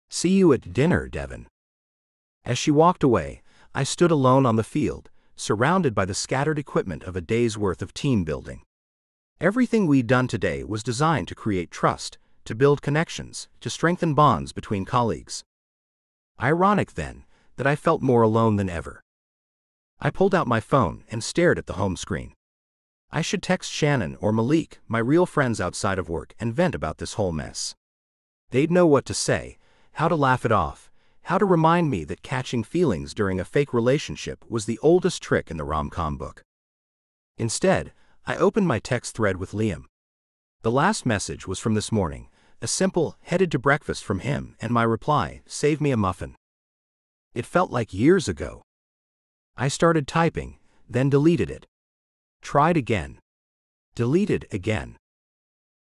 "See you at dinner, Devon." As she walked away, I stood alone on the field, surrounded by the scattered equipment of a day's worth of team building. Everything we'd done today was designed to create trust, to build connections, to strengthen bonds between colleagues. Ironic, then, that I felt more alone than ever. I pulled out my phone and stared at the home screen. I should text Shannon or Malik, my real friends outside of work, and vent about this whole mess. They'd know what to say, how to laugh it off, how to remind me that catching feelings during a fake relationship was the oldest trick in the Romcom book. Instead, I opened my text thread with Liam. The last message was from this morning, a simple, headed to breakfast from him, and my reply, save me a muffin. It felt like years ago. I started typing, then deleted it. Tried again. Deleted again.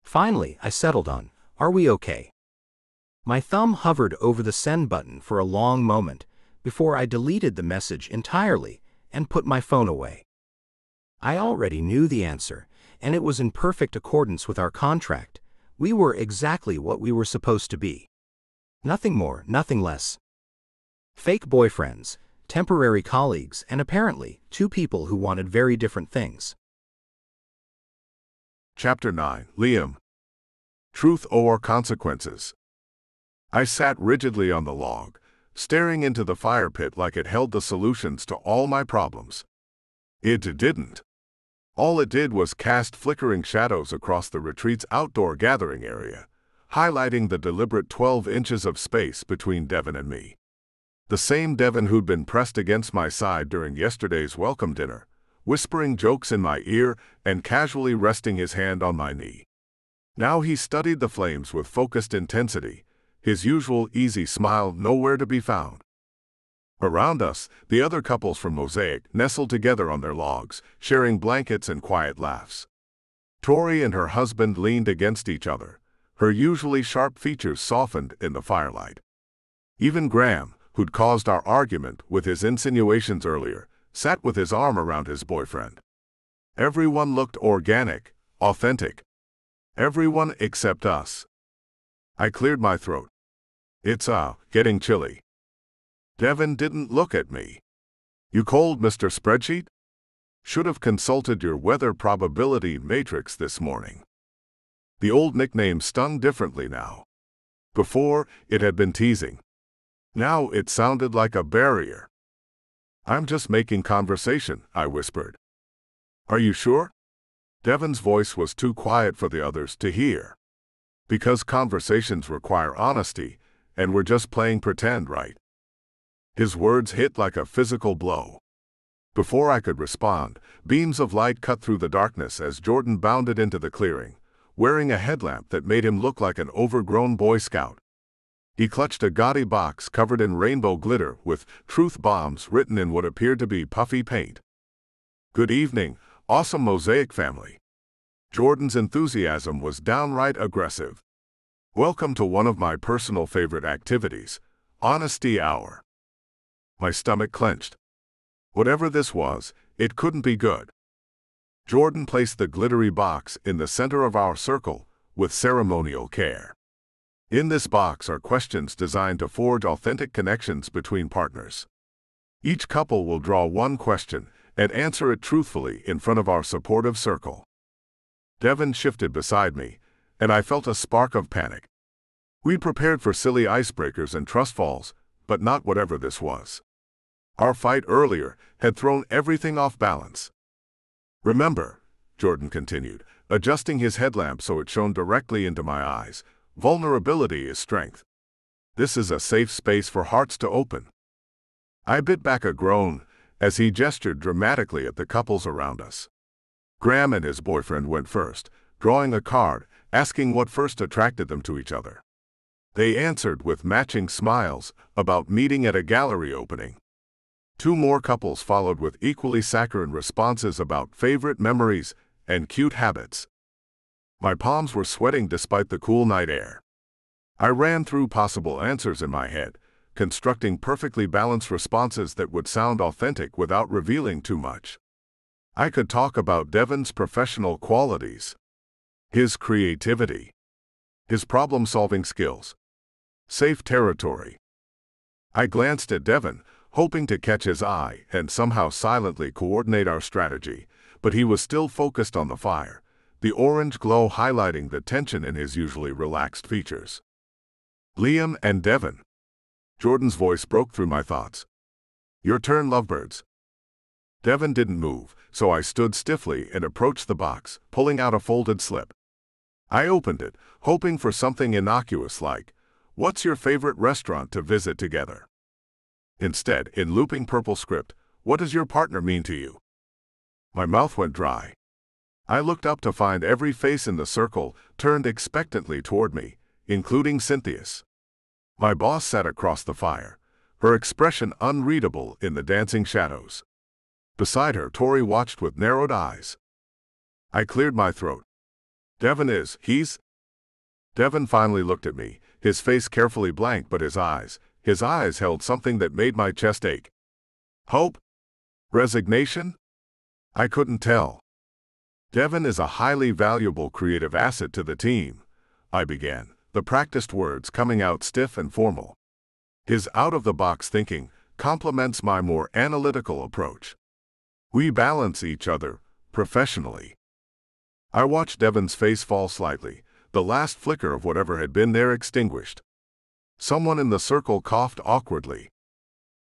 Finally, I settled on, are we okay? My thumb hovered over the send button for a long moment before I deleted the message entirely and put my phone away. I already knew the answer, and it was in perfect accordance with our contract. We were exactly what we were supposed to be. Nothing more, nothing less. Fake boyfriends, temporary colleagues, and apparently, two people who wanted very different things. Chapter 9. Liam. Truth or Consequences. I sat rigidly on the log, staring into the fire pit like it held the solutions to all my problems. It didn't. All it did was cast flickering shadows across the retreat's outdoor gathering area, highlighting the deliberate 12 inches of space between Devon and me. The same Devon who'd been pressed against my side during yesterday's welcome dinner, whispering jokes in my ear and casually resting his hand on my knee. Now he studied the flames with focused intensity, his usual easy smile nowhere to be found. Around us, the other couples from Mosaic nestled together on their logs, sharing blankets and quiet laughs. Tori and her husband leaned against each other, her usually sharp features softened in the firelight. Even Graham, who'd caused our argument with his insinuations earlier, sat with his arm around his boyfriend. Everyone looked organic, authentic. Everyone except us. I cleared my throat. It's getting chilly. Devon didn't look at me. You cold, Mr. Spreadsheet? Should have consulted your weather probability matrix this morning. The old nickname stung differently now. Before, it had been teasing. Now it sounded like a barrier. I'm just making conversation, I whispered. Are you sure? Devon's voice was too quiet for the others to hear. Because conversations require honesty, and we're just playing pretend, right? His words hit like a physical blow. Before I could respond, beams of light cut through the darkness as Jordan bounded into the clearing, wearing a headlamp that made him look like an overgrown Boy Scout. He clutched a gaudy box covered in rainbow glitter with truth bombs written in what appeared to be puffy paint. Good evening, awesome Mosaic family. Jordan's enthusiasm was downright aggressive. Welcome to one of my personal favorite activities, Honesty Hour. My stomach clenched. Whatever this was, it couldn't be good. Jordan placed the glittery box in the center of our circle with ceremonial care. In this box are questions designed to forge authentic connections between partners. Each couple will draw one question and answer it truthfully in front of our supportive circle. Devon shifted beside me, and I felt a spark of panic. We'd prepared for silly icebreakers and trust falls, but not whatever this was. Our fight earlier had thrown everything off balance. Remember, Jordan continued, adjusting his headlamp so it shone directly into my eyes, vulnerability is strength. This is a safe space for hearts to open. I bit back a groan as he gestured dramatically at the couples around us. Graham and his boyfriend went first, drawing a card, asking what first attracted them to each other. They answered with matching smiles about meeting at a gallery opening. Two more couples followed with equally saccharine responses about favorite memories and cute habits. My palms were sweating despite the cool night air. I ran through possible answers in my head, constructing perfectly balanced responses that would sound authentic without revealing too much. I could talk about Devon's professional qualities, his creativity, his problem-solving skills. Safe territory. I glanced at Devon, hoping to catch his eye and somehow silently coordinate our strategy, but he was still focused on the fire, the orange glow highlighting the tension in his usually relaxed features. Liam and Devon. Jordan's voice broke through my thoughts. Your turn, lovebirds. Devon didn't move, so I stood stiffly and approached the box, pulling out a folded slip. I opened it, hoping for something innocuous like, "What's your favorite restaurant to visit together?" Instead, in looping purple script, "What does your partner mean to you?" My mouth went dry. I looked up to find every face in the circle turned expectantly toward me, including Cynthia's. My boss sat across the fire, her expression unreadable in the dancing shadows. Beside her, Tori watched with narrowed eyes. I cleared my throat. He's... Devon finally looked at me, his face carefully blank, but his eyes held something that made my chest ache. Hope? Resignation? I couldn't tell. Devon is a highly valuable creative asset to the team, I began, the practiced words coming out stiff and formal. His out-of-the-box thinking complements my more analytical approach. We balance each other, professionally. I watched Devon's face fall slightly, the last flicker of whatever had been there extinguished. Someone in the circle coughed awkwardly.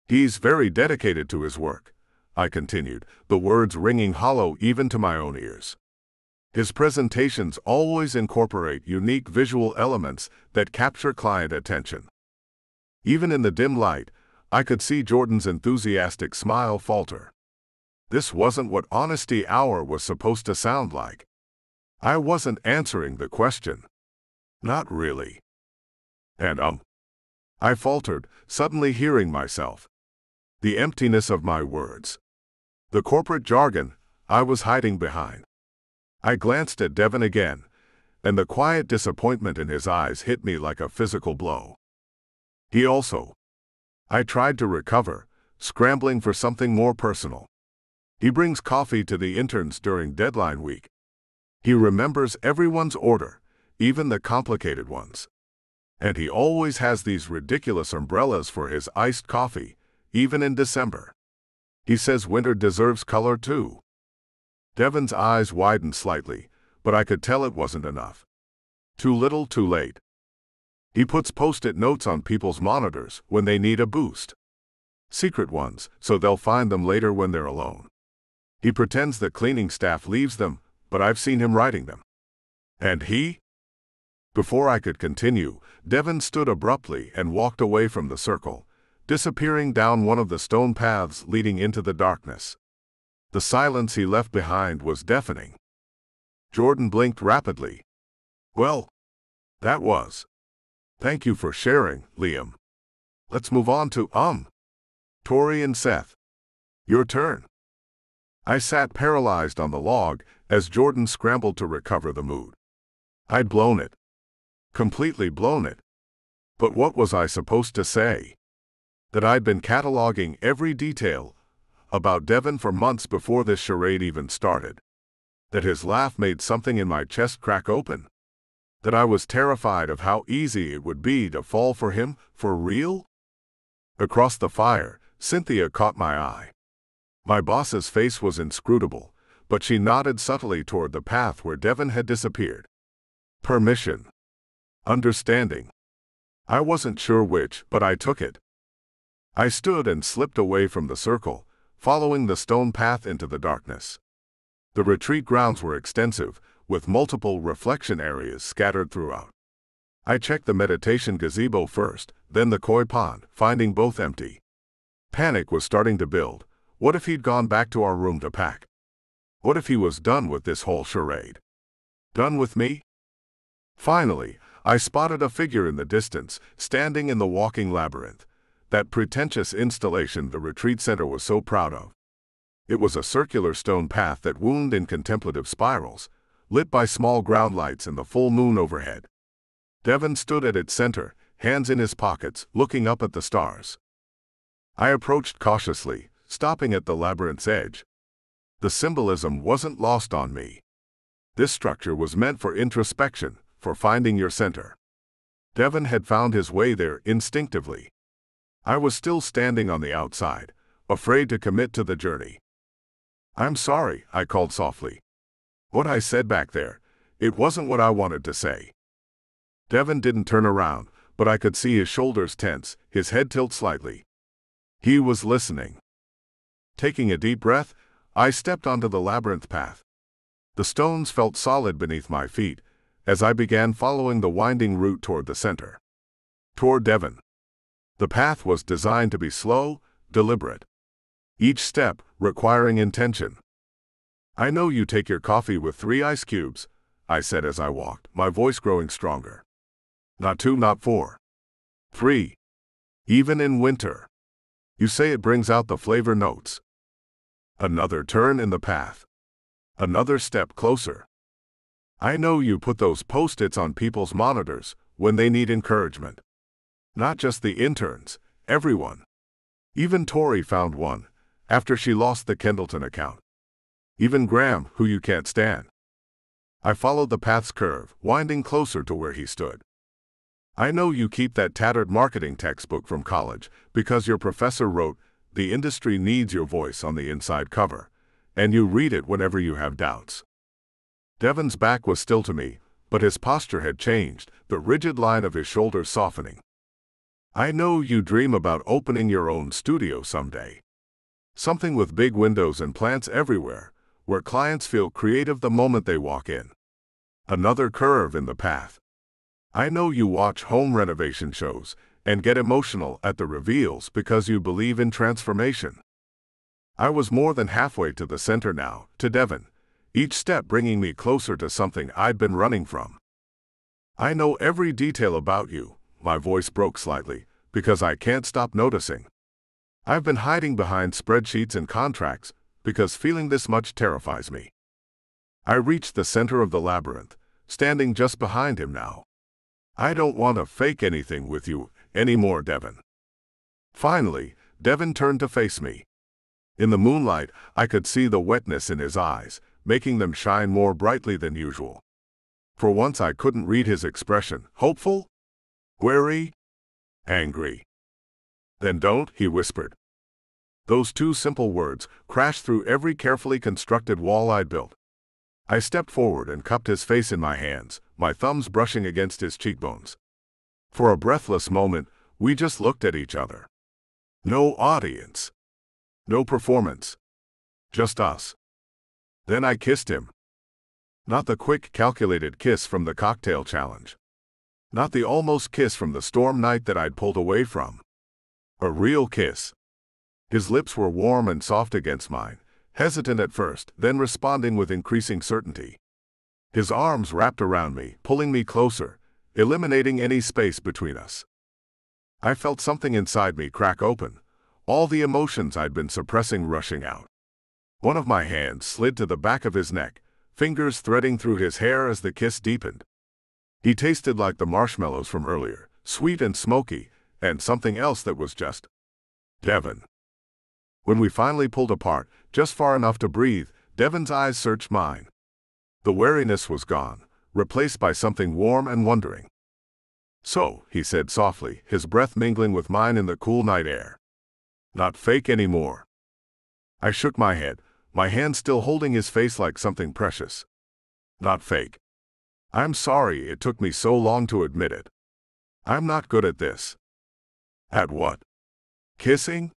He's very dedicated to his work, I continued, the words ringing hollow even to my own ears. His presentations always incorporate unique visual elements that capture client attention. Even in the dim light, I could see Jordan's enthusiastic smile falter. This wasn't what Honesty Hour was supposed to sound like. I wasn't answering the question. Not really. And I faltered, suddenly hearing myself. The emptiness of my words. The corporate jargon I was hiding behind. I glanced at Devon again, and the quiet disappointment in his eyes hit me like a physical blow. He also. I tried to recover, scrambling for something more personal. He brings coffee to the interns during deadline week. He remembers everyone's order, even the complicated ones. And he always has these ridiculous umbrellas for his iced coffee, even in December. He says winter deserves color too. Devon's eyes widened slightly, but I could tell it wasn't enough. Too little, too late. He puts post-it notes on people's monitors when they need a boost. Secret ones, so they'll find them later when they're alone. He pretends the cleaning staff leaves them, but I've seen him writing them. And he? Before I could continue, Devon stood abruptly and walked away from the circle, disappearing down one of the stone paths leading into the darkness. The silence he left behind was deafening. Jordan blinked rapidly. Well, that was. Thank you for sharing, Liam. Let's move on to, Tori and Seth. Your turn. I sat paralyzed on the log as Jordan scrambled to recover the mood. I'd blown it. Completely blown it. But what was I supposed to say? That I'd been cataloging every detail about Devon for months before this charade even started. That his laugh made something in my chest crack open. That I was terrified of how easy it would be to fall for him, for real? Across the fire, Cynthia caught my eye. My boss's face was inscrutable, but she nodded subtly toward the path where Devon had disappeared. Permission. Understanding. I wasn't sure which, but I took it. I stood and slipped away from the circle, following the stone path into the darkness. The retreat grounds were extensive, with multiple reflection areas scattered throughout. I checked the meditation gazebo first, then the koi pond, finding both empty. Panic was starting to build. What if he'd gone back to our room to pack? What if he was done with this whole charade? Done with me? Finally, I spotted a figure in the distance, standing in the walking labyrinth, that pretentious installation the retreat center was so proud of. It was a circular stone path that wound in contemplative spirals, lit by small ground lights and the full moon overhead. Devon stood at its center, hands in his pockets, looking up at the stars. I approached cautiously, stopping at the labyrinth's edge. The symbolism wasn't lost on me. This structure was meant for introspection, for finding your center. Devon had found his way there instinctively. I was still standing on the outside, afraid to commit to the journey. I'm sorry, I called softly. What I said back there, it wasn't what I wanted to say. Devon didn't turn around, but I could see his shoulders tense, his head tilt slightly. He was listening. Taking a deep breath, I stepped onto the labyrinth path. The stones felt solid beneath my feet as I began following the winding route toward the center. Toward Devon. The path was designed to be slow, deliberate. Each step requiring intention. "I know you take your coffee with 3 ice cubes," I said as I walked, my voice growing stronger. "Not 2, not 4. 3. Even in winter. You say it brings out the flavor notes." Another turn in the path. Another step closer. "I know you put those Post-its on people's monitors when they need encouragement. Not just the interns, everyone. Even Tori found one after she lost the Kendleton account. Even Graham, who you can't stand." I followed the path's curve, winding closer to where he stood. "I know you keep that tattered marketing textbook from college because your professor wrote, 'The industry needs your voice' on the inside cover, and you read it whenever you have doubts." Devon's back was still to me, but his posture had changed, the rigid line of his shoulders softening. "I know you dream about opening your own studio someday. Something with big windows and plants everywhere, where clients feel creative the moment they walk in." Another curve in the path. "I know you watch home renovation shows and get emotional at the reveals because you believe in transformation." I was more than halfway to the center now, to Devon, each step bringing me closer to something I'd been running from. "I know every detail about you," my voice broke slightly, "because I can't stop noticing. I've been hiding behind spreadsheets and contracts because feeling this much terrifies me." I reached the center of the labyrinth, standing just behind him now. "I don't want to fake anything with you anymore, Devon." Finally, Devon turned to face me. In the moonlight, I could see the wetness in his eyes, making them shine more brightly than usual. For once I couldn't read his expression. Hopeful? Wary? Angry? "Then don't," he whispered. Those 2 simple words crashed through every carefully constructed wall I'd built. I stepped forward and cupped his face in my hands, my thumbs brushing against his cheekbones. For a breathless moment, we just looked at each other. No audience. No performance. Just us. Then I kissed him. Not the quick, calculated kiss from the cocktail challenge. Not the almost kiss from the storm night that I'd pulled away from. A real kiss. His lips were warm and soft against mine, hesitant at first, then responding with increasing certainty. His arms wrapped around me, pulling me closer, eliminating any space between us. I felt something inside me crack open, all the emotions I'd been suppressing rushing out. One of my hands slid to the back of his neck, fingers threading through his hair as the kiss deepened. He tasted like the marshmallows from earlier, sweet and smoky, and something else that was just Devon. When we finally pulled apart, just far enough to breathe, Devon's eyes searched mine. The wariness was gone, replaced by something warm and wondering. "So," he said softly, his breath mingling with mine in the cool night air. "Not fake anymore." I shook my head, my hand still holding his face like something precious. "Not fake. I'm sorry it took me so long to admit it. I'm not good at this." "At what? Kissing?"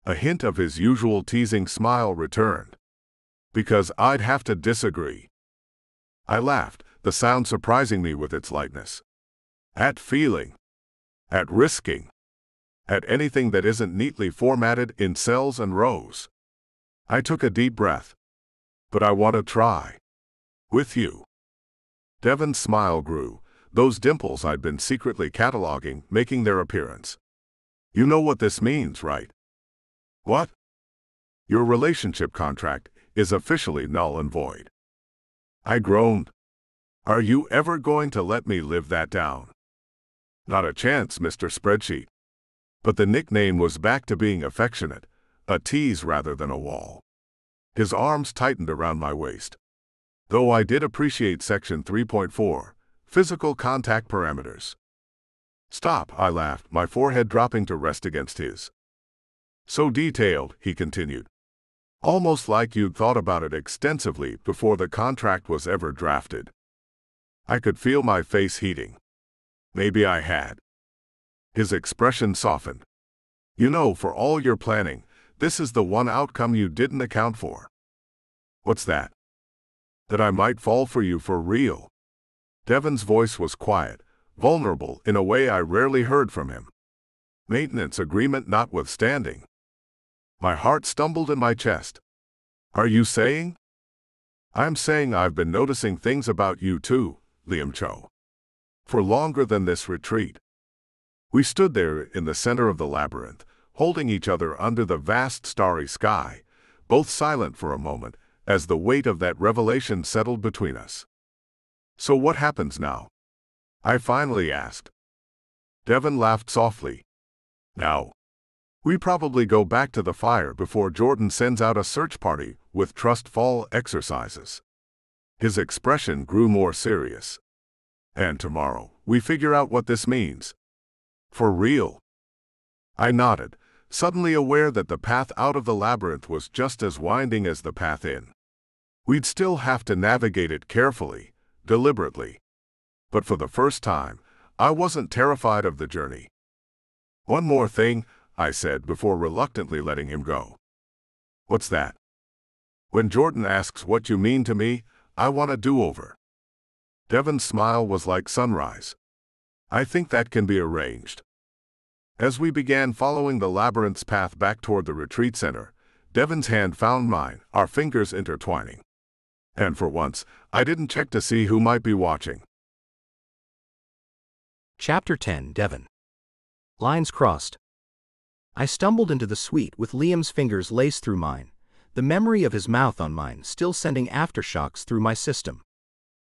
A hint of his usual teasing smile returned. "Because I'd have to disagree." I laughed, the sound surprising me with its lightness. "At feeling. At risking. At anything that isn't neatly formatted in cells and rows." I took a deep breath. "But I want to try. With you." Devon's smile grew, those dimples I'd been secretly cataloging making their appearance. "You know what this means, right?" "What?" "Your relationship contract is officially null and void." I groaned. "Are you ever going to let me live that down?" "Not a chance, Mr. Spreadsheet." But the nickname was back to being affectionate, a tease rather than a wall. His arms tightened around my waist. Though I did appreciate Section 3.4, physical contact parameters. "Stop," I laughed, my forehead dropping to rest against his. "So detailed," he continued. "Almost like you'd thought about it extensively before the contract was ever drafted." I could feel my face heating. Maybe I had. His expression softened. "You know, for all your planning, this is the one outcome you didn't account for. What's that? That I might fall for you for real. Devon's voice was quiet, vulnerable in a way I rarely heard from him. Maintenance agreement notwithstanding. My heart stumbled in my chest. Are you saying? I'm saying I've been noticing things about you too, Liam Cho. For longer than this retreat. We stood there in the center of the labyrinth, holding each other under the vast starry sky, both silent for a moment, as the weight of that revelation settled between us. So what happens now? I finally asked. Devon laughed softly. Now, we probably go back to the fire before Jordan sends out a search party with trust fall exercises. His expression grew more serious. And tomorrow, we figure out what this means. For real. I nodded, suddenly aware that the path out of the labyrinth was just as winding as the path in. We'd still have to navigate it carefully, deliberately. But for the first time, I wasn't terrified of the journey. One more thing, I said before reluctantly letting him go. What's that? When Jordan asks what you mean to me, I want a do-over. Devon's smile was like sunrise. I think that can be arranged. As we began following the labyrinth's path back toward the retreat center, Devon's hand found mine, our fingers intertwining. And for once, I didn't check to see who might be watching. Chapter 10. Devon. Lines crossed. I stumbled into the suite with Liam's fingers laced through mine, the memory of his mouth on mine still sending aftershocks through my system.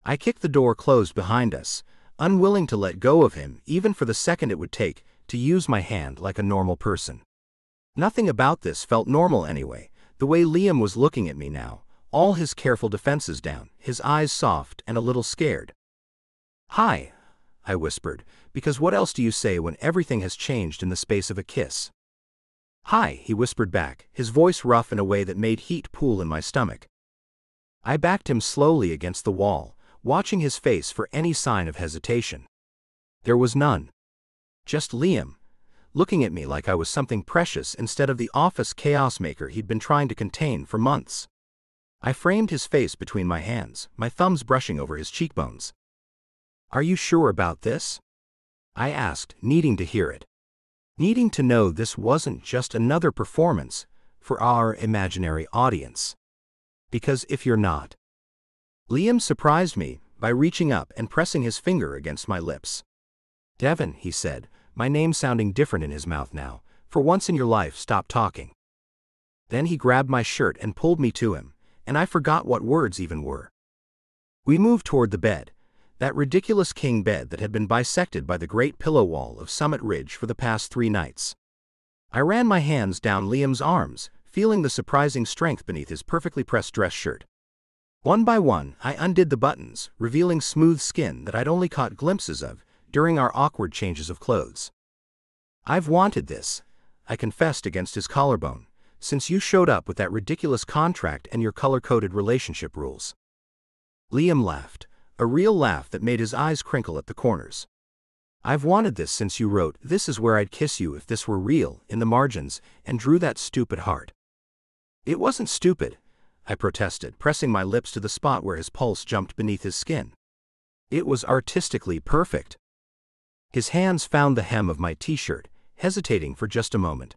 I kicked the door closed behind us, unwilling to let go of him even for the second it would take to use my hand like a normal person. Nothing about this felt normal anyway, the way Liam was looking at me now, all his careful defenses down, his eyes soft and a little scared. "Hi," I whispered, because what else do you say when everything has changed in the space of a kiss? "Hi," he whispered back, his voice rough in a way that made heat pool in my stomach. I backed him slowly against the wall, watching his face for any sign of hesitation. There was none. Just Liam, looking at me like I was something precious instead of the office chaos maker he'd been trying to contain for months. I framed his face between my hands, my thumbs brushing over his cheekbones. "Are you sure about this?" I asked, needing to hear it. Needing to know this wasn't just another performance for our imaginary audience. Because if you're not. Liam surprised me by reaching up and pressing his finger against my lips. "Devon," he said, my name sounding different in his mouth now. "For once in your life, stop talking." Then he grabbed my shirt and pulled me to him, and I forgot what words even were. We moved toward the bed, that ridiculous king bed that had been bisected by the great pillow wall of Summit Ridge for the past 3 nights. I ran my hands down Liam's arms, feeling the surprising strength beneath his perfectly pressed dress shirt. One by one, I undid the buttons, revealing smooth skin that I'd only caught glimpses of during our awkward changes of clothes. "I've wanted this," I confessed against his collarbone, "since you showed up with that ridiculous contract and your color-coded relationship rules." Liam laughed, a real laugh that made his eyes crinkle at the corners. "I've wanted this since you wrote 'This is where I'd kiss you if this were real' in the margins and drew that stupid heart." "It wasn't stupid," I protested, pressing my lips to the spot where his pulse jumped beneath his skin. "It was artistically perfect." His hands found the hem of my t-shirt, hesitating for just a moment.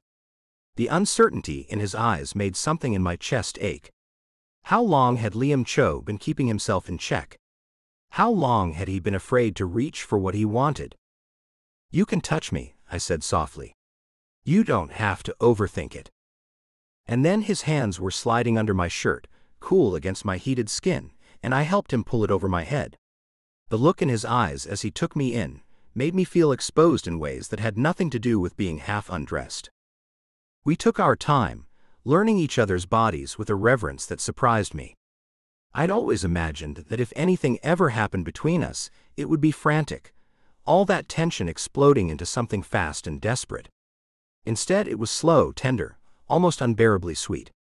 The uncertainty in his eyes made something in my chest ache. How long had Liam Cho been keeping himself in check? How long had he been afraid to reach for what he wanted? "You can touch me," I said softly. "You don't have to overthink it." And then his hands were sliding under my shirt, cool against my heated skin, and I helped him pull it over my head. The look in his eyes as he took me in made me feel exposed in ways that had nothing to do with being half undressed. We took our time, learning each other's bodies with a reverence that surprised me. I'd always imagined that if anything ever happened between us, it would be frantic, all that tension exploding into something fast and desperate. Instead, it was slow, tender, almost unbearably sweet.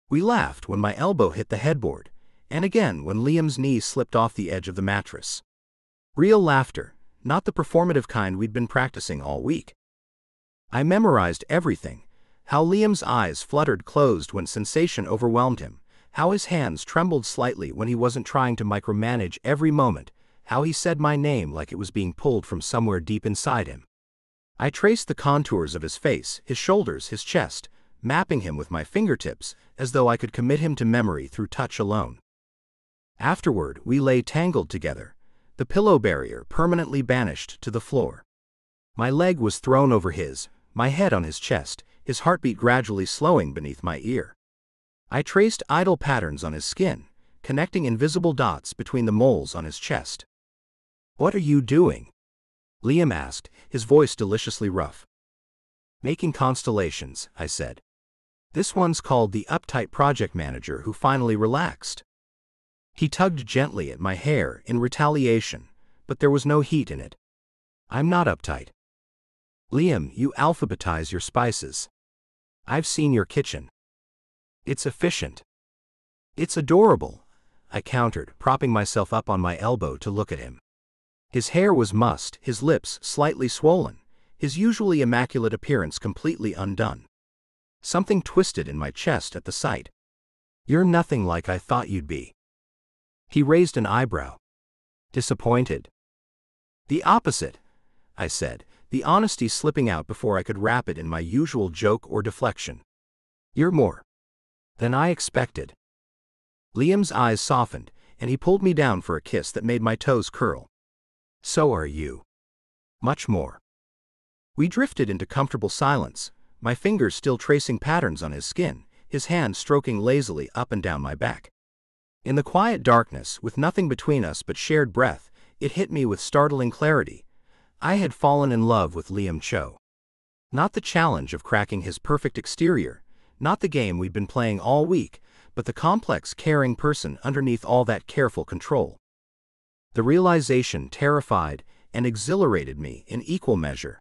We laughed when my elbow hit the headboard, and again when Liam's knee slipped off the edge of the mattress. Real laughter, not the performative kind we'd been practicing all week. I memorized everything, How Liam's eyes fluttered closed when sensation overwhelmed him. How his hands trembled slightly when he wasn't trying to micromanage every moment. How he said my name like it was being pulled from somewhere deep inside him. I traced the contours of his face, his shoulders, his chest, mapping him with my fingertips, as though I could commit him to memory through touch alone. Afterward, we lay tangled together, the pillow barrier permanently banished to the floor. My leg was thrown over his, my head on his chest, his heartbeat gradually slowing beneath my ear. I traced idle patterns on his skin, connecting invisible dots between the moles on his chest. "What are you doing?" Liam asked, his voice deliciously rough. "Making constellations," I said. "This one's called the uptight project manager who finally relaxed." He tugged gently at my hair in retaliation, but there was no heat in it. "I'm not uptight." "Liam, you alphabetize your spices. I've seen your kitchen. It's efficient." "It's adorable," I countered, propping myself up on my elbow to look at him. His hair was mussed, his lips slightly swollen, his usually immaculate appearance completely undone. Something twisted in my chest at the sight. "You're nothing like I thought you'd be." He raised an eyebrow. "Disappointed?" "The opposite," I said, the honesty slipping out before I could wrap it in my usual joke or deflection. "You're more than I expected." Liam's eyes softened, and he pulled me down for a kiss that made my toes curl. "So are you. Much more." We drifted into comfortable silence, my fingers still tracing patterns on his skin, his hand stroking lazily up and down my back. In the quiet darkness, with nothing between us but shared breath, it hit me with startling clarity. I had fallen in love with Liam Cho. Not the challenge of cracking his perfect exterior, not the game we'd been playing all week, but the complex, caring person underneath all that careful control. The realization terrified and exhilarated me in equal measure.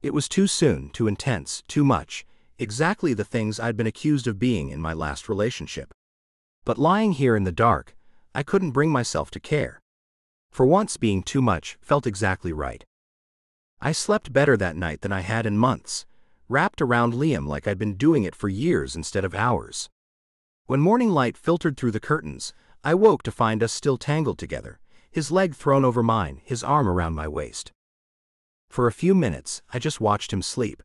It was too soon, too intense, too much, exactly the things I'd been accused of being in my last relationship. But lying here in the dark, I couldn't bring myself to care. For once, being too much felt exactly right. I slept better that night than I had in months, wrapped around Liam like I'd been doing it for years instead of hours. When morning light filtered through the curtains, I woke to find us still tangled together, his leg thrown over mine, his arm around my waist. For a few minutes, I just watched him sleep.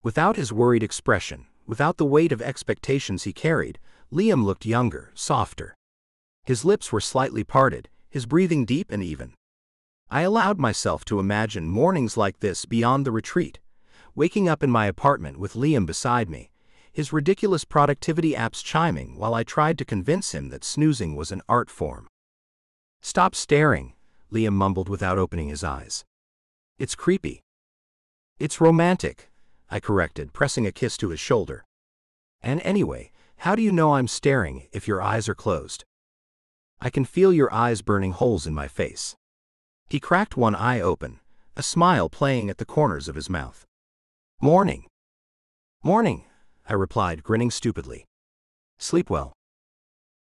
Without his worried expression, without the weight of expectations he carried, Liam looked younger, softer. His lips were slightly parted, his breathing deep and even. I allowed myself to imagine mornings like this beyond the retreat, waking up in my apartment with Liam beside me, his ridiculous productivity apps chiming while I tried to convince him that snoozing was an art form. "Stop staring," Liam mumbled without opening his eyes. "It's creepy." "It's romantic," I corrected, pressing a kiss to his shoulder. "And anyway, how do you know I'm staring if your eyes are closed?" "I can feel your eyes burning holes in my face." He cracked one eye open, a smile playing at the corners of his mouth. "Morning." "Morning," I replied, grinning stupidly. "Sleep well?"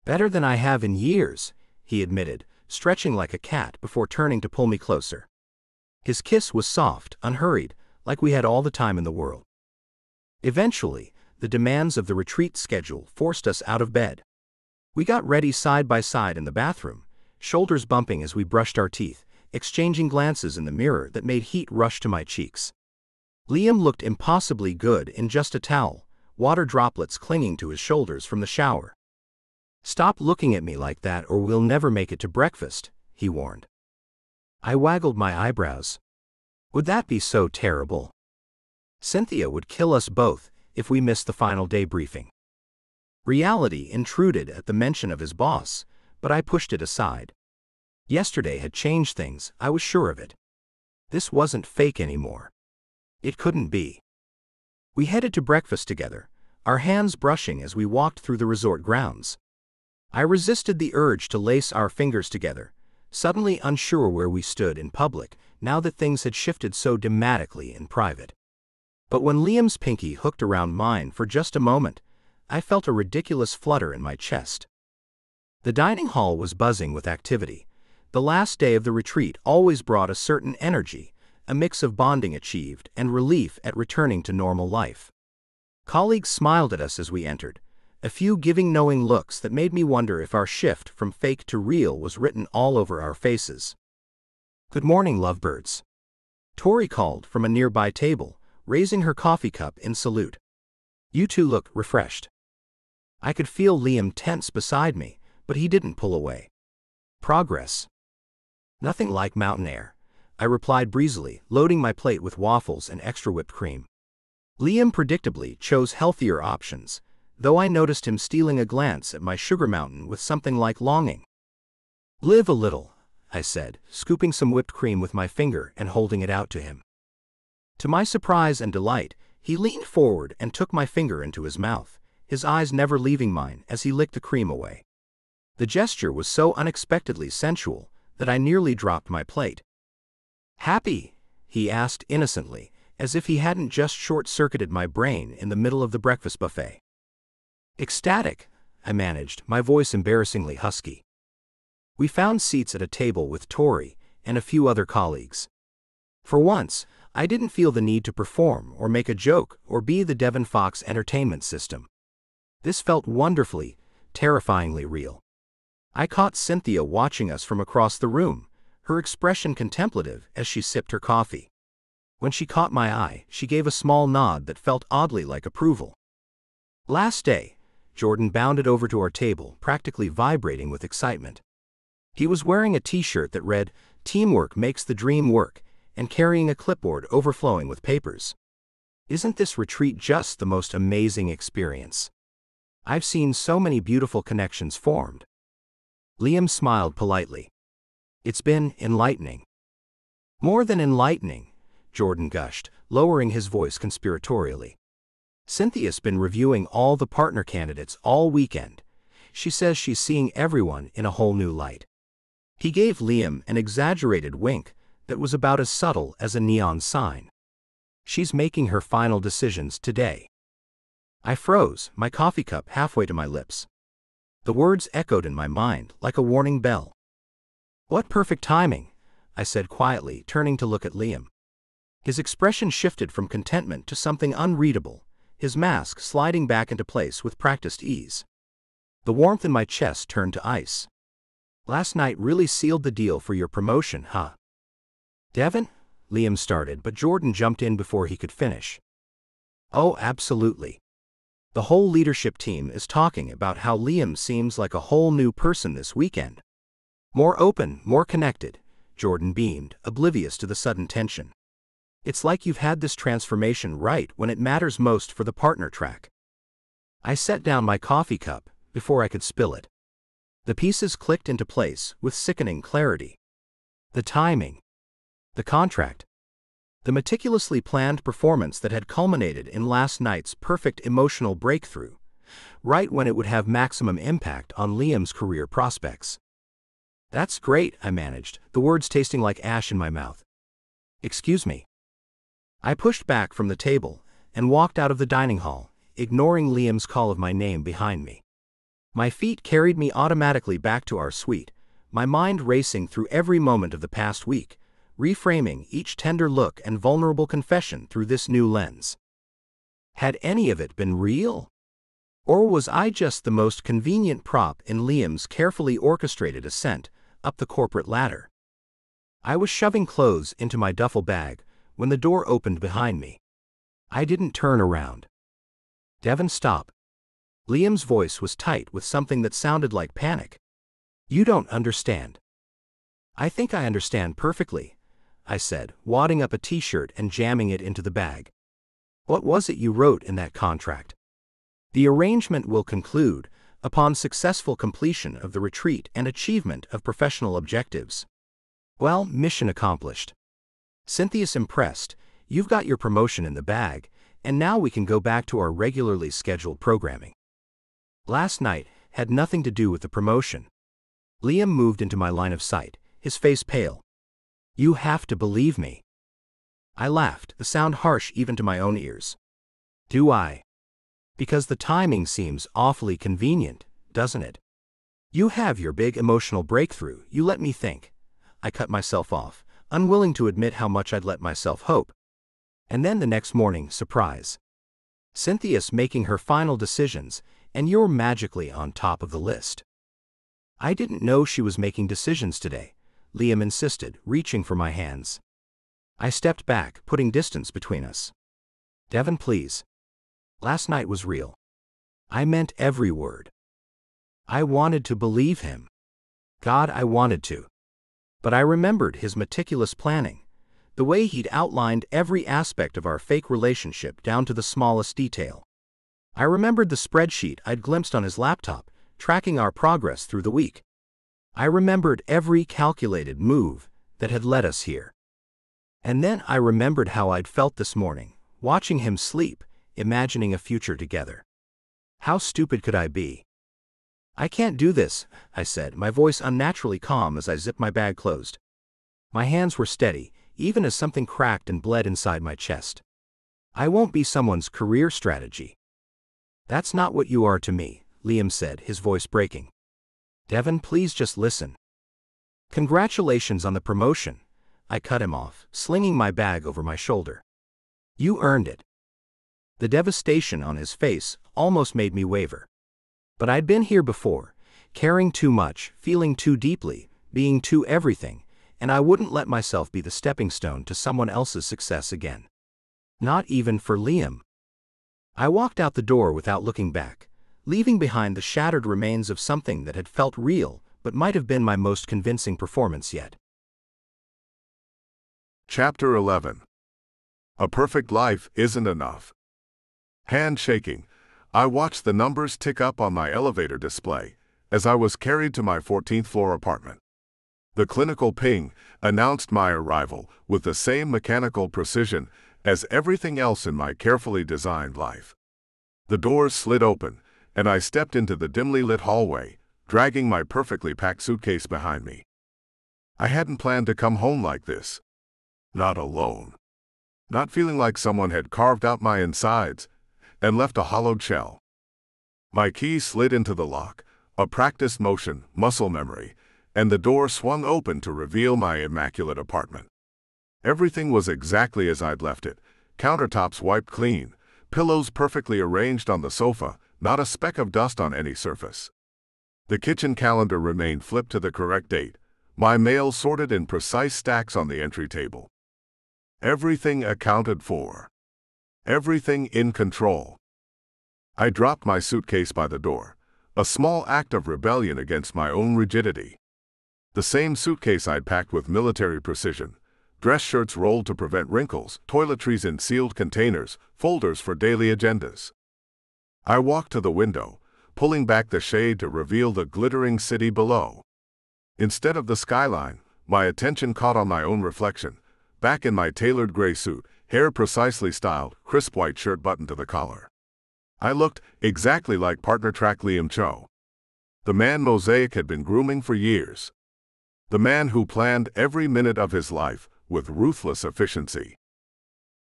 "Better than I have in years," he admitted, stretching like a cat before turning to pull me closer. His kiss was soft, unhurried, like we had all the time in the world. Eventually, the demands of the retreat schedule forced us out of bed. We got ready side by side in the bathroom, shoulders bumping as we brushed our teeth, exchanging glances in the mirror that made heat rush to my cheeks. Liam looked impossibly good in just a towel, water droplets clinging to his shoulders from the shower. "Stop looking at me like that or we'll never make it to breakfast," he warned. I waggled my eyebrows. Would that be so terrible? Cynthia would kill us both if we missed the final day briefing. Reality intruded at the mention of his boss, but I pushed it aside. Yesterday had changed things, I was sure of it. This wasn't fake anymore. It couldn't be. We headed to breakfast together, our hands brushing as we walked through the resort grounds. I resisted the urge to lace our fingers together, suddenly unsure where we stood in public now that things had shifted so dramatically in private. But when Liam's pinky hooked around mine for just a moment, I felt a ridiculous flutter in my chest. The dining hall was buzzing with activity. The last day of the retreat always brought a certain energy, a mix of bonding achieved and relief at returning to normal life. Colleagues smiled at us as we entered, a few giving knowing looks that made me wonder if our shift from fake to real was written all over our faces. "Good morning, lovebirds," Tori called from a nearby table, raising her coffee cup in salute. "You two look refreshed." I could feel Liam tense beside me, but he didn't pull away. "Progress. Nothing like mountain air," I replied breezily, loading my plate with waffles and extra whipped cream. Liam predictably chose healthier options, though I noticed him stealing a glance at my sugar mountain with something like longing. "Live a little," I said, scooping some whipped cream with my finger and holding it out to him. To my surprise and delight, he leaned forward and took my finger into his mouth, his eyes never leaving mine as he licked the cream away. The gesture was so unexpectedly sensual that I nearly dropped my plate. "Happy?" he asked innocently, as if he hadn't just short-circuited my brain in the middle of the breakfast buffet. "Ecstatic," I managed, my voice embarrassingly husky. We found seats at a table with Tori and a few other colleagues. For once, I didn't feel the need to perform or make a joke or be the Devon Fox entertainment system. This felt wonderfully, terrifyingly real. I caught Cynthia watching us from across the room, her expression contemplative as she sipped her coffee. When she caught my eye, she gave a small nod that felt oddly like approval. Last day, Jordan bounded over to our table, practically vibrating with excitement. He was wearing a t-shirt that read, "Teamwork makes the dream work," and carrying a clipboard overflowing with papers. "Isn't this retreat just the most amazing experience? I've seen so many beautiful connections formed." Liam smiled politely. "It's been enlightening." "More than enlightening," Jordan gushed, lowering his voice conspiratorially. "Cynthia's been reviewing all the partner candidates all weekend. She says she's seeing everyone in a whole new light." He gave Liam an exaggerated wink that was about as subtle as a neon sign. "She's making her final decisions today." I froze, my coffee cup halfway to my lips. The words echoed in my mind like a warning bell. "What perfect timing," I said quietly, turning to look at Liam. His expression shifted from contentment to something unreadable, his mask sliding back into place with practiced ease. The warmth in my chest turned to ice. "Last night really sealed the deal for your promotion, huh?" "Devon?" Liam started, but Jordan jumped in before he could finish. "Oh, absolutely. The whole leadership team is talking about how Liam seems like a whole new person this weekend. More open, more connected," Jordan beamed, oblivious to the sudden tension. "It's like you've had this transformation right when it matters most for the partner track." I set down my coffee cup before I could spill it. The pieces clicked into place with sickening clarity. The timing. The contract. The meticulously planned performance that had culminated in last night's perfect emotional breakthrough, right when it would have maximum impact on Liam's career prospects. "That's great," I managed, the words tasting like ash in my mouth. "Excuse me." I pushed back from the table and walked out of the dining hall, ignoring Liam's call of my name behind me. My feet carried me automatically back to our suite, my mind racing through every moment of the past week, reframing each tender look and vulnerable confession through this new lens. Had any of it been real? Or was I just the most convenient prop in Liam's carefully orchestrated ascent up the corporate ladder? I was shoving clothes into my duffel bag when the door opened behind me. I didn't turn around. "Devon, stop." Liam's voice was tight with something that sounded like panic. "You don't understand." "I think I understand perfectly," I said, wadding up a t-shirt and jamming it into the bag. "What was it you wrote in that contract?" "The arrangement will conclude upon successful completion of the retreat and achievement of professional objectives." "Well, mission accomplished. Cynthia's impressed, you've got your promotion in the bag, and now we can go back to our regularly scheduled programming." Last night had nothing to do with the promotion. Liam moved into my line of sight, his face pale. "You have to believe me." I laughed, the sound harsh even to my own ears. "Do I? Because the timing seems awfully convenient, doesn't it? You have your big emotional breakthrough, you let me think." I cut myself off, unwilling to admit how much I'd let myself hope. And then the next morning, surprise. Cynthia's making her final decisions, and you're magically on top of the list. I didn't know she was making decisions today, Liam insisted, reaching for my hands. I stepped back, putting distance between us. Devon, please. Last night was real. I meant every word. I wanted to believe him. God, I wanted to. But I remembered his meticulous planning, the way he'd outlined every aspect of our fake relationship down to the smallest detail. I remembered the spreadsheet I'd glimpsed on his laptop, tracking our progress through the week. I remembered every calculated move that had led us here. And then I remembered how I'd felt this morning, watching him sleep, imagining a future together. How stupid could I be? I can't do this, I said, my voice unnaturally calm as I zipped my bag closed. My hands were steady, even as something cracked and bled inside my chest. I won't be someone's career strategy. That's not what you are to me, Liam said, his voice breaking. Devon, please just listen. Congratulations on the promotion, I cut him off, slinging my bag over my shoulder. You earned it. The devastation on his face almost made me waver. But I'd been here before, caring too much, feeling too deeply, being too everything, and I wouldn't let myself be the stepping stone to someone else's success again. Not even for Liam. I walked out the door without looking back, leaving behind the shattered remains of something that had felt real but might have been my most convincing performance yet. Chapter 11. A perfect life isn't enough. Hand shaking, I watched the numbers tick up on my elevator display as I was carried to my 14th floor apartment. The clinical ping announced my arrival with the same mechanical precision as everything else in my carefully designed life. The doors slid open, and I stepped into the dimly lit hallway, dragging my perfectly packed suitcase behind me. I hadn't planned to come home like this. Not alone. Not feeling like someone had carved out my insides and left a hollowed shell. My key slid into the lock, a practiced motion, muscle memory, and the door swung open to reveal my immaculate apartment. Everything was exactly as I'd left it, countertops wiped clean, pillows perfectly arranged on the sofa, not a speck of dust on any surface. The kitchen calendar remained flipped to the correct date, my mail sorted in precise stacks on the entry table. Everything accounted for. Everything in control. I dropped my suitcase by the door, a small act of rebellion against my own rigidity. The same suitcase I'd packed with military precision, dress shirts rolled to prevent wrinkles, toiletries in sealed containers, folders for daily agendas. I walked to the window, pulling back the shade to reveal the glittering city below. Instead of the skyline, my attention caught on my own reflection, back in my tailored gray suit, hair precisely styled, crisp white shirt buttoned to the collar. I looked exactly like partner track Liam Cho. The man Mosaic had been grooming for years. The man who planned every minute of his life with ruthless efficiency.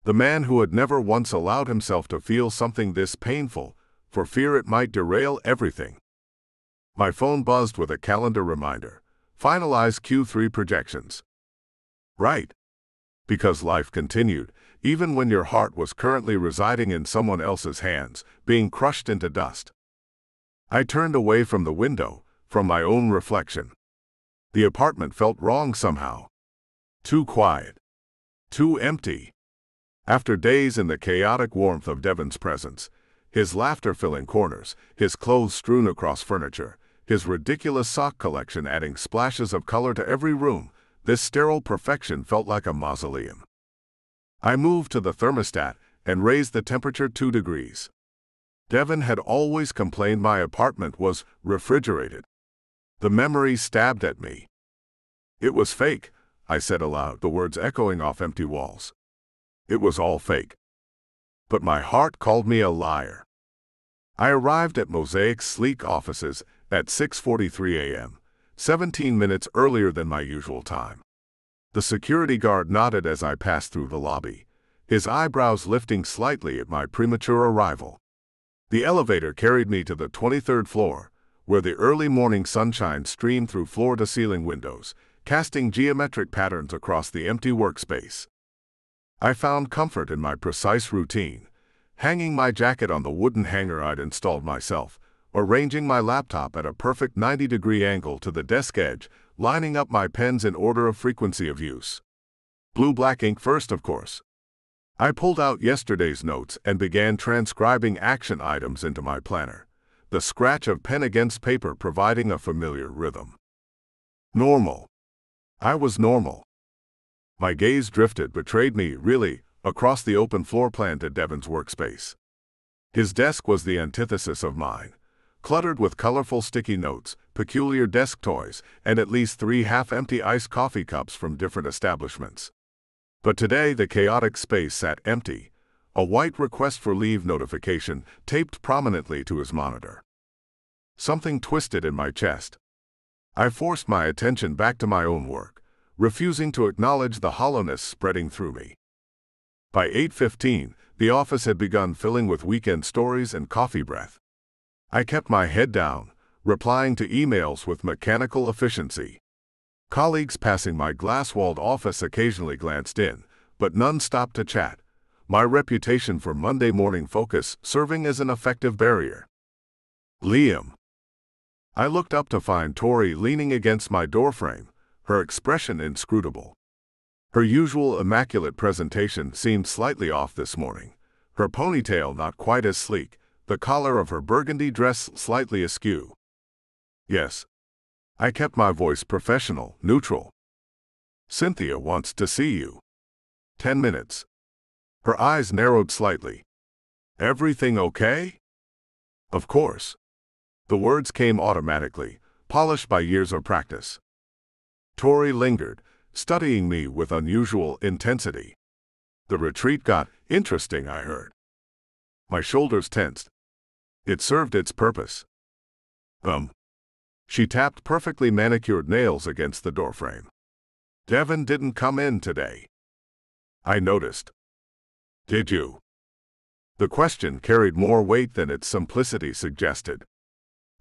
The man who had never once allowed himself to feel something this painful, for fear it might derail everything. My phone buzzed with a calendar reminder. Finalize Q3 projections. Right. Because life continued, even when your heart was currently residing in someone else's hands, being crushed into dust. I turned away from the window, from my own reflection. The apartment felt wrong somehow. Too quiet. Too empty. After days in the chaotic warmth of Devon's presence, his laughter filling corners, his clothes strewn across furniture, his ridiculous sock collection adding splashes of color to every room, this sterile perfection felt like a mausoleum. I moved to the thermostat and raised the temperature 2 degrees. Devon had always complained my apartment was refrigerated. The memory stabbed at me. It was fake, I said aloud, the words echoing off empty walls. It was all fake. But my heart called me a liar. I arrived at Mosaic's sleek offices at 6:43 a.m., 17 minutes earlier than my usual time. The security guard nodded as I passed through the lobby, his eyebrows lifting slightly at my premature arrival. The elevator carried me to the 23rd floor, where the early morning sunshine streamed through floor-to-ceiling windows, casting geometric patterns across the empty workspace. I found comfort in my precise routine, hanging my jacket on the wooden hanger I'd installed myself, arranging my laptop at a perfect 90-degree angle to the desk edge, lining up my pens in order of frequency of use. Blue-black ink first, of course. I pulled out yesterday's notes and began transcribing action items into my planner, the scratch of pen against paper providing a familiar rhythm. Normal. I was normal. My gaze drifted, betrayed me, really, across the open floor plan to Devon's workspace. His desk was the antithesis of mine, cluttered with colorful sticky notes, peculiar desk toys, and at least 3 half-empty iced coffee cups from different establishments. But today the chaotic space sat empty, a white request for leave notification taped prominently to his monitor. Something twisted in my chest. I forced my attention back to my own work, refusing to acknowledge the hollowness spreading through me. By 8:15, the office had begun filling with weekend stories and coffee breath. I kept my head down, replying to emails with mechanical efficiency. Colleagues passing my glass-walled office occasionally glanced in, but none stopped to chat, my reputation for Monday morning focus serving as an effective barrier. Liam. I looked up to find Tori leaning against my doorframe, her expression inscrutable. Her usual immaculate presentation seemed slightly off this morning, her ponytail not quite as sleek, the collar of her burgundy dress slightly askew. Yes. I kept my voice professional, neutral. Cynthia wants to see you. 10 minutes. Her eyes narrowed slightly. Everything okay? Of course. The words came automatically, polished by years of practice. Tori lingered, studying me with unusual intensity. The retreat got interesting, I heard. My shoulders tensed. It served its purpose. She tapped perfectly manicured nails against the doorframe. Devon didn't come in today. I noticed. Did you? The question carried more weight than its simplicity suggested.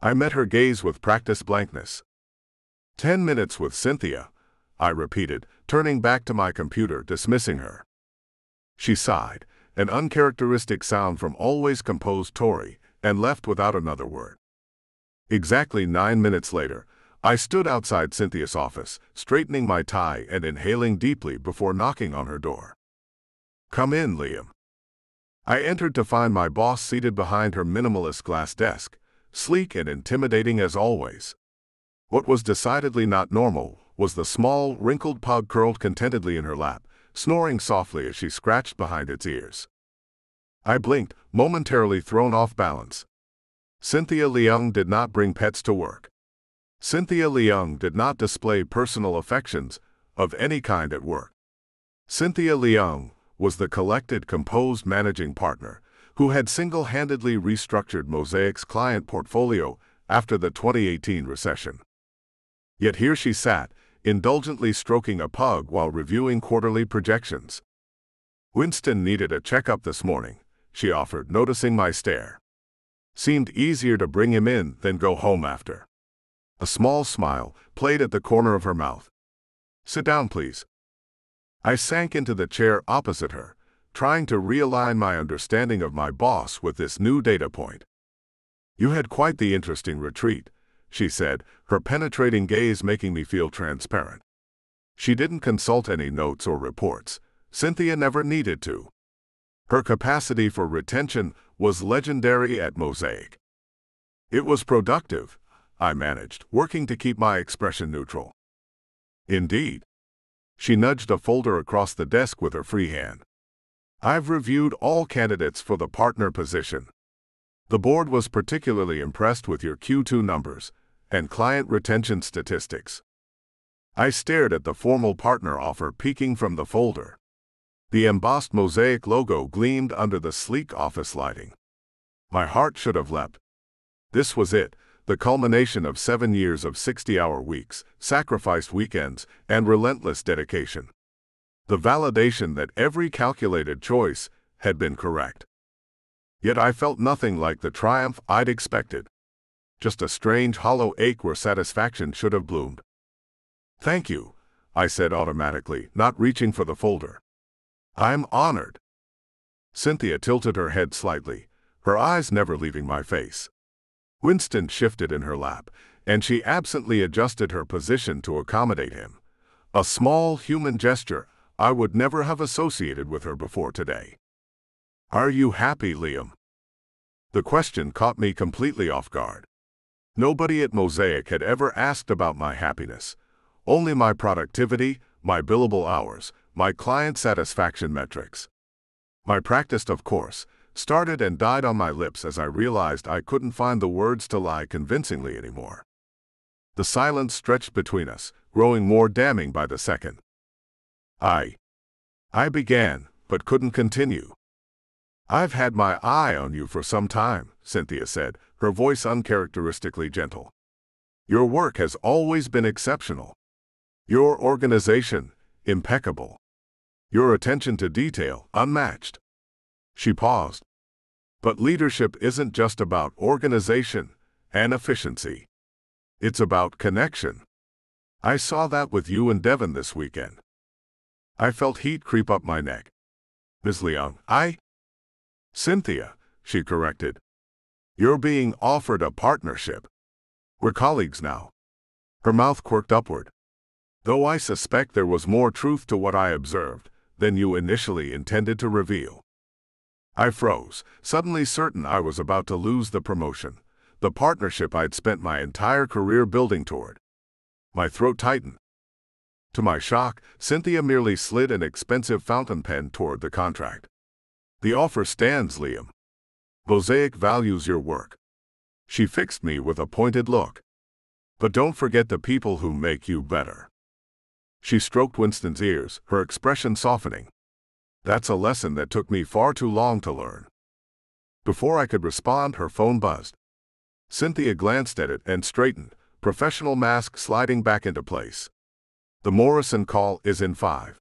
I met her gaze with practiced blankness. 10 minutes with Cynthia, I repeated, turning back to my computer, dismissing her. She sighed, an uncharacteristic sound from always composed Tori, and left without another word. Exactly 9 minutes later, I stood outside Cynthia's office, straightening my tie and inhaling deeply before knocking on her door. Come in, Liam. I entered to find my boss seated behind her minimalist glass desk, sleek and intimidating as always. What was decidedly not normal was the small, wrinkled pug curled contentedly in her lap, snoring softly as she scratched behind its ears. I blinked, momentarily thrown off balance. Cynthia Leung did not bring pets to work. Cynthia Leung did not display personal affections of any kind at work. Cynthia Leung was the collected, composed managing partner who had single-handedly restructured Mosaic's client portfolio after the 2018 recession. Yet here she sat, indulgently stroking a pug while reviewing quarterly projections. Winston needed a checkup this morning, she offered, noticing my stare. Seemed easier to bring him in than go home after. A small smile played at the corner of her mouth. Sit down, please. I sank into the chair opposite her, trying to realign my understanding of my boss with this new data point. You had quite the interesting retreat, she said, her penetrating gaze making me feel transparent. She didn't consult any notes or reports. Cynthia never needed to. Her capacity for retention was legendary at Mosaic. It was productive, I managed, working to keep my expression neutral. Indeed. She nudged a folder across the desk with her free hand. I've reviewed all candidates for the partner position. The board was particularly impressed with your Q2 numbers and client retention statistics. I stared at the formal partner offer peeking from the folder. The embossed Mosaic logo gleamed under the sleek office lighting. My heart should have leapt. This was it, the culmination of 7 years of 60-hour weeks, sacrificed weekends, and relentless dedication. The validation that every calculated choice had been correct. Yet I felt nothing like the triumph I'd expected. Just a strange hollow ache where satisfaction should have bloomed. Thank you, I said automatically, not reaching for the folder. I'm honored. Cynthia tilted her head slightly, her eyes never leaving my face. Winston shifted in her lap, and she absently adjusted her position to accommodate him. A small human gesture I would never have associated with her before today. "Are you happy, Liam?" The question caught me completely off guard. Nobody at Mosaic had ever asked about my happiness, only my productivity, my billable hours, my client satisfaction metrics. My practice, of course, started and died on my lips as I realized I couldn't find the words to lie convincingly anymore. The silence stretched between us, growing more damning by the second. I began, but couldn't continue. "I've had my eye on you for some time," Cynthia said, her voice uncharacteristically gentle. "Your work has always been exceptional. Your organization, impeccable. Your attention to detail, unmatched." She paused. "But leadership isn't just about organization and efficiency. It's about connection. I saw that with you and Devon this weekend." I felt heat creep up my neck. "Ms. Leung, Cynthia," she corrected. "You're being offered a partnership. We're colleagues now." Her mouth quirked upward. "Though I suspect there was more truth to what I observed than you initially intended to reveal." I froze, suddenly certain I was about to lose the promotion, the partnership I'd spent my entire career building toward. My throat tightened. To my shock, Cynthia merely slid an expensive fountain pen toward the contract. "The offer stands, Liam. Mosaic values your work." She fixed me with a pointed look. "But don't forget the people who make you better." She stroked Winston's ears, her expression softening. "That's a lesson that took me far too long to learn." Before I could respond, her phone buzzed. Cynthia glanced at it and straightened, professional mask sliding back into place. "The Morrison call is in 5.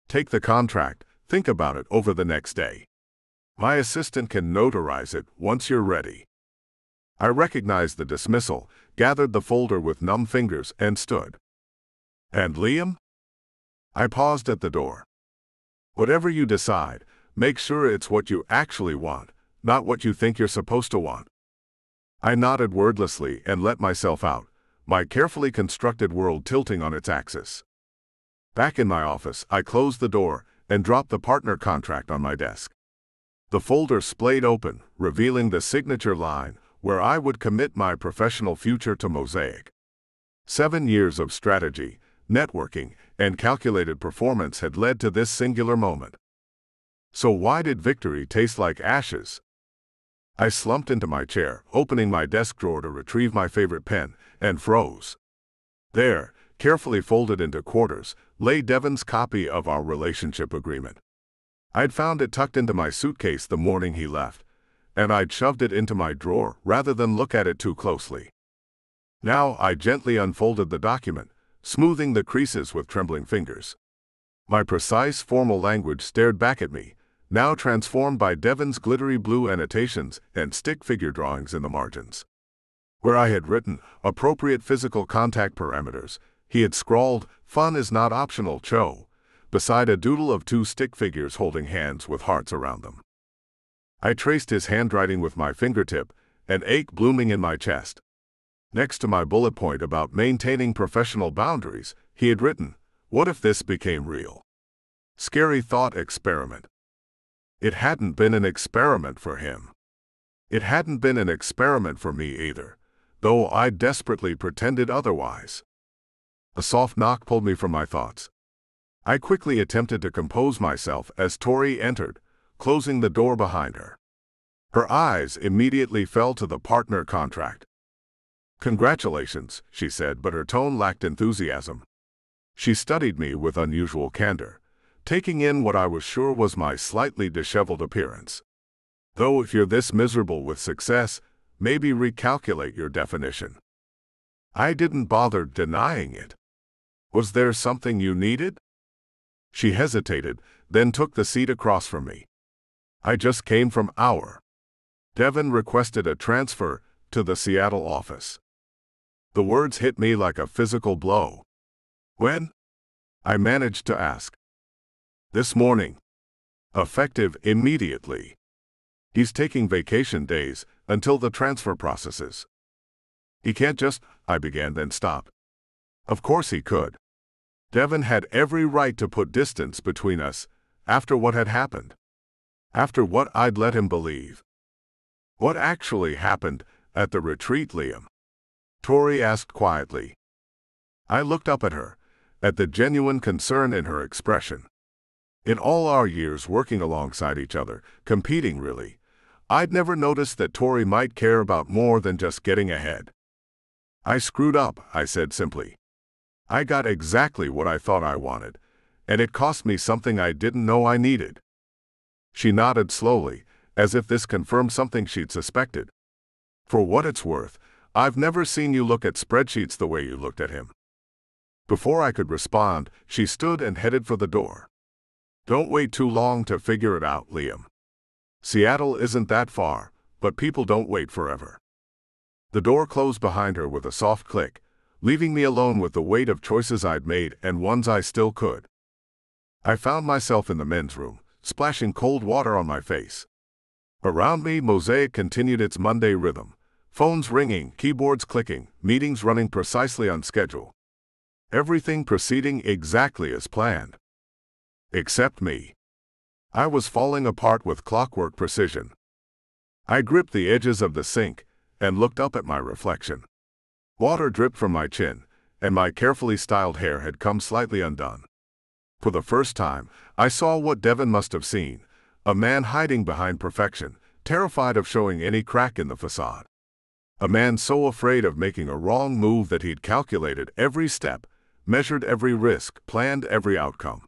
Take the contract, think about it over the next day. My assistant can notarize it once you're ready." I recognized the dismissal, gathered the folder with numb fingers, and stood. "And Liam?" I paused at the door. "Whatever you decide, make sure it's what you actually want, not what you think you're supposed to want." I nodded wordlessly and let myself out, my carefully constructed world tilting on its axis. Back in my office, I closed the door and dropped the partner contract on my desk. The folder splayed open, revealing the signature line where I would commit my professional future to Mosaic. 7 years of strategy, networking, and calculated performance had led to this singular moment. So why did victory taste like ashes? I slumped into my chair, opening my desk drawer to retrieve my favorite pen, and froze. There, carefully folded into quarters, lay Devon's copy of our relationship agreement. I'd found it tucked into my suitcase the morning he left, and I'd shoved it into my drawer rather than look at it too closely. Now I gently unfolded the document, smoothing the creases with trembling fingers. My precise, formal language stared back at me, now transformed by Devon's glittery blue annotations and stick figure drawings in the margins. Where I had written, "appropriate physical contact parameters," he had scrawled, "Fun is not optional, Cho," beside a doodle of 2 stick figures holding hands with hearts around them. I traced his handwriting with my fingertip, an ache blooming in my chest. Next to my bullet point about maintaining professional boundaries, he had written, "What if this became real?" Scary thought experiment. It hadn't been an experiment for him. It hadn't been an experiment for me either, though I desperately pretended otherwise. A soft knock pulled me from my thoughts. I quickly attempted to compose myself as Tori entered, closing the door behind her. Her eyes immediately fell to the partner contract. "Congratulations," she said, but her tone lacked enthusiasm. She studied me with unusual candor, taking in what I was sure was my slightly disheveled appearance. "Though if you're this miserable with success, maybe recalculate your definition." I didn't bother denying it. "Was there something you needed?" She hesitated, then took the seat across from me. "I just came from our. Devon requested a transfer to the Seattle office." The words hit me like a physical blow. "When?" I managed to ask. "This morning." Effective immediately. He's taking vacation days until the transfer processes. He can't just, I began, then stop. Of course he could. Devon had every right to put distance between us after what had happened. After what I'd let him believe. What actually happened at the retreat, Liam? Tori asked quietly. I looked up at her, at the genuine concern in her expression. In all our years working alongside each other, competing really, I'd never noticed that Tori might care about more than just getting ahead. I screwed up, I said simply. I got exactly what I thought I wanted, and it cost me something I didn't know I needed. She nodded slowly, as if this confirmed something she'd suspected. For what it's worth, I've never seen you look at spreadsheets the way you looked at him. Before I could respond, she stood and headed for the door. Don't wait too long to figure it out, Liam. Seattle isn't that far, but people don't wait forever. The door closed behind her with a soft click, leaving me alone with the weight of choices I'd made and ones I still could. I found myself in the men's room, splashing cold water on my face. Around me, Mosaic continued its Monday rhythm. Phones ringing, keyboards clicking, meetings running precisely on schedule. Everything proceeding exactly as planned. Except me. I was falling apart with clockwork precision. I gripped the edges of the sink and looked up at my reflection. Water dripped from my chin, and my carefully styled hair had come slightly undone. For the first time, I saw what Devon must have seen, a man hiding behind perfection, terrified of showing any crack in the facade. A man so afraid of making a wrong move that he'd calculated every step, measured every risk, planned every outcome.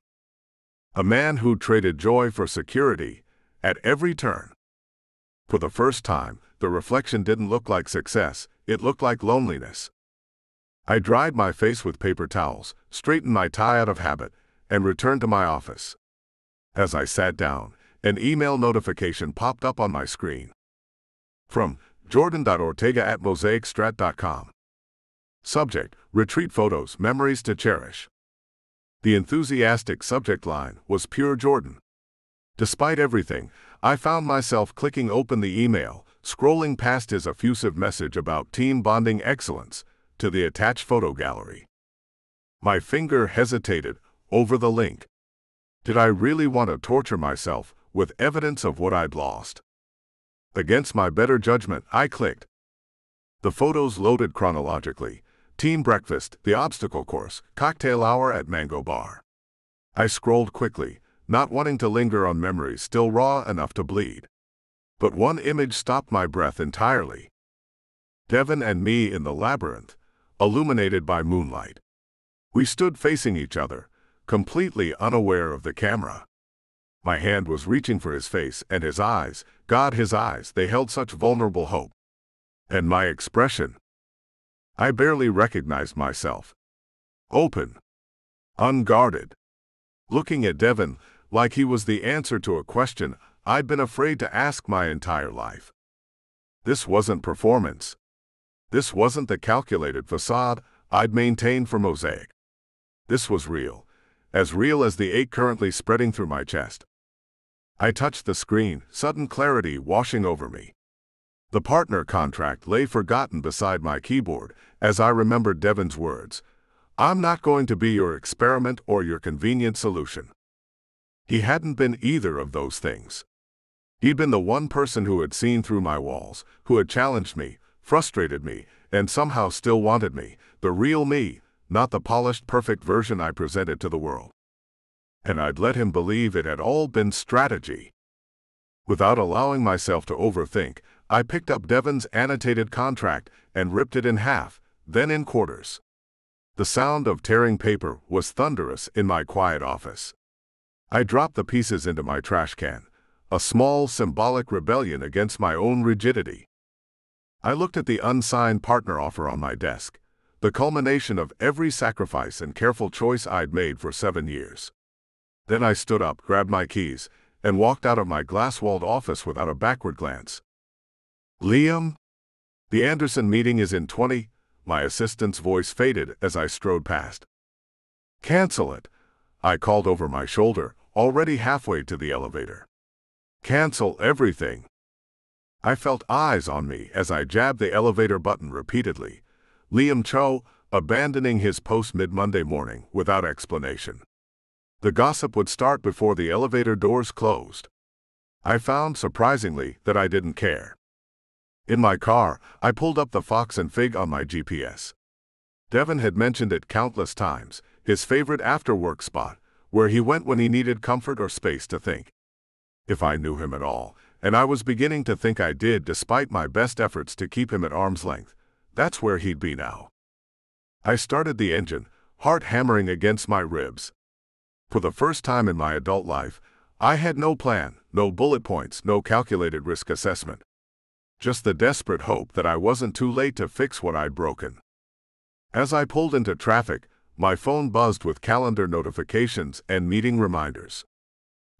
A man who traded joy for security at every turn. For the first time, the reflection didn't look like success, it looked like loneliness. I dried my face with paper towels, straightened my tie out of habit, and returned to my office. As I sat down, an email notification popped up on my screen. From jordan.ortega@mosaicstrat.com. Subject: Retreat Photos, Memories to Cherish. The enthusiastic subject line was pure Jordan. Despite everything, I found myself clicking open the email, scrolling past his effusive message about team bonding excellence, to the attached photo gallery. My finger hesitated over the link. Did I really want to torture myself with evidence of what I'd lost? Against my better judgment, I clicked. The photos loaded chronologically. Team breakfast, the obstacle course, cocktail hour at Mango Bar. I scrolled quickly, not wanting to linger on memories still raw enough to bleed. But one image stopped my breath entirely. Devon and me in the labyrinth, illuminated by moonlight. We stood facing each other, completely unaware of the camera. My hand was reaching for his face, and his eyes, God, his eyes, they held such vulnerable hope. And my expression. I barely recognized myself. Open. Unguarded. Looking at Devon like he was the answer to a question I'd been afraid to ask my entire life. This wasn't performance. This wasn't the calculated facade I'd maintained for Mosaic. This was real as the ache currently spreading through my chest. I touched the screen, sudden clarity washing over me. The partner contract lay forgotten beside my keyboard as I remembered Devon's words. I'm not going to be your experiment or your convenient solution. He hadn't been either of those things. He'd been the one person who had seen through my walls, who had challenged me, frustrated me, and somehow still wanted me, the real me, not the polished, perfect version I presented to the world. And I'd let him believe it had all been strategy. Without allowing myself to overthink, I picked up Devon's annotated contract and ripped it in half, then in quarters. The sound of tearing paper was thunderous in my quiet office. I dropped the pieces into my trash can, a small symbolic rebellion against my own rigidity. I looked at the unsigned partner offer on my desk, the culmination of every sacrifice and careful choice I'd made for 7 years. Then I stood up, grabbed my keys, and walked out of my glass-walled office without a backward glance. Liam? The Anderson meeting is in 20. My assistant's voice faded as I strode past. Cancel it, I called over my shoulder, already halfway to the elevator. Cancel everything. I felt eyes on me as I jabbed the elevator button repeatedly. Liam Cho, abandoning his post mid-Monday morning without explanation. The gossip would start before the elevator doors closed. I found, surprisingly, that I didn't care. In my car, I pulled up the Fox and Fig on my GPS. Devon had mentioned it countless times, his favorite after-work spot, where he went when he needed comfort or space to think. If I knew him at all, and I was beginning to think I did despite my best efforts to keep him at arm's length, that's where he'd be now. I started the engine, heart hammering against my ribs. For the first time in my adult life, I had no plan, no bullet points, no calculated risk assessment. Just the desperate hope that I wasn't too late to fix what I'd broken. As I pulled into traffic, my phone buzzed with calendar notifications and meeting reminders.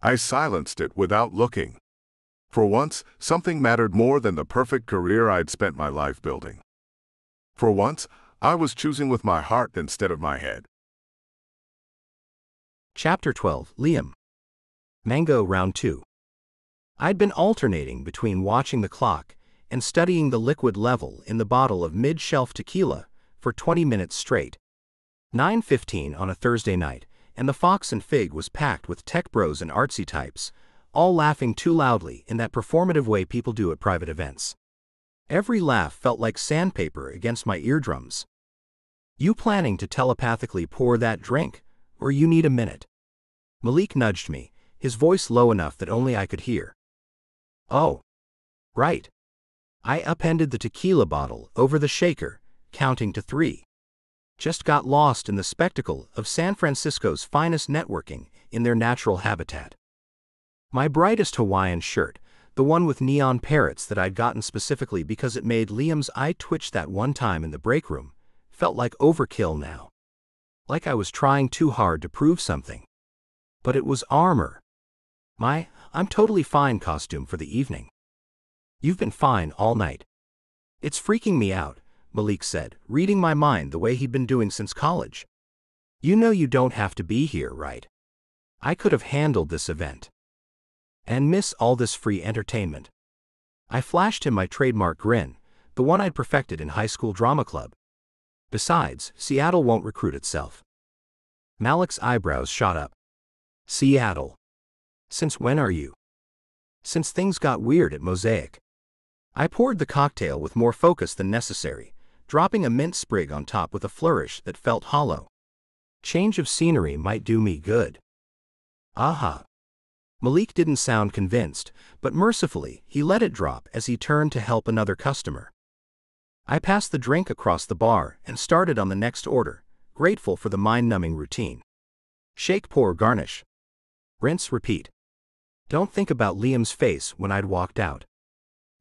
I silenced it without looking. For once, something mattered more than the perfect career I'd spent my life building. For once, I was choosing with my heart instead of my head. Chapter 12, Liam. Mango Round 2. I'd been alternating between watching the clock and studying the liquid level in the bottle of mid-shelf tequila for 20 minutes straight. 9:15 on a Thursday night, and the Fox and Fig was packed with tech bros and artsy types, all laughing too loudly in that performative way people do at private events. Every laugh felt like sandpaper against my eardrums. You planning to telepathically pour that drink, or you need a minute? Malik nudged me, his voice low enough that only I could hear. Oh. Right. I upended the tequila bottle over the shaker, counting to 3. Just got lost in the spectacle of San Francisco's finest networking in their natural habitat. My brightest Hawaiian shirt, the one with neon parrots that I'd gotten specifically because it made Liam's eye twitch that one time in the break room, felt like overkill now. Like I was trying too hard to prove something. But it was armor. My "I'm totally fine" costume for the evening. You've been fine all night. It's freaking me out, Malik said, reading my mind the way he'd been doing since college. You know you don't have to be here, right? I could have handled this event. And miss all this free entertainment. I flashed him my trademark grin, the one I'd perfected in high school drama club. Besides, Seattle won't recruit itself. Malik's eyebrows shot up. Seattle. Since when are you? Since things got weird at Mosaic. I poured the cocktail with more focus than necessary, dropping a mint sprig on top with a flourish that felt hollow. Change of scenery might do me good. Aha. Malik didn't sound convinced, but mercifully, he let it drop as he turned to help another customer. I passed the drink across the bar and started on the next order, grateful for the mind-numbing routine. Shake, pour, garnish. Rinse, repeat. Don't think about Liam's face when I'd walked out.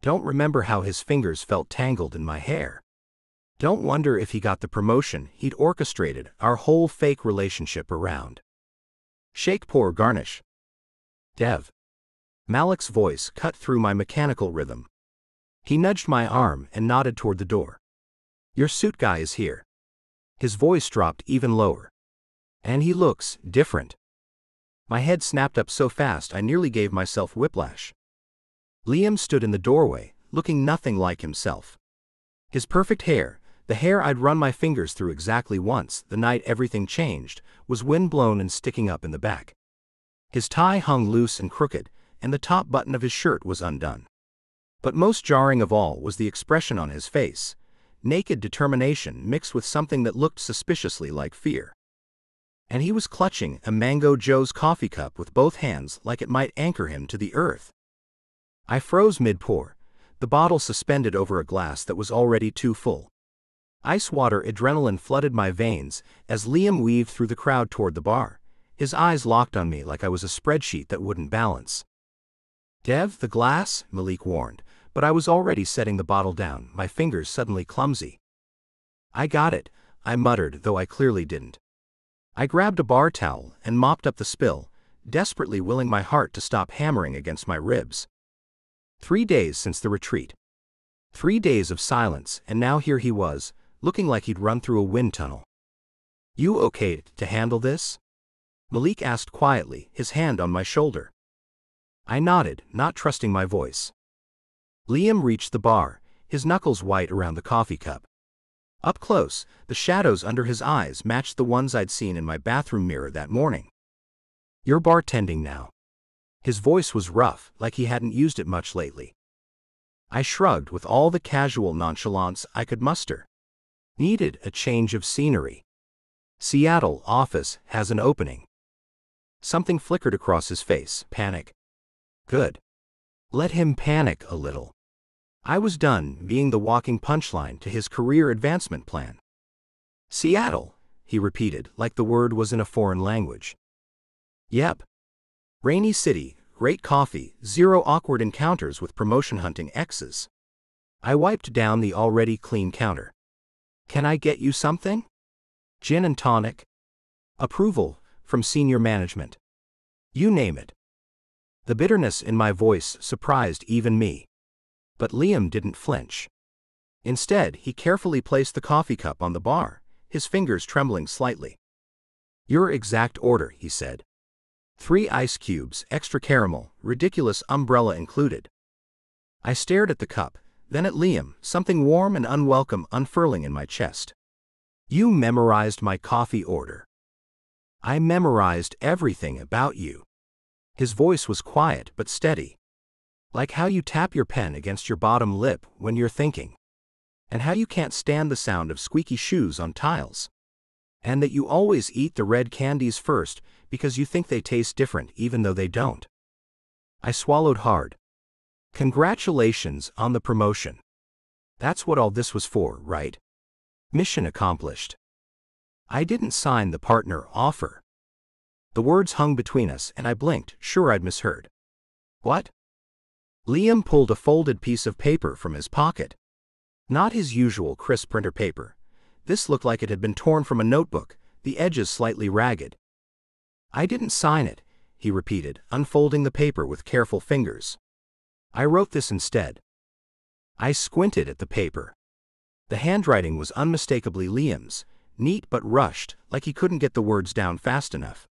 Don't remember how his fingers felt tangled in my hair. Don't wonder if he got the promotion he'd orchestrated our whole fake relationship around. Shake, pour, garnish. Dev. Malik's voice cut through my mechanical rhythm. He nudged my arm and nodded toward the door. Your suit guy is here. His voice dropped even lower. And he looks different. My head snapped up so fast I nearly gave myself whiplash. Liam stood in the doorway, looking nothing like himself. His perfect hair, the hair I'd run my fingers through exactly once the night everything changed, was windblown and sticking up in the back. His tie hung loose and crooked, and the top button of his shirt was undone. But most jarring of all was the expression on his face, naked determination mixed with something that looked suspiciously like fear. And he was clutching a Mango Joe's coffee cup with both hands like it might anchor him to the earth. I froze mid-pour, the bottle suspended over a glass that was already too full. Ice water adrenaline flooded my veins as Liam weaved through the crowd toward the bar, his eyes locked on me like I was a spreadsheet that wouldn't balance. Dev, the glass, Malik warned, but I was already setting the bottle down, my fingers suddenly clumsy. I got it, I muttered, though I clearly didn't. I grabbed a bar towel and mopped up the spill, desperately willing my heart to stop hammering against my ribs. 3 days since the retreat. 3 days of silence, and now here he was, looking like he'd run through a wind tunnel. You okay to handle this? Malik asked quietly, his hand on my shoulder. I nodded, not trusting my voice. Liam reached the bar, his knuckles white around the coffee cup. Up close, the shadows under his eyes matched the ones I'd seen in my bathroom mirror that morning. You're bartending now. His voice was rough, like he hadn't used it much lately. I shrugged with all the casual nonchalance I could muster. Needed a change of scenery. Seattle office has an opening. Something flickered across his face. Panic. Good. Let him panic a little. I was done being the walking punchline to his career advancement plan. Seattle, he repeated, like the word was in a foreign language. Yep. Rainy city, great coffee, zero awkward encounters with promotion-hunting exes. I wiped down the already clean counter. Can I get you something? Gin and tonic? Approval from senior management. You name it. The bitterness in my voice surprised even me. But Liam didn't flinch. Instead, he carefully placed the coffee cup on the bar, his fingers trembling slightly. Your exact order, he said. 3 ice cubes, extra caramel, ridiculous umbrella included. I stared at the cup, then at Liam, something warm and unwelcome unfurling in my chest. You memorized my coffee order. I memorized everything about you. His voice was quiet but steady. Like how you tap your pen against your bottom lip when you're thinking. And how you can't stand the sound of squeaky shoes on tiles. And that you always eat the red candies first because you think they taste different even though they don't. I swallowed hard. Congratulations on the promotion. That's what all this was for, right? Mission accomplished. I didn't sign the partner offer. The words hung between us and I blinked, sure I'd misheard. What? Liam pulled a folded piece of paper from his pocket. Not his usual crisp printer paper. This looked like it had been torn from a notebook, the edges slightly ragged. I didn't sign it, he repeated, unfolding the paper with careful fingers. I wrote this instead. I squinted at the paper. The handwriting was unmistakably Liam's, neat but rushed, like he couldn't get the words down fast enough.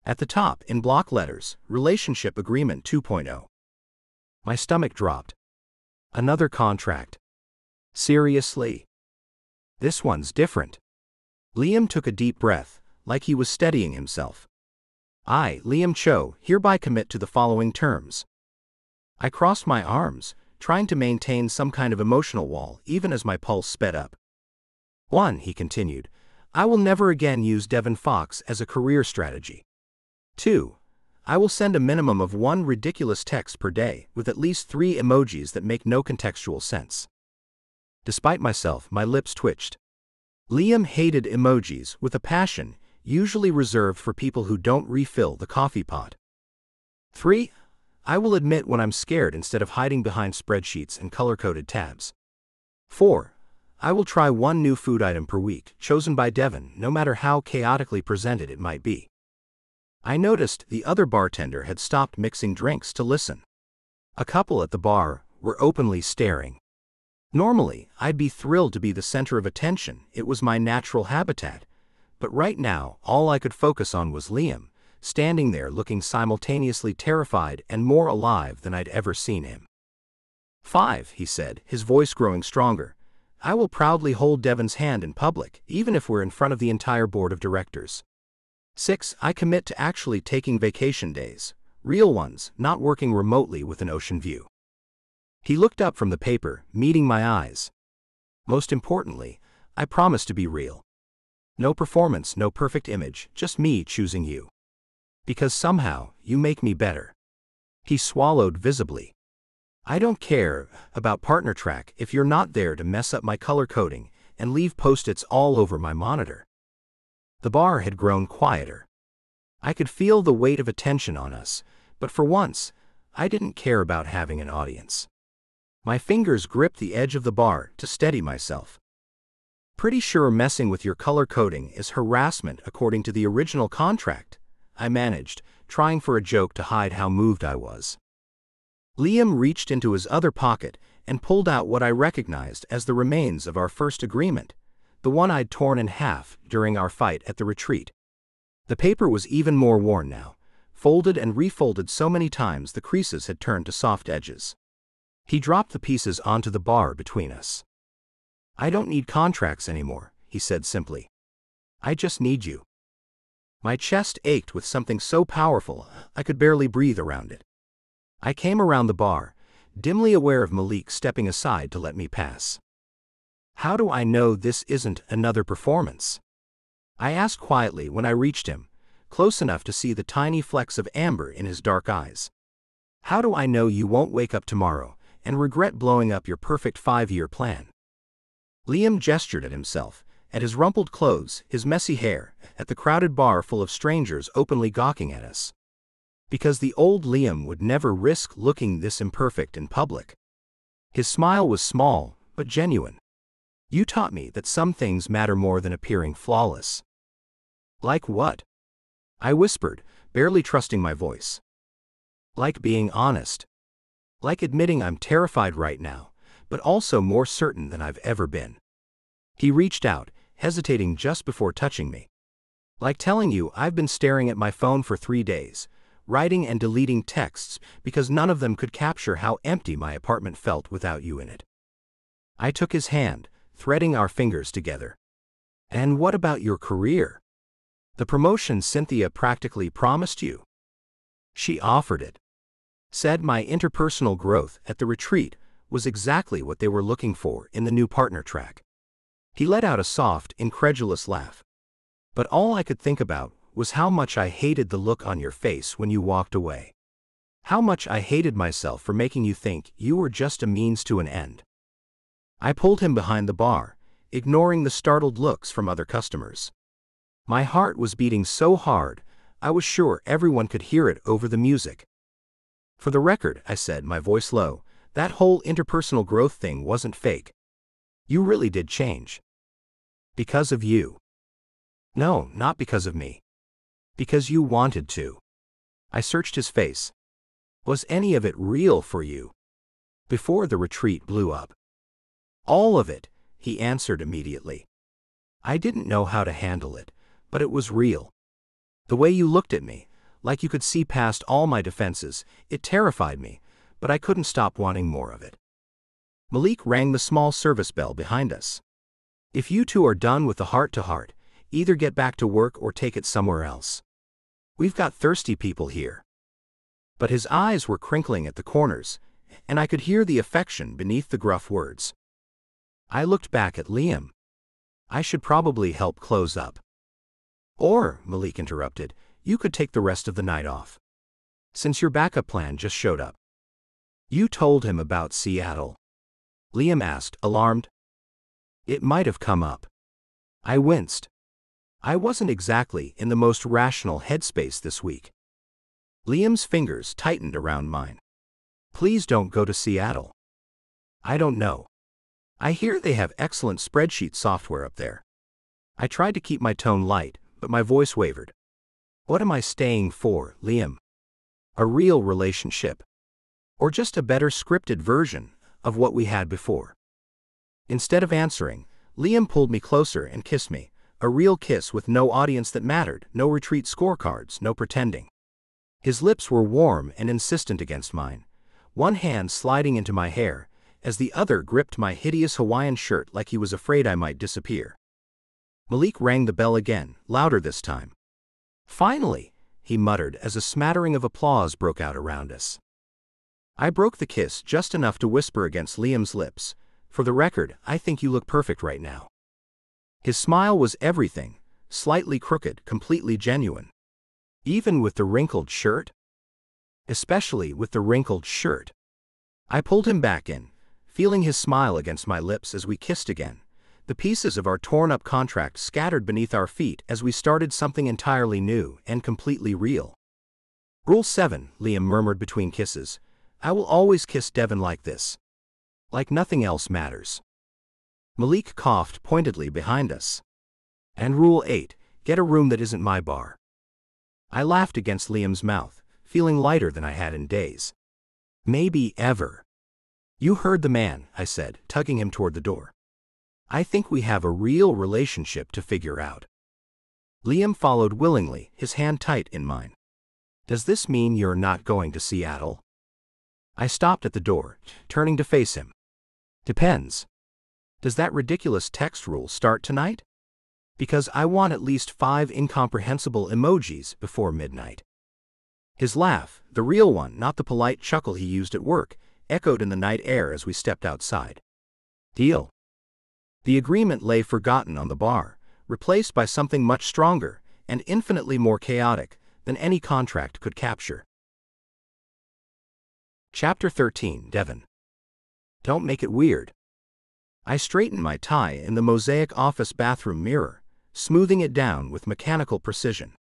At the top, in block letters, Relationship Agreement 2.0. My stomach dropped. Another contract. Seriously? This one's different. Liam took a deep breath, like he was steadying himself. I, Liam Cho, hereby commit to the following terms. I crossed my arms, trying to maintain some kind of emotional wall even as my pulse sped up. 1, he continued, I will never again use Devon Fox as a career strategy. 2, I will send a minimum of 1 ridiculous text per day with at least 3 emojis that make no contextual sense. Despite myself, my lips twitched. Liam hated emojis with a passion usually reserved for people who don't refill the coffee pot. 3, I will admit when I'm scared instead of hiding behind spreadsheets and color-coded tabs. 4, I will try 1 new food item per week, chosen by Devon, no matter how chaotically presented it might be. I noticed the other bartender had stopped mixing drinks to listen. A couple at the bar were openly staring. Normally, I'd be thrilled to be the center of attention, it was my natural habitat. But right now, all I could focus on was Liam, standing there looking simultaneously terrified and more alive than I'd ever seen him. 5, he said, his voice growing stronger. I will proudly hold Devon's hand in public, even if we're in front of the entire board of directors. 6, I commit to actually taking vacation days, real ones, not working remotely with an ocean view. He looked up from the paper, meeting my eyes. Most importantly, I promise to be real. No performance, no perfect image, just me choosing you. Because somehow, you make me better. He swallowed visibly. I don't care about partner track if you're not there to mess up my color coding and leave post-its all over my monitor. The bar had grown quieter. I could feel the weight of attention on us, but for once, I didn't care about having an audience. My fingers gripped the edge of the bar to steady myself. Pretty sure messing with your color coding is harassment according to the original contract, I managed, trying for a joke to hide how moved I was. Liam reached into his other pocket and pulled out what I recognized as the remains of our first agreement, the one I'd torn in half during our fight at the retreat. The paper was even more worn now, folded and refolded so many times the creases had turned to soft edges. He dropped the pieces onto the bar between us. "I don't need contracts anymore," he said simply. "I just need you." My chest ached with something so powerful I could barely breathe around it. I came around the bar, dimly aware of Malik stepping aside to let me pass. "How do I know this isn't another performance?" I asked quietly when I reached him, close enough to see the tiny flecks of amber in his dark eyes. "How do I know you won't wake up tomorrow and regret blowing up your perfect 5-year plan?" Liam gestured at himself, at his rumpled clothes, his messy hair, at the crowded bar full of strangers openly gawking at us. Because the old Liam would never risk looking this imperfect in public. His smile was small, but genuine. "You taught me that some things matter more than appearing flawless." "Like what?" I whispered, barely trusting my voice. "Like being honest. Like admitting I'm terrified right now, but also more certain than I've ever been." He reached out, hesitating just before touching me. "Like telling you I've been staring at my phone for 3 days, writing and deleting texts because none of them could capture how empty my apartment felt without you in it." I took his hand, threading our fingers together. "And what about your career? The promotion Cynthia practically promised you?" "She offered it. Said my interpersonal growth at the retreat was exactly what they were looking for in the new partner track." He let out a soft, incredulous laugh. "But all I could think about was how much I hated the look on your face when you walked away. How much I hated myself for making you think you were just a means to an end." I pulled him behind the bar, ignoring the startled looks from other customers. My heart was beating so hard, I was sure everyone could hear it over the music. "For the record," I said, my voice low, "that whole interpersonal growth thing wasn't fake. You really did change. Because of you." "No, not because of me. Because you wanted to." I searched his face. "Was any of it real for you? Before the retreat blew up?" "All of it," he answered immediately. "I didn't know how to handle it, but it was real. The way you looked at me, like you could see past all my defenses, it terrified me, but I couldn't stop wanting more of it." Malik rang the small service bell behind us. "If you two are done with the heart-to-heart, either get back to work or take it somewhere else. We've got thirsty people here." But his eyes were crinkling at the corners, and I could hear the affection beneath the gruff words. I looked back at Liam. "I should probably help close up." "Or," Malik interrupted, "you could take the rest of the night off. Since your backup plan just showed up." "You told him about Seattle?" Liam asked, alarmed. "It might have come up." I winced. I wasn't exactly in the most rational headspace this week. Liam's fingers tightened around mine. "Please don't go to Seattle." "I don't know. I hear they have excellent spreadsheet software up there." I tried to keep my tone light, but my voice wavered. "What am I staying for, Liam? A real relationship? Or just a better scripted version of what we had before?" Instead of answering, Liam pulled me closer and kissed me, a real kiss with no audience that mattered, no retreat scorecards, no pretending. His lips were warm and insistent against mine, one hand sliding into my hair, as the other gripped my hideous Hawaiian shirt like he was afraid I might disappear. Malik rang the bell again, louder this time. "Finally," he muttered as a smattering of applause broke out around us. I broke the kiss just enough to whisper against Liam's lips, "For the record, I think you look perfect right now." His smile was everything, slightly crooked, completely genuine. Even with the wrinkled shirt? Especially with the wrinkled shirt. I pulled him back in, feeling his smile against my lips as we kissed again, the pieces of our torn-up contract scattered beneath our feet as we started something entirely new and completely real. "Rule 7, Liam murmured between kisses. "I will always kiss Devon like this. Like nothing else matters." Malik coughed pointedly behind us. "And Rule 8, get a room that isn't my bar." I laughed against Liam's mouth, feeling lighter than I had in days. "Maybe ever." "You heard the man," I said, tugging him toward the door. "I think we have a real relationship to figure out." Liam followed willingly, his hand tight in mine. Does this mean you're not going to Seattle? I stopped at the door, turning to face him. Depends. Does that ridiculous text rule start tonight? Because I want at least 5 incomprehensible emojis before midnight. His laugh, the real one, not the polite chuckle he used at work, echoed in the night air as we stepped outside. Deal. The agreement lay forgotten on the bar, replaced by something much stronger and infinitely more chaotic than any contract could capture. Chapter 13, Devon. Don't make it weird. I straightened my tie in the mosaic office bathroom mirror, smoothing it down with mechanical precision.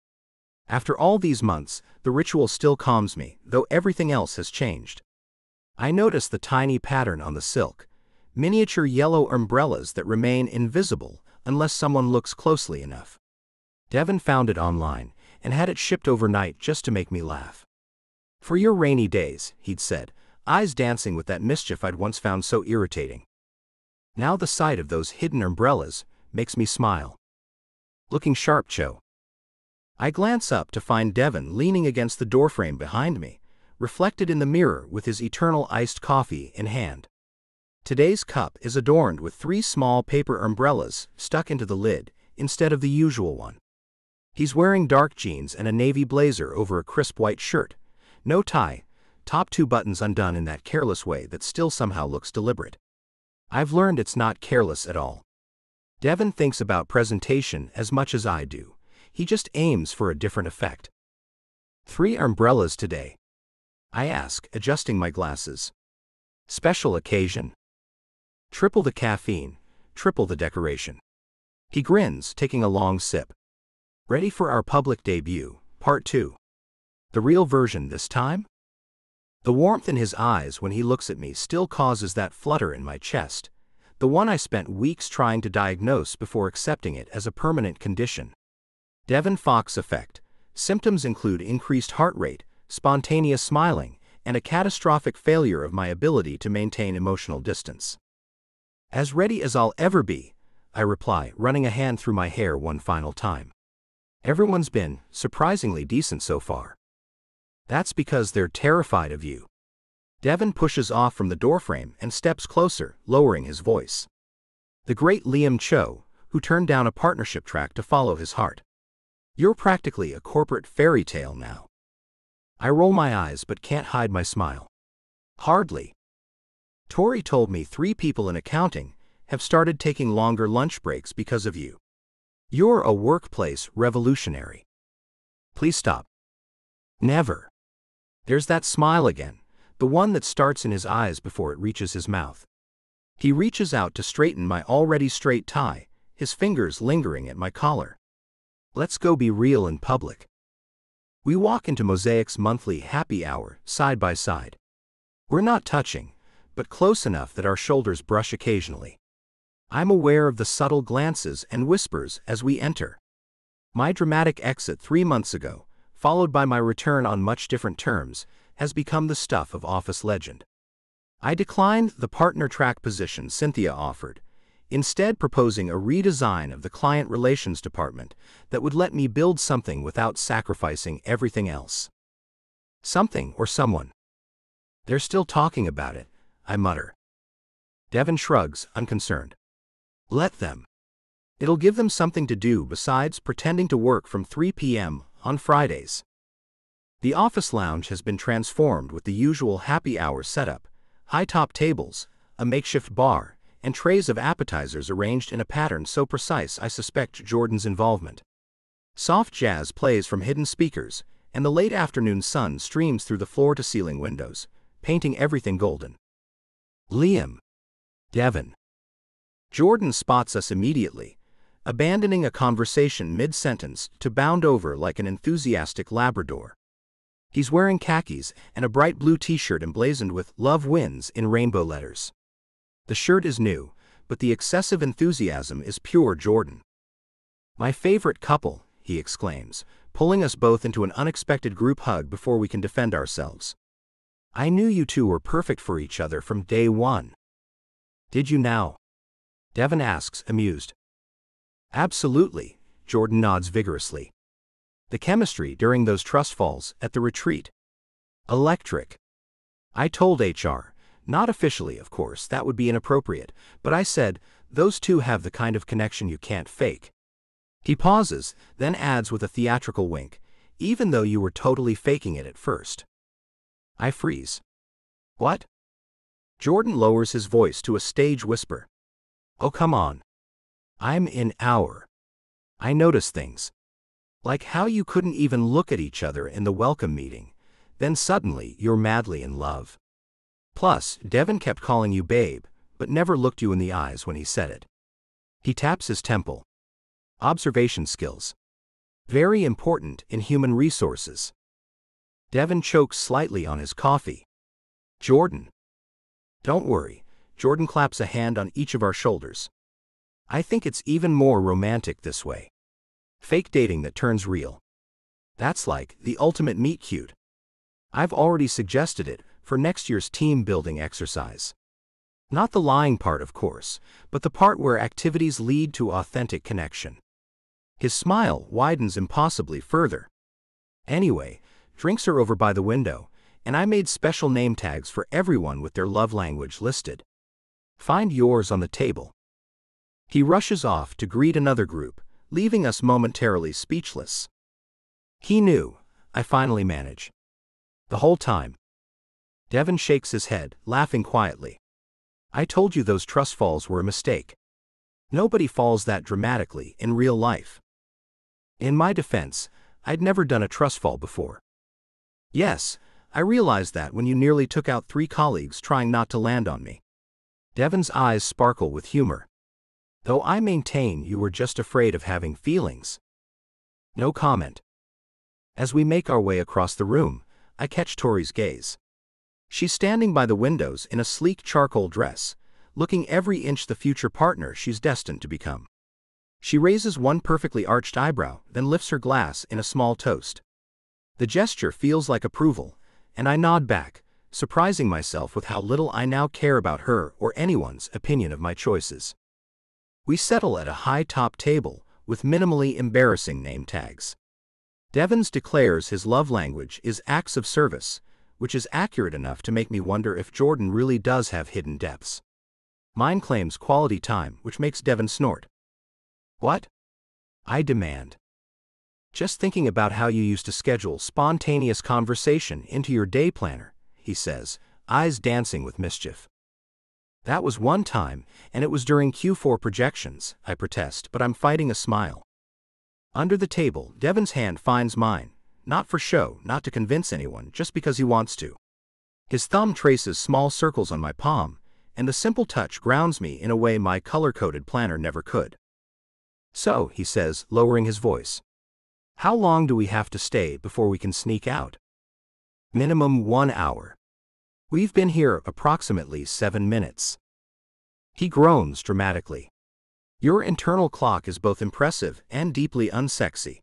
After all these months, the ritual still calms me, though everything else has changed. I notice the tiny pattern on the silk, miniature yellow umbrellas that remain invisible unless someone looks closely enough. Devon found it online and had it shipped overnight just to make me laugh. For your rainy days, he'd said, eyes dancing with that mischief I'd once found so irritating. Now the sight of those hidden umbrellas makes me smile. Looking sharp, Cho. I glance up to find Devon leaning against the doorframe behind me, reflected in the mirror with his eternal iced coffee in hand. Today's cup is adorned with 3 small paper umbrellas stuck into the lid instead of the usual one. He's wearing dark jeans and a navy blazer over a crisp white shirt, no tie, top 2 buttons undone in that careless way that still somehow looks deliberate. I've learned it's not careless at all. Devon thinks about presentation as much as I do. He just aims for a different effect. 3 umbrellas today? I ask, adjusting my glasses. Special occasion. Triple the caffeine, triple the decoration. He grins, taking a long sip. Ready for our public debut, part 2. The real version this time? The warmth in his eyes when he looks at me still causes that flutter in my chest, the one I spent weeks trying to diagnose before accepting it as a permanent condition. Devon Fox effect. Symptoms include increased heart rate, spontaneous smiling, and a catastrophic failure of my ability to maintain emotional distance. As ready as I'll ever be, I reply, running a hand through my hair one final time. Everyone's been surprisingly decent so far. That's because they're terrified of you. Devon pushes off from the doorframe and steps closer, lowering his voice. The great Liam Cho, who turned down a partnership track to follow his heart. You're practically a corporate fairy tale now. I roll my eyes but can't hide my smile. Hardly. Tori told me 3 people in accounting have started taking longer lunch breaks because of you. You're a workplace revolutionary. Please stop. Never. There's that smile again, the one that starts in his eyes before it reaches his mouth. He reaches out to straighten my already straight tie, his fingers lingering at my collar. Let's go be real in public. We walk into Mosaic's monthly happy hour, side by side. We're not touching, but close enough that our shoulders brush occasionally. I'm aware of the subtle glances and whispers as we enter. My dramatic exit 3 months ago, followed by my return on much different terms, has become the stuff of office legend. I declined the partner track position Cynthia offered, instead proposing a redesign of the client relations department that would let me build something without sacrificing everything else. Something or someone. They're still talking about it, I mutter. Devon shrugs, unconcerned. Let them. It'll give them something to do besides pretending to work from 3 p.m. on Fridays. The office lounge has been transformed with the usual happy hour setup, high-top tables, a makeshift bar, and trays of appetizers arranged in a pattern so precise I suspect Jordan's involvement. Soft jazz plays from hidden speakers, and the late afternoon sun streams through the floor-to-ceiling windows, painting everything golden. Liam. Devon. Jordan spots us immediately, abandoning a conversation mid-sentence to bound over like an enthusiastic Labrador. He's wearing khakis and a bright blue t-shirt emblazoned with "Love Wins" in rainbow letters. The shirt is new, but the excessive enthusiasm is pure Jordan. My favorite couple, he exclaims, pulling us both into an unexpected group hug before we can defend ourselves. I knew you two were perfect for each other from day one. Did you now? Devon asks, amused. Absolutely, Jordan nods vigorously. The chemistry during those trust falls at the retreat. Electric. I told HR, not officially, of course, that would be inappropriate, but I said, those two have the kind of connection you can't fake. He pauses, then adds with a theatrical wink, even though you were totally faking it at first. I freeze. What? Jordan lowers his voice to a stage whisper. Oh, come on. I'm in our. I notice things. Like how you couldn't even look at each other in the welcome meeting, then suddenly you're madly in love. Plus, Devon kept calling you babe, but never looked you in the eyes when he said it. He taps his temple. Observation skills. Very important in human resources. Devon chokes slightly on his coffee. Jordan. Don't worry, Jordan claps a hand on each of our shoulders. I think it's even more romantic this way. Fake dating that turns real. That's like the ultimate meet cute. I've already suggested it for next year's team building exercise. Not the lying part, of course, but the part where activities lead to authentic connection. His smile widens impossibly further. Anyway, drinks are over by the window, and I made special name tags for everyone with their love language listed. Find yours on the table. He rushes off to greet another group, leaving us momentarily speechless. He knew, I finally manage. The whole time. Devon shakes his head, laughing quietly. I told you those trust falls were a mistake. Nobody falls that dramatically in real life. In my defense, I'd never done a trust fall before. Yes, I realized that when you nearly took out 3 colleagues trying not to land on me. Devon's eyes sparkle with humor. Though I maintain you were just afraid of having feelings. No comment. As we make our way across the room, I catch Tori's gaze. She's standing by the windows in a sleek charcoal dress, looking every inch the future partner she's destined to become. She raises one perfectly arched eyebrow, then lifts her glass in a small toast. The gesture feels like approval, and I nod back, surprising myself with how little I now care about her or anyone's opinion of my choices. We settle at a high-top table with minimally embarrassing name tags. Devon's declares his love language is acts of service, which is accurate enough to make me wonder if Jordan really does have hidden depths. Mine claims quality time, which makes Devon snort. What? I demand. Just thinking about how you used to schedule spontaneous conversation into your day planner, he says, eyes dancing with mischief. That was one time, and it was during Q4 projections, I protest, but I'm fighting a smile. Under the table, Devon's hand finds mine, not for show, not to convince anyone, just because he wants to. His thumb traces small circles on my palm, and the simple touch grounds me in a way my color-coded planner never could. So, he says, lowering his voice. How long do we have to stay before we can sneak out? Minimum 1 hour. We've been here approximately 7 minutes. He groans dramatically. Your internal clock is both impressive and deeply unsexy.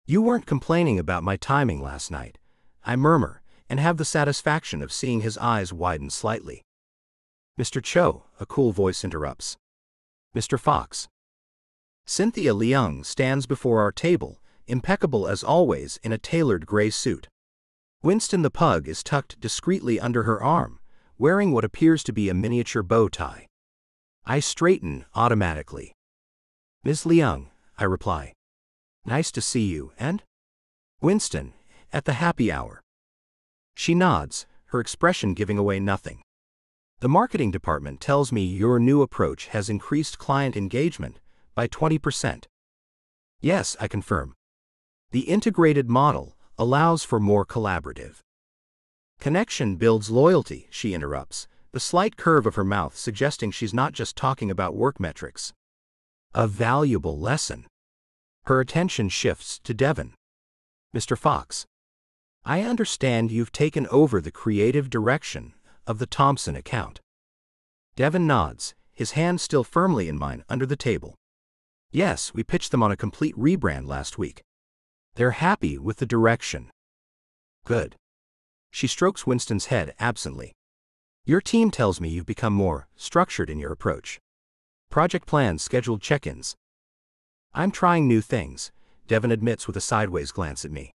You weren't complaining about my timing last night, I murmur, and have the satisfaction of seeing his eyes widen slightly. Mr. Cho, a cool voice interrupts. Mr. Fox. Cynthia Leung stands before our table, impeccable as always in a tailored gray suit. Winston the pug is tucked discreetly under her arm, wearing what appears to be a miniature bow tie. I straighten automatically. Ms. Leung, I reply. Nice to see you, and? Winston, at the happy hour. She nods, her expression giving away nothing. The marketing department tells me your new approach has increased client engagement by 20%. Yes, I confirm. The integrated model allows for more collaborative. Connection builds loyalty, she interrupts, the slight curve of her mouth suggesting she's not just talking about work metrics. A valuable lesson. Her attention shifts to Devon. Mr. Fox. I understand you've taken over the creative direction of the Thompson account. Devon nods, his hand still firmly in mine under the table. Yes, we pitched them on a complete rebrand last week. They're happy with the direction. Good. She strokes Winston's head absently. Your team tells me you've become more structured in your approach. Project plans, scheduled check-ins. I'm trying new things, Devon admits with a sideways glance at me.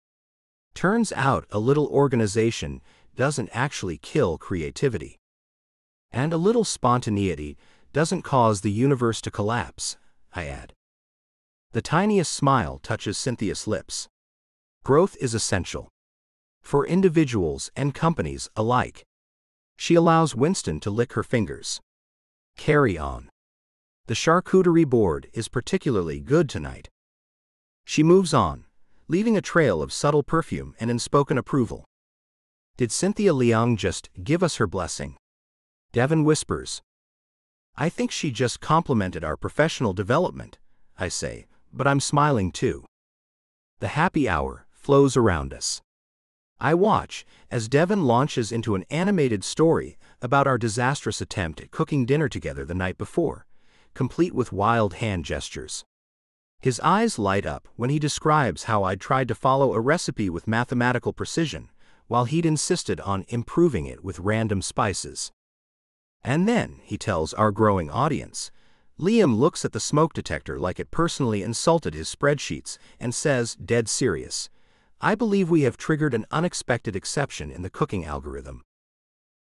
Turns out a little organization doesn't actually kill creativity. And a little spontaneity doesn't cause the universe to collapse, I add. The tiniest smile touches Cynthia's lips. Growth is essential. For individuals and companies alike. She allows Winston to lick her fingers. Carry on. The charcuterie board is particularly good tonight. She moves on, leaving a trail of subtle perfume and unspoken approval. Did Cynthia Leung just give us her blessing? Devon whispers. I think she just complimented our professional development, I say, but I'm smiling too. The happy hour flows around us. I watch as Devon launches into an animated story about our disastrous attempt at cooking dinner together the night before, complete with wild hand gestures. His eyes light up when he describes how I'd tried to follow a recipe with mathematical precision, while he'd insisted on improving it with random spices. And then, he tells our growing audience, Liam looks at the smoke detector like it personally insulted his spreadsheets and says, dead serious, I believe we have triggered an unexpected exception in the cooking algorithm.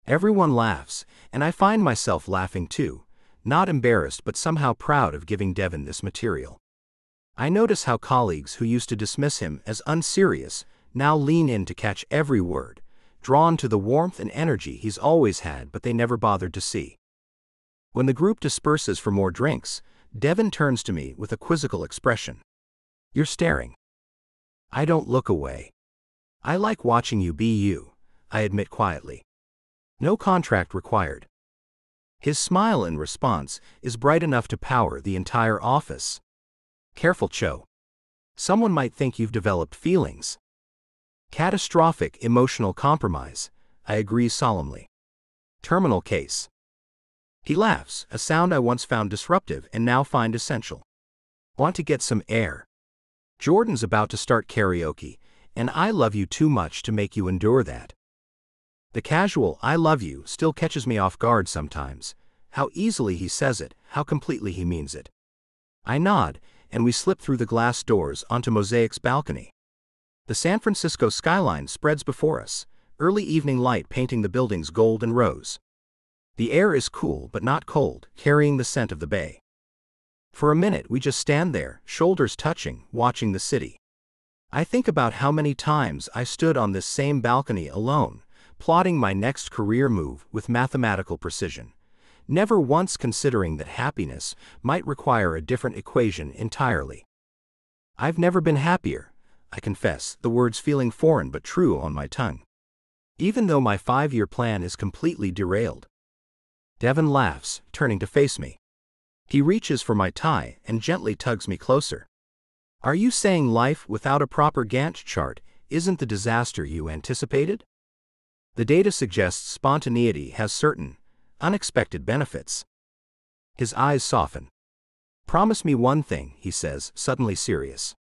Everyone laughs, and I find myself laughing too, not embarrassed but somehow proud of giving Devon this material. I notice how colleagues who used to dismiss him as unserious now lean in to catch every word, drawn to the warmth and energy he's always had but they never bothered to see. When the group disperses for more drinks, Devon turns to me with a quizzical expression. You're staring. I don't look away. I like watching you be you, I admit quietly. No contract required. His smile in response is bright enough to power the entire office. Careful, Cho. Someone might think you've developed feelings. Catastrophic emotional compromise, I agree solemnly. Terminal case. He laughs, a sound I once found disruptive and now find essential. Want to get some air? Jordan's about to start karaoke, and I love you too much to make you endure that. The casual I love you still catches me off guard sometimes. How easily he says it, how completely he means it. I nod, and we slip through the glass doors onto Mosaic's balcony. The San Francisco skyline spreads before us, early evening light painting the buildings gold and rose. The air is cool but not cold, carrying the scent of the bay. For a minute we just stand there, shoulders touching, watching the city. I think about how many times I stood on this same balcony alone, plotting my next career move with mathematical precision, never once considering that happiness might require a different equation entirely. I've never been happier, I confess, the words feeling foreign but true on my tongue. Even though my 5-year plan is completely derailed. Devon laughs, turning to face me. He reaches for my tie and gently tugs me closer. Are you saying life without a proper Gantt chart isn't the disaster you anticipated? The data suggests spontaneity has certain, unexpected benefits. His eyes soften. Promise me one thing, he says, suddenly serious.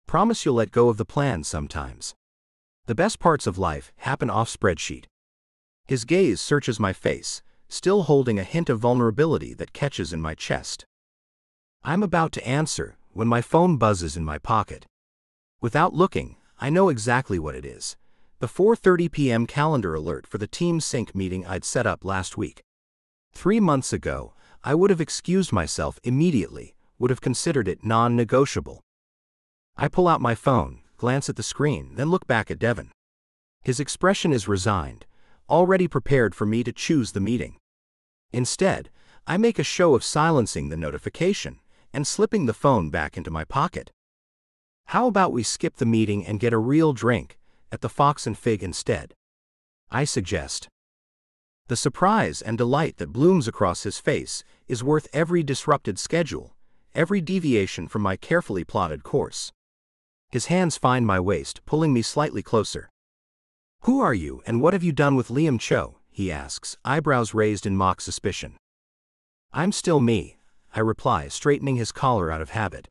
Promise you'll let go of the plan sometimes. The best parts of life happen off spreadsheet. His gaze searches my face, still holding a hint of vulnerability that catches in my chest. I'm about to answer when my phone buzzes in my pocket. Without looking, I know exactly what it is. The 4:30 p.m. calendar alert for the Team Sync meeting I'd set up last week. 3 months ago, I would have excused myself immediately, would have considered it non-negotiable. I pull out my phone, glance at the screen, then look back at Devon. His expression is resigned, already prepared for me to choose the meeting. Instead, I make a show of silencing the notification and slipping the phone back into my pocket. How about we skip the meeting and get a real drink at the Fox and Fig instead? I suggest. The surprise and delight that blooms across his face is worth every disrupted schedule, every deviation from my carefully plotted course. His hands find my waist, pulling me slightly closer. Who are you and what have you done with Liam Cho? He asks, eyebrows raised in mock suspicion. I'm still me, I reply, straightening his collar out of habit.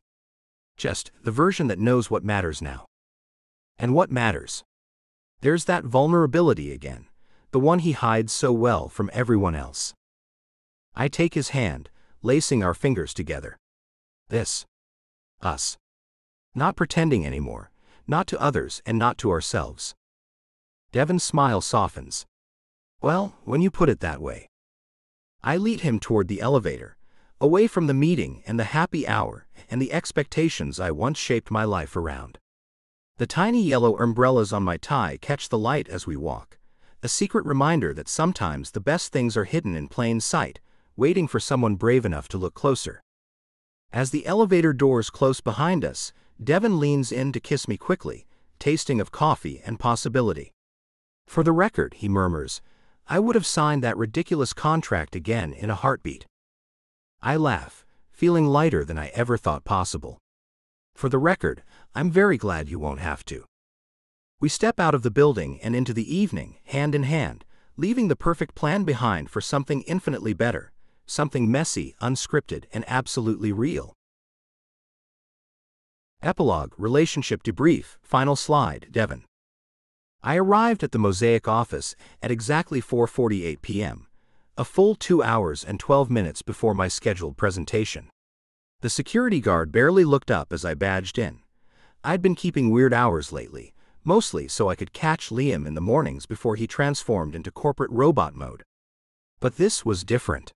Just the version that knows what matters now. And what matters? There's that vulnerability again, the one he hides so well from everyone else. I take his hand, lacing our fingers together. This Us. Not pretending anymore, not to others and not to ourselves. Devon's smile softens. Well, when you put it that way. I lead him toward the elevator, away from the meeting and the happy hour and the expectations I once shaped my life around. The tiny yellow umbrellas on my tie catch the light as we walk, a secret reminder that sometimes the best things are hidden in plain sight, waiting for someone brave enough to look closer. As the elevator doors close behind us, Devon leans in to kiss me quickly, tasting of coffee and possibility. For the record, he murmurs, I would have signed that ridiculous contract again in a heartbeat. I laugh, feeling lighter than I ever thought possible. For the record, I'm very glad you won't have to. We step out of the building and into the evening, hand in hand, leaving the perfect plan behind for something infinitely better, something messy, unscripted, and absolutely real. Epilogue, Relationship Debrief, Final Slide, Devon. I arrived at the Mosaic office at exactly 4:48 p.m., a full 2 hours and 12 minutes before my scheduled presentation. The security guard barely looked up as I badged in. I'd been keeping weird hours lately, mostly so I could catch Liam in the mornings before he transformed into corporate robot mode. But this was different.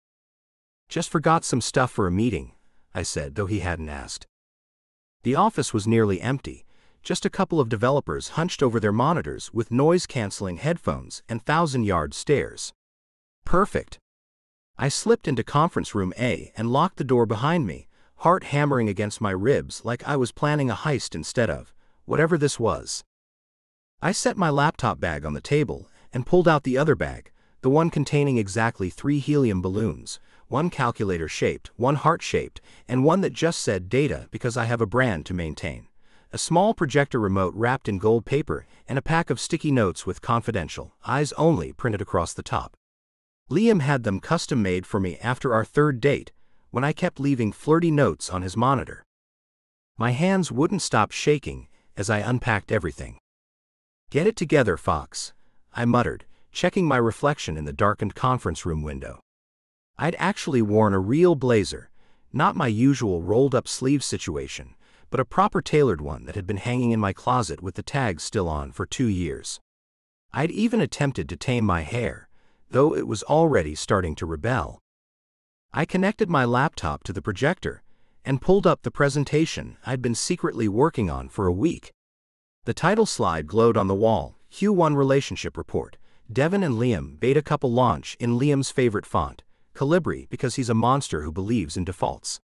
Just forgot some stuff for a meeting, I said, though he hadn't asked. The office was nearly empty, just a couple of developers hunched over their monitors with noise-canceling headphones and 1,000-yard stares. Perfect. I slipped into conference room A and locked the door behind me, heart hammering against my ribs like I was planning a heist instead of whatever this was. I set my laptop bag on the table and pulled out the other bag, the one containing exactly 3 helium balloons, one calculator-shaped, one heart-shaped, and one that just said data because I have a brand to maintain. A small projector remote wrapped in gold paper, and a pack of sticky notes with confidential, eyes only printed across the top. Liam had them custom-made for me after our 3rd date, when I kept leaving flirty notes on his monitor. My hands wouldn't stop shaking as I unpacked everything. Get it together, Fox, I muttered, checking my reflection in the darkened conference room window. I'd actually worn a real blazer, not my usual rolled-up sleeve situation, but a proper tailored one that had been hanging in my closet with the tags still on for 2 years. I'd even attempted to tame my hair, though it was already starting to rebel. I connected my laptop to the projector and pulled up the presentation I'd been secretly working on for a week. The title slide glowed on the wall, Q1 Relationship Report, Devon and Liam Beta Couple Launch in Liam's favorite font, Calibri, because he's a monster who believes in defaults.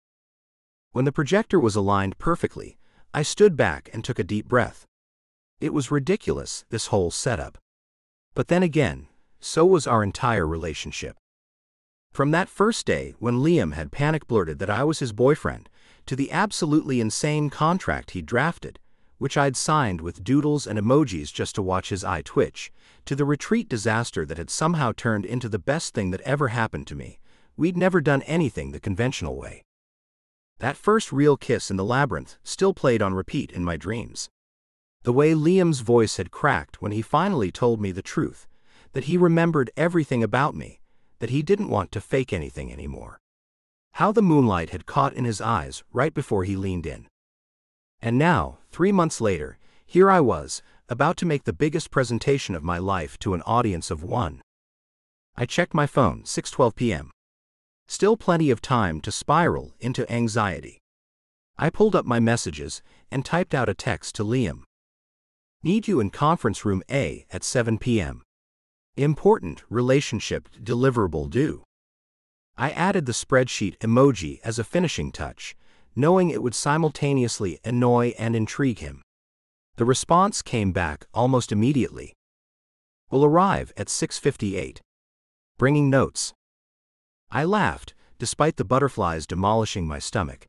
When the projector was aligned perfectly, I stood back and took a deep breath. It was ridiculous, this whole setup. But then again, so was our entire relationship. From that first day when Liam had panic blurted that I was his boyfriend, to the absolutely insane contract he'd drafted, which I'd signed with doodles and emojis just to watch his eye twitch, to the retreat disaster that had somehow turned into the best thing that ever happened to me, we'd never done anything the conventional way. That first real kiss in the labyrinth still played on repeat in my dreams. The way Liam's voice had cracked when he finally told me the truth, that he remembered everything about me, that he didn't want to fake anything anymore. How the moonlight had caught in his eyes right before he leaned in. And now, 3 months later, here I was, about to make the biggest presentation of my life to an audience of 1. I checked my phone, 6:12 p.m. Still plenty of time to spiral into anxiety. I pulled up my messages and typed out a text to Liam. Need you in conference room A at 7 p.m. Important relationship deliverable due. I added the spreadsheet emoji as a finishing touch, knowing it would simultaneously annoy and intrigue him. The response came back almost immediately. Will arrive at 6:58. Bringing notes. I laughed, despite the butterflies demolishing my stomach.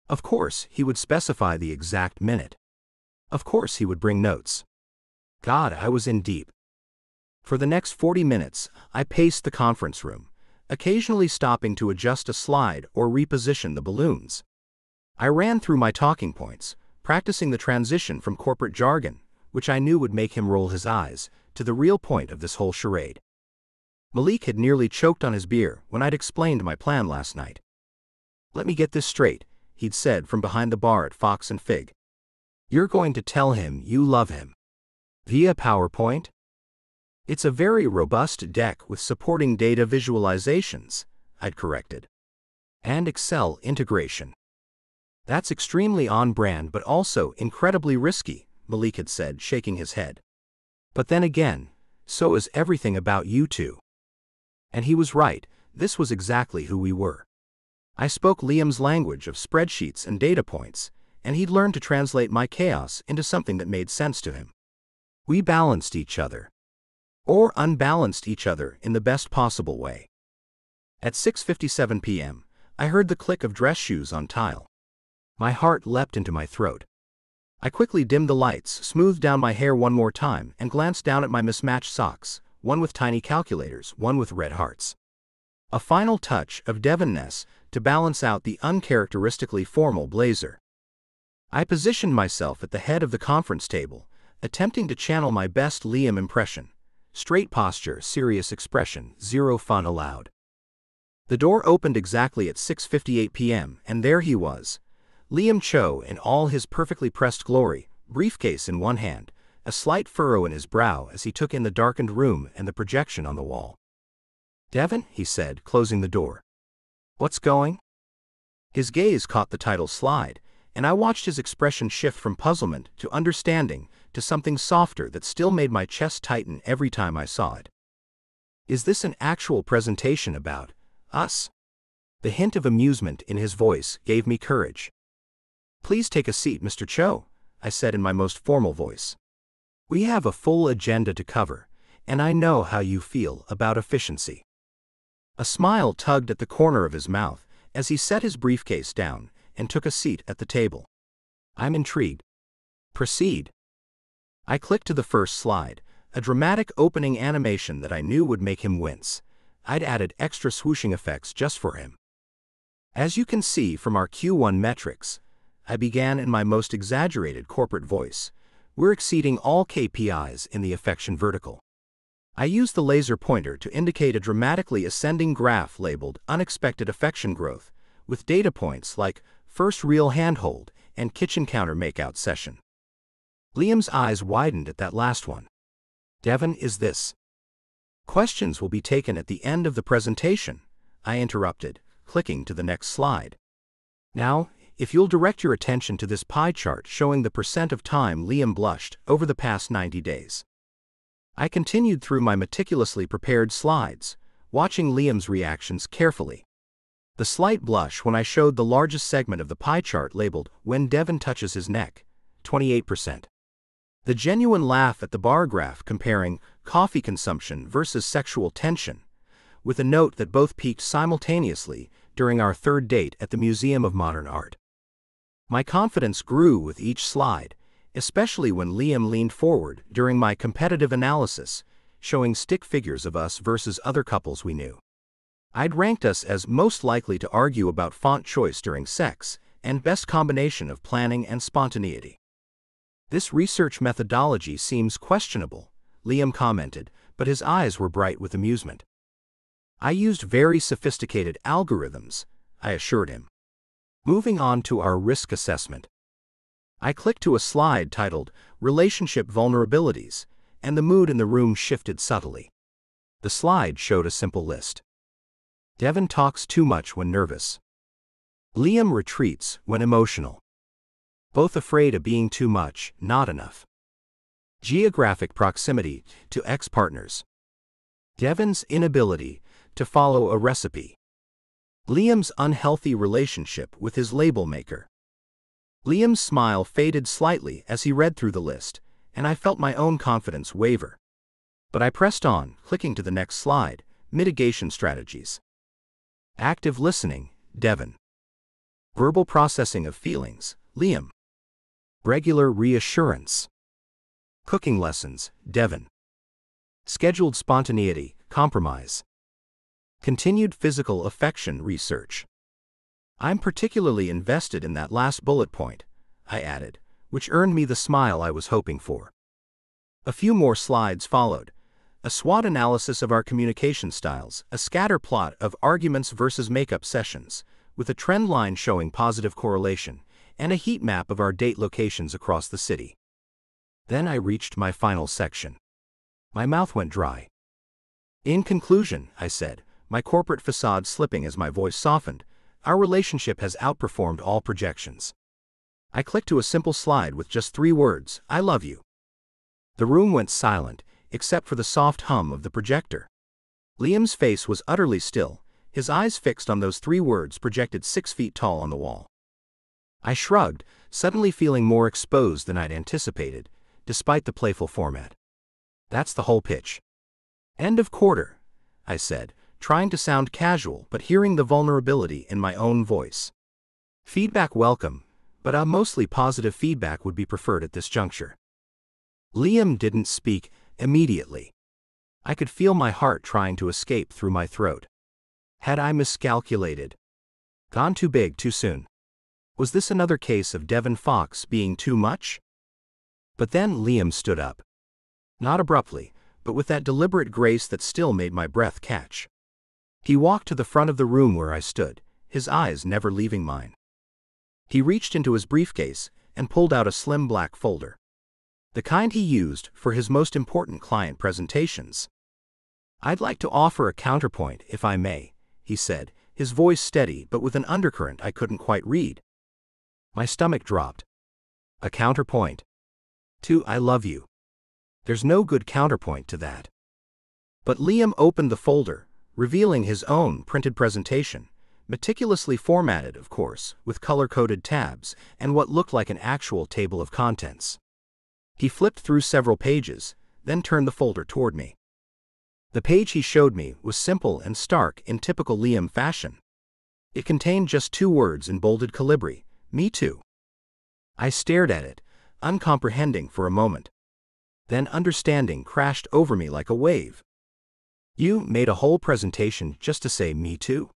Of course, he would specify the exact minute. Of course he would bring notes. God, I was in deep. For the next 40 minutes, I paced the conference room, occasionally stopping to adjust a slide or reposition the balloons. I ran through my talking points, practicing the transition from corporate jargon, which I knew would make him roll his eyes, to the real point of this whole charade. Malik had nearly choked on his beer when I'd explained my plan last night. Let me get this straight, he'd said from behind the bar at Fox and Fig. You're going to tell him you love him. Via PowerPoint? It's a very robust deck with supporting data visualizations, I'd corrected. And Excel integration. That's extremely on-brand but also incredibly risky, Malik had said, shaking his head. But then again, so is everything about you two. And he was right, this was exactly who we were. I spoke Liam's language of spreadsheets and data points, and he'd learned to translate my chaos into something that made sense to him. We balanced each other. Or unbalanced each other in the best possible way. At 6:57 p.m., I heard the click of dress shoes on tile. My heart leapt into my throat. I quickly dimmed the lights, smoothed down my hair one more time, and glanced down at my mismatched socks, one with tiny calculators, one with red hearts. A final touch of Devon-ness to balance out the uncharacteristically formal blazer. I positioned myself at the head of the conference table, attempting to channel my best Liam impression. Straight posture, serious expression, zero fun allowed. The door opened exactly at 6:58 p.m., and there he was, Liam Cho in all his perfectly pressed glory, briefcase in one hand, a slight furrow in his brow as he took in the darkened room and the projection on the wall. Devon, he said, closing the door. What's going? His gaze caught the title slide, and I watched his expression shift from puzzlement to understanding to something softer that still made my chest tighten every time I saw it. Is this an actual presentation about us? The hint of amusement in his voice gave me courage. Please take a seat, Mr. Cho, I said in my most formal voice. We have a full agenda to cover, and I know how you feel about efficiency. A smile tugged at the corner of his mouth as he set his briefcase down and took a seat at the table. I'm intrigued. Proceed. I clicked to the first slide, a dramatic opening animation that I knew would make him wince. I'd added extra swooshing effects just for him. As you can see from our Q1 metrics, I began in my most exaggerated corporate voice, we're exceeding all KPIs in the affection vertical. I used the laser pointer to indicate a dramatically ascending graph labeled Unexpected Affection Growth, with data points like first real handhold and kitchen counter makeout session. Liam's eyes widened at that last one. Devon, is this? Questions will be taken at the end of the presentation, I interrupted, clicking to the next slide. Now, if you'll direct your attention to this pie chart showing the % of time Liam blushed over the past 90 days. I continued through my meticulously prepared slides, watching Liam's reactions carefully. The slight blush when I showed the largest segment of the pie chart labeled When Devon Touches His Neck, 28%. The genuine laugh at the bar graph comparing coffee consumption versus sexual tension, with a note that both peaked simultaneously during our third date at the Museum of Modern Art. My confidence grew with each slide, especially when Liam leaned forward during my competitive analysis, showing stick figures of us versus other couples we knew. I'd ranked us as most likely to argue about font choice during sex and best combination of planning and spontaneity. This research methodology seems questionable, Liam commented, but his eyes were bright with amusement. I used very sophisticated algorithms, I assured him. Moving on to our risk assessment. I clicked to a slide titled Relationship Vulnerabilities, and the mood in the room shifted subtly. The slide showed a simple list. Devon talks too much when nervous. Liam retreats when emotional. Both afraid of being too much, not enough. Geographic proximity to ex-partners. Devon's inability to follow a recipe. Liam's unhealthy relationship with his label maker. Liam's smile faded slightly as he read through the list, and I felt my own confidence waver. But I pressed on, clicking to the next slide, Mitigation Strategies. Active listening, Devon. Verbal processing of feelings, Liam. Regular reassurance. Cooking lessons, Devon. Scheduled spontaneity, compromise. Continued physical affection research. I'm particularly invested in that last bullet point, I added, which earned me the smile I was hoping for. A few more slides followed. A SWOT analysis of our communication styles, a scatter plot of arguments versus makeup sessions, with a trend line showing positive correlation, and a heat map of our date locations across the city. Then I reached my final section. My mouth went dry. In conclusion, I said, my corporate facade slipping as my voice softened, our relationship has outperformed all projections. I clicked to a simple slide with just 3 words, I love you. The room went silent, except for the soft hum of the projector. Liam's face was utterly still, his eyes fixed on those 3 words projected 6 feet tall on the wall. I shrugged, suddenly feeling more exposed than I'd anticipated, despite the playful format. That's the whole pitch. End of quarter, I said, trying to sound casual but hearing the vulnerability in my own voice. Feedback welcome, but a mostly positive feedback would be preferred at this juncture. Liam didn't speak immediately. I could feel my heart trying to escape through my throat. Had I miscalculated? Gone too big too soon? Was this another case of Devon Fox being too much? But then Liam stood up. Not abruptly, but with that deliberate grace that still made my breath catch. He walked to the front of the room where I stood, his eyes never leaving mine. He reached into his briefcase and pulled out a slim black folder. The kind he used for his most important client presentations. I'd like to offer a counterpoint, if I may, he said, his voice steady but with an undercurrent I couldn't quite read. My stomach dropped. A counterpoint? To I love you. There's no good counterpoint to that. But Liam opened the folder, revealing his own printed presentation, meticulously formatted, of course, with color-coded tabs and what looked like an actual table of contents. He flipped through several pages, then turned the folder toward me. The page he showed me was simple and stark in typical Liam fashion. It contained just 2 words in bolded calibri, me too. I stared at it, uncomprehending for a moment. Then understanding crashed over me like a wave. You made a whole presentation just to say me too?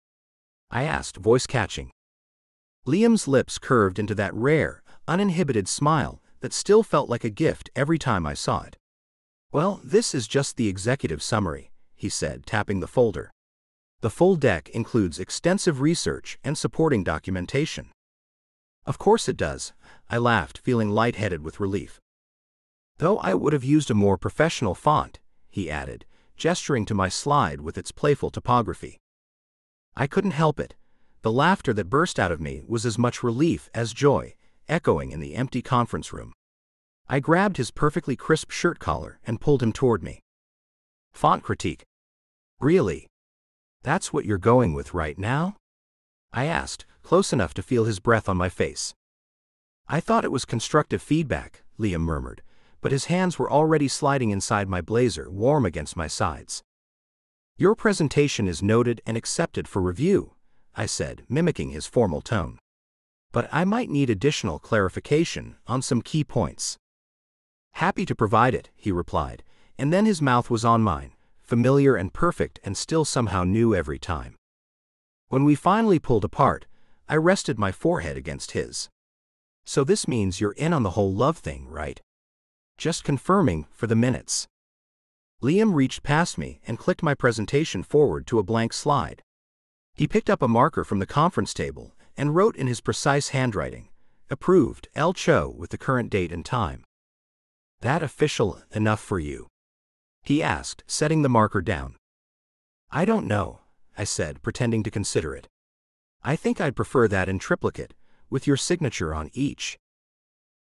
I asked, voice catching. Liam's lips curved into that rare, uninhibited smile that still felt like a gift every time I saw it. Well, this is just the executive summary, he said, tapping the folder. The full deck includes extensive research and supporting documentation. Of course it does, I laughed, feeling lightheaded with relief. Though I would have used a more professional font, he added, gesturing to my slide with its playful typography. I couldn't help it. The laughter that burst out of me was as much relief as joy, echoing in the empty conference room. I grabbed his perfectly crisp shirt collar and pulled him toward me. Font critique. Really? That's what you're going with right now? I asked, close enough to feel his breath on my face. I thought it was constructive feedback, Liam murmured, but his hands were already sliding inside my blazer, warm against my sides. Your presentation is noted and accepted for review, I said, mimicking his formal tone. But I might need additional clarification on some key points. Happy to provide it, he replied, and then his mouth was on mine, familiar and perfect and still somehow new every time. When we finally pulled apart, I rested my forehead against his. So this means you're in on the whole love thing, right? Just confirming for the minutes. Liam reached past me and clicked my presentation forward to a blank slide. He picked up a marker from the conference table and wrote in his precise handwriting, approved, L. Cho, with the current date and time. That official enough for you? He asked, setting the marker down. I don't know, I said, pretending to consider it. I think I'd prefer that in triplicate, with your signature on each.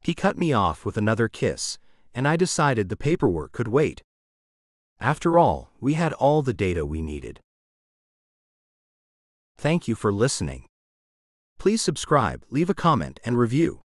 He cut me off with another kiss, and I decided the paperwork could wait. After all, we had all the data we needed. Thank you for listening. Please subscribe, leave a comment, and review.